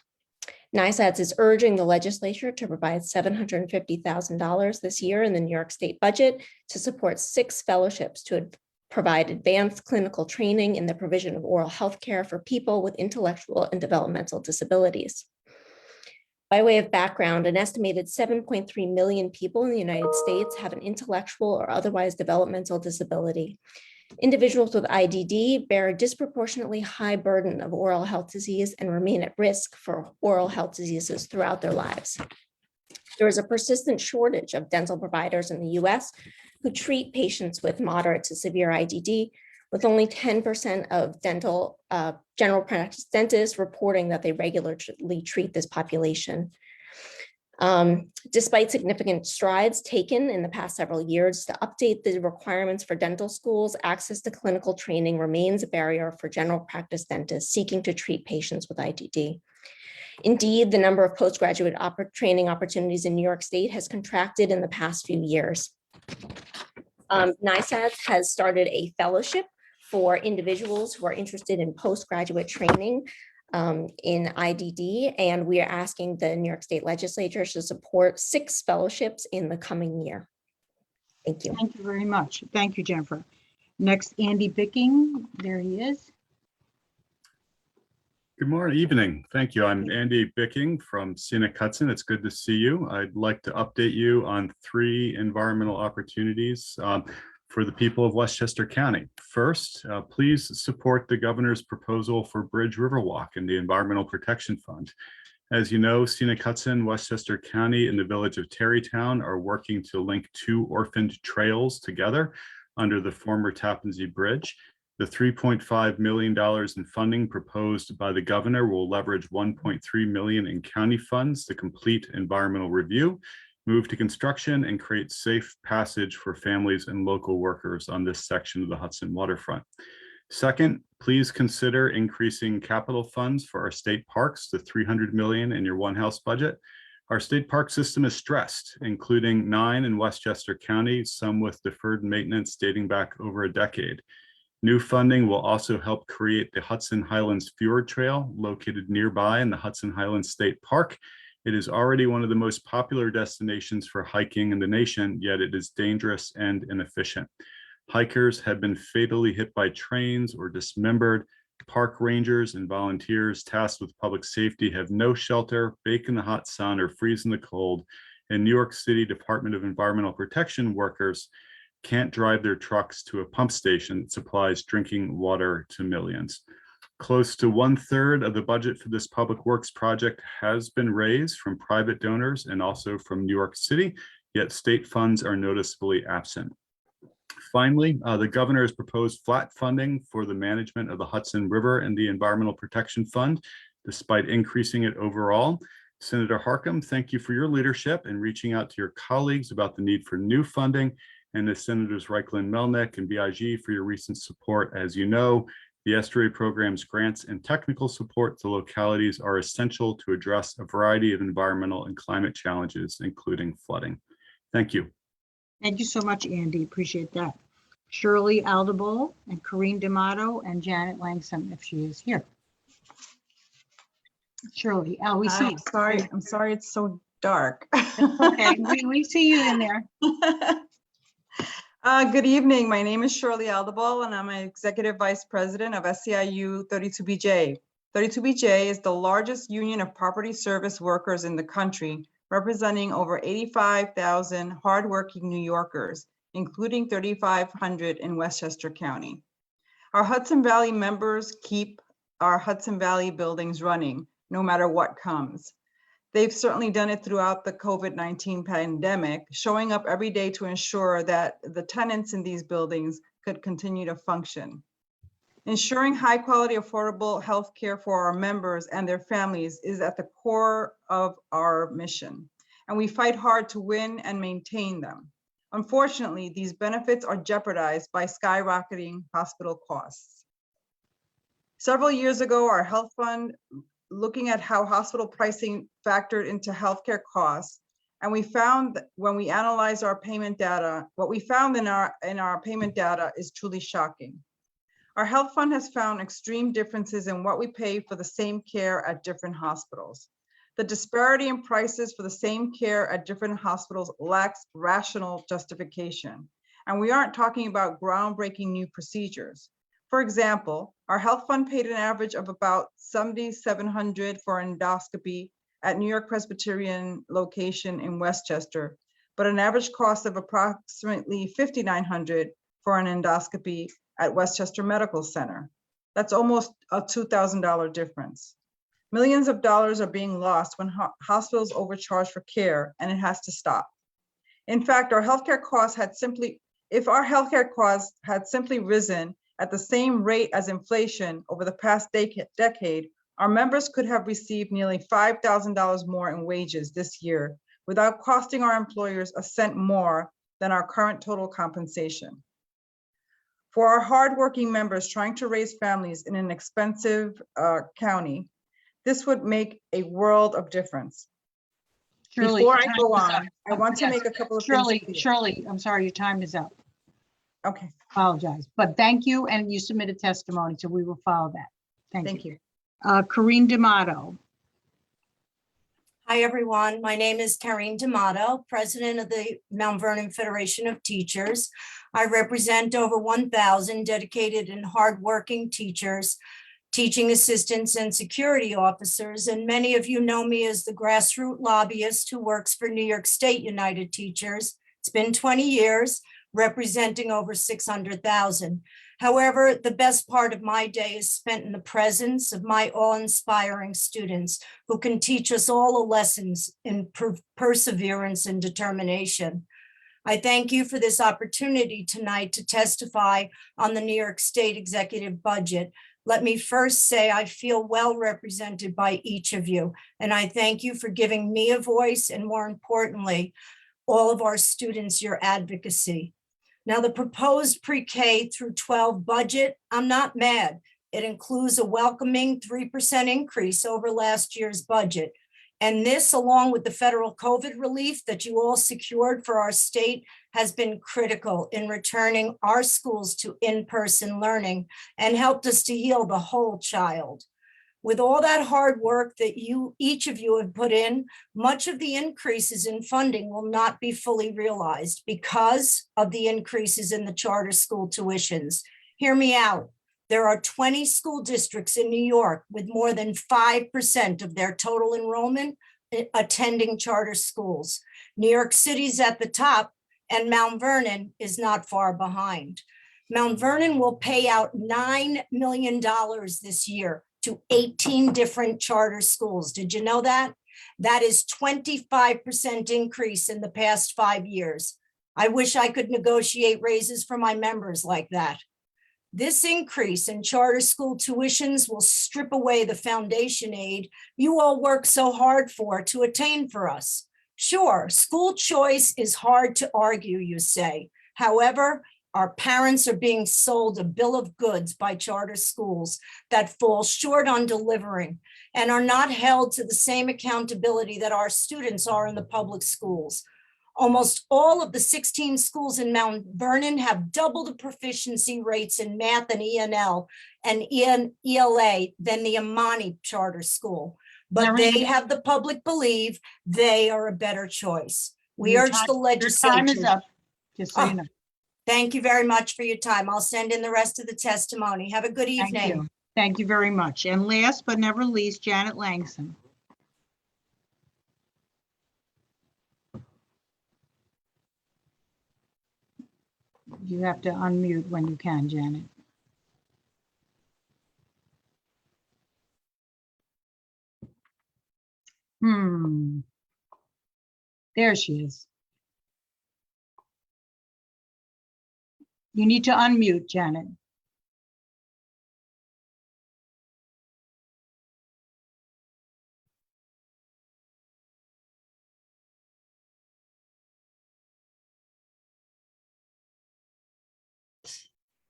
NICEADS is urging the legislature to provide $750,000 this year in the New York State budget to support 6 fellowships to provide advanced clinical training in the provision of oral health care for people with intellectual and developmental disabilities. By way of background, an estimated 7.3 million people in the United States have an intellectual or otherwise developmental disability. Individuals with IDD bear a disproportionately high burden of oral health disease and remain at risk for oral health diseases throughout their lives. There is a persistent shortage of dental providers in the US who treat patients with moderate to severe IDD, with only 10% of general practice dentists reporting that they regularly treat this population. Despite significant strides taken in the past several years to update the requirements for dental schools, access to clinical training remains a barrier for general practice dentists seeking to treat patients with IDD. Indeed, the number of postgraduate training opportunities in New York State has contracted in the past few years. NICEADS has started a fellowship for individuals who are interested in postgraduate training in IDD, and we are asking the New York State Legislature to support 6 fellowships in the coming year. Thank you. Thank you very much. Thank you, Jennifer. Next, Andy Bicking. There he is. Good morning, evening. Thank you. I'm Andy Bicking from Scenic Hudson. It's good to see you. I'd like to update you on 3 environmental opportunities for the people of Westchester County. First, please support the governor's proposal for Bridge Riverwalk and the Environmental Protection Fund. As you know, Scenic Hudson, Westchester County, and the village of Terrytown are working to link 2 orphaned trails together under the former Tappan Zee Bridge. The $3.5 million in funding proposed by the governor will leverage $1.3 million in county funds to complete environmental review, move to construction, and create safe passage for families and local workers on this section of the Hudson waterfront. Second, please consider increasing capital funds for our state parks to $300 million in your one-house budget. Our state park system is stressed, including 9 in Westchester County, some with deferred maintenance dating back over a decade. New funding will also help create the Hudson Highlands Fjord Trail located nearby in the Hudson Highlands State Park. It is already one of the most popular destinations for hiking in the nation, yet it is dangerous and inefficient. Hikers have been fatally hit by trains or dismembered. Park rangers and volunteers tasked with public safety have no shelter, bake in the hot sun, or freeze in the cold. And New York City Department of Environmental Protection workers can't drive their trucks to a pump station that supplies drinking water to millions. Close to 1/3 of the budget for this public works project has been raised from private donors and also from New York City, yet state funds are noticeably absent. Finally, the governor has proposed flat funding for the management of the Hudson River and the Environmental Protection Fund, despite increasing it overall. Senator Harckham, thank you for your leadership in reaching out to your colleagues about the need for new funding, and to Senators Reichlin Melnick and BIG for your recent support. As you know, the estuary program's grants and technical support to localities are essential to address a variety of environmental and climate challenges, including flooding. Thank you. Thank you so much, Andy. Appreciate that. Shirley Aldable and Corinne D'Amato and Janet Langsam, if she is here. Shirley, we see you. I'm sorry it's so dark. Okay, we see you in there. Good evening. My name is Shirley Aldable, and I'm an Executive Vice President of SEIU 32BJ. 32BJ is the largest union of property service workers in the country, representing over 85,000 hardworking New Yorkers, including 3,500 in Westchester County. Our Hudson Valley members keep our Hudson Valley buildings running, no matter what comes. They've certainly done it throughout the COVID-19 pandemic, showing up every day to ensure that the tenants in these buildings could continue to function. Ensuring high quality, affordable health care for our members and their families is at the core of our mission, and we fight hard to win and maintain them. Unfortunately, these benefits are jeopardized by skyrocketing hospital costs. Several years ago, our health fund, looking at how hospital pricing factored into healthcare costs, And we found that when we analyzed our payment data, what we found in our payment data is truly shocking. Our health fund has found extreme differences in what we pay for the same care at different hospitals. The disparity in prices for the same care at different hospitals lacks rational justification. And we aren't talking about groundbreaking new procedures. For example, our health fund paid an average of about $7,700 for endoscopy at New York Presbyterian location in Westchester, but an average cost of approximately $5,900 for an endoscopy at Westchester Medical Center. That's almost a $2,000 difference. Millions of dollars are being lost when hospitals overcharge for care, and it has to stop. In fact, our healthcare costs had simply, if our healthcare costs had simply risen at the same rate as inflation over the past decade, our members could have received nearly $5,000 more in wages this year without costing our employers a cent more than our current total compensation. For our hardworking members trying to raise families in an expensive county, this would make a world of difference. Shirley, Before your I time go is on, up. I want to Yes. make a couple of things clear. Shirley, I'm sorry, your time is up. Okay, Apologize, but thank you, and you submitted testimony, so we will follow that. thank you. Corinne D'Amato. Hi, everyone. My name is Karine D'Amato, president of the Mount Vernon Federation of Teachers. I represent over 1,000 dedicated and hardworking teachers, teaching assistants, and security officers. And many of you know me as the grassroots lobbyist who works for New York State United Teachers. It's been 20 years, representing over 600,000. However, the best part of my day is spent in the presence of my awe-inspiring students who can teach us all the lessons in perseverance and determination. I thank you for this opportunity tonight to testify on the New York State executive budget. Let me first say I feel well represented by each of you, and I thank you for giving me a voice, and more importantly, all of our students your advocacy. Now, the proposed pre-K through 12 budget, I'm not mad. It includes a welcoming 3% increase over last year's budget. And this, along with the federal COVID relief that you all secured for our state, has been critical in returning our schools to in-person learning and helped us to heal the whole child. With all that hard work that each of you have put in, much of the increases in funding will not be fully realized because of the increases in the charter school tuitions. Hear me out. There are 20 school districts in New York with more than 5% of their total enrollment attending charter schools. New York City's at the top, and Mount Vernon is not far behind. Mount Vernon will pay out $9 million this year to 18 different charter schools. Did you know that? That is 25% increase in the past 5 years. I wish I could negotiate raises for my members like that. This increase in charter school tuitions will strip away the foundation aid you all work so hard for to attain for us. Sure, school choice is hard to argue, you say. However, our parents are being sold a bill of goods by charter schools that fall short on delivering and are not held to the same accountability that our students are in the public schools. Almost all of the 16 schools in Mount Vernon have double the proficiency rates in math and ENL and ELA than the Amani charter school. But they have the public believe they are a better choice. We urge the legislature. Your time is up, just so you know. Thank you very much for your time. I'll send in the rest of the testimony. Have a good evening. Thank you. Thank you very much. And last but never least, Janet Langson. You have to unmute when you can, Janet. There she is. You need to unmute, Janet.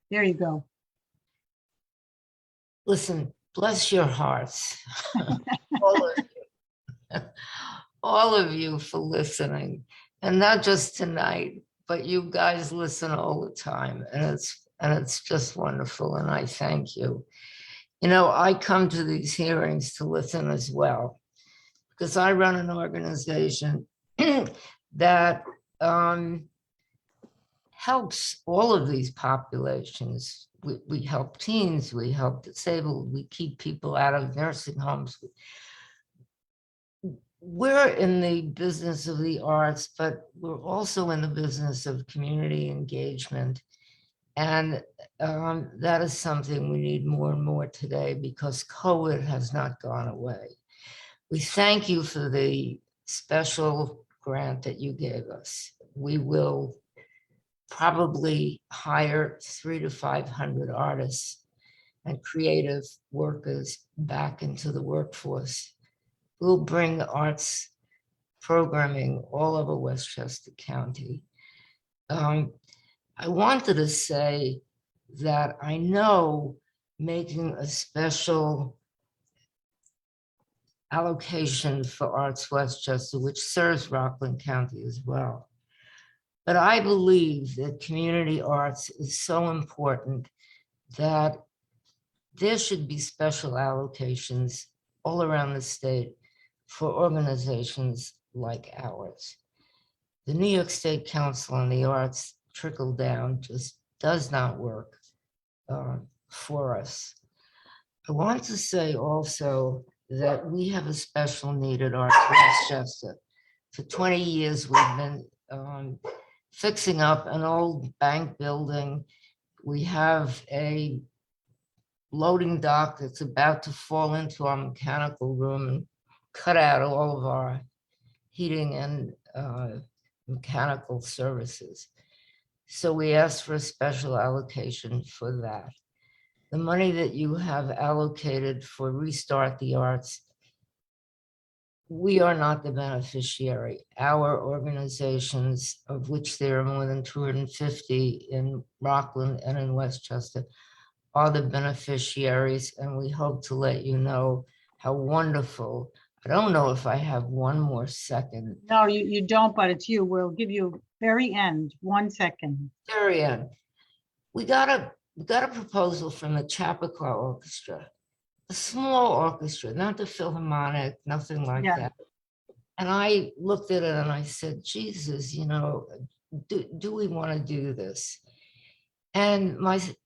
There you go. Listen, bless your hearts, all of you. all of you for listening, and not just tonight, but you guys listen all the time, and it's just wonderful, and I thank you. You know, I come to these hearings to listen as well, because I run an organization that helps all of these populations. We help teens, we help disabled, we keep people out of nursing homes. We're in the business of the arts, but we're also in the business of community engagement. And that is something we need more and more today, because COVID has not gone away. We thank you for the special grant that you gave us. We will probably hire 300 to 500 artists and creative workers back into the workforce. We'll bring arts programming all over Westchester County. I wanted to say that I know making a special allocation for Arts Westchester, which serves Rockland County as well. But I believe that community arts is so important that there should be special allocations all around the state for organizations like ours. The New York State Council on the Arts trickle down just does not work for us. I want to say also that we have a special need at Arts Westchester. For 20 years, we've been fixing up an old bank building. We have a loading dock that's about to fall into our mechanical room and cut out all of our heating and mechanical services. So we asked for a special allocation for that. The money that you have allocated for Restart the Arts, we are not the beneficiary. Our organizations, of which there are more than 250 in Rockland and in Westchester, are the beneficiaries, and we hope to let you know how wonderful. I don't know if I have one more second. No, you don't, but it's you. We'll give you very end, 1 second. Very end. We got a proposal from the Chappaqua Orchestra, a small orchestra, not the Philharmonic, nothing like that. And I looked at it and I said, Jesus, you know, do we want to do this? And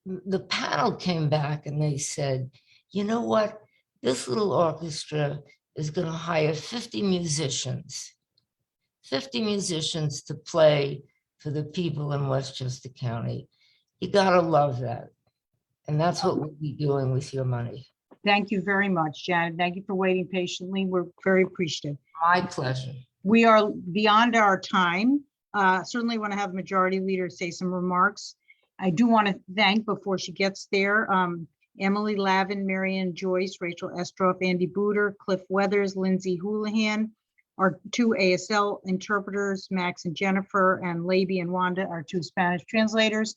the panel came back and they said, you know what? This little orchestra is going to hire 50 musicians to play for the people in Westchester County. You got to love that. And that's what we'll be doing with your money. Thank you very much, Janet. Thank you for waiting patiently. We're very appreciative. My pleasure. We are beyond our time. Certainly want to have Majority Leader say some remarks. I do want to thank, before she gets there, Emily Lavin, Marianne Joyce, Rachel Estroff, Andy Booter, Cliff Weathers, Lindsay Houlihan, our 2 ASL interpreters, Max and Jennifer, and Laby and Wanda, our 2 Spanish translators.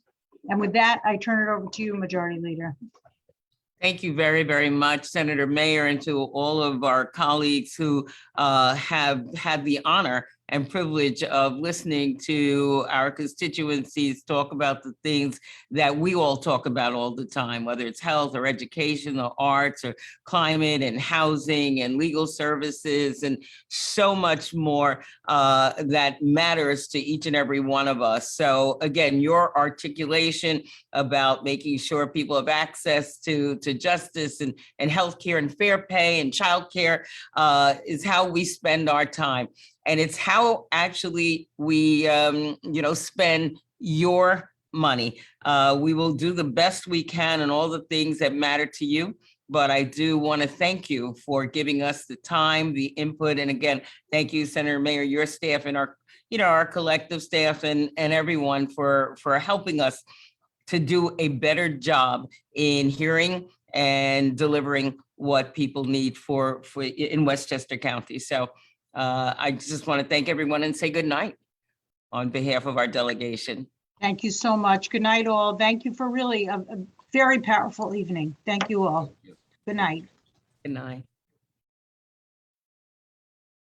And with that, I turn it over to you, Majority Leader. Thank you very, very much, Senator Mayer, and to all of our colleagues who have had the honor and privilege of listening to our constituencies talk about the things that we all talk about all the time, whether it's health or education or arts or climate and housing and legal services and so much more that matters to each and every one of us. So again, your articulation about making sure people have access to justice and healthcare and fair pay and childcare is how we spend our time. And it's how actually we, spend your money. We will do the best we can and all the things that matter to you. But I do want to thank you for giving us the time, the input. And again, thank you, Senator Mayer, your staff and our collective staff and everyone for helping us to do a better job in hearing and delivering what people need for in Westchester County. So I just want to thank everyone and say good night on behalf of our delegation. Thank you so much. Good night, all. Thank you for really a very powerful evening. Thank you all. Good night. Good night.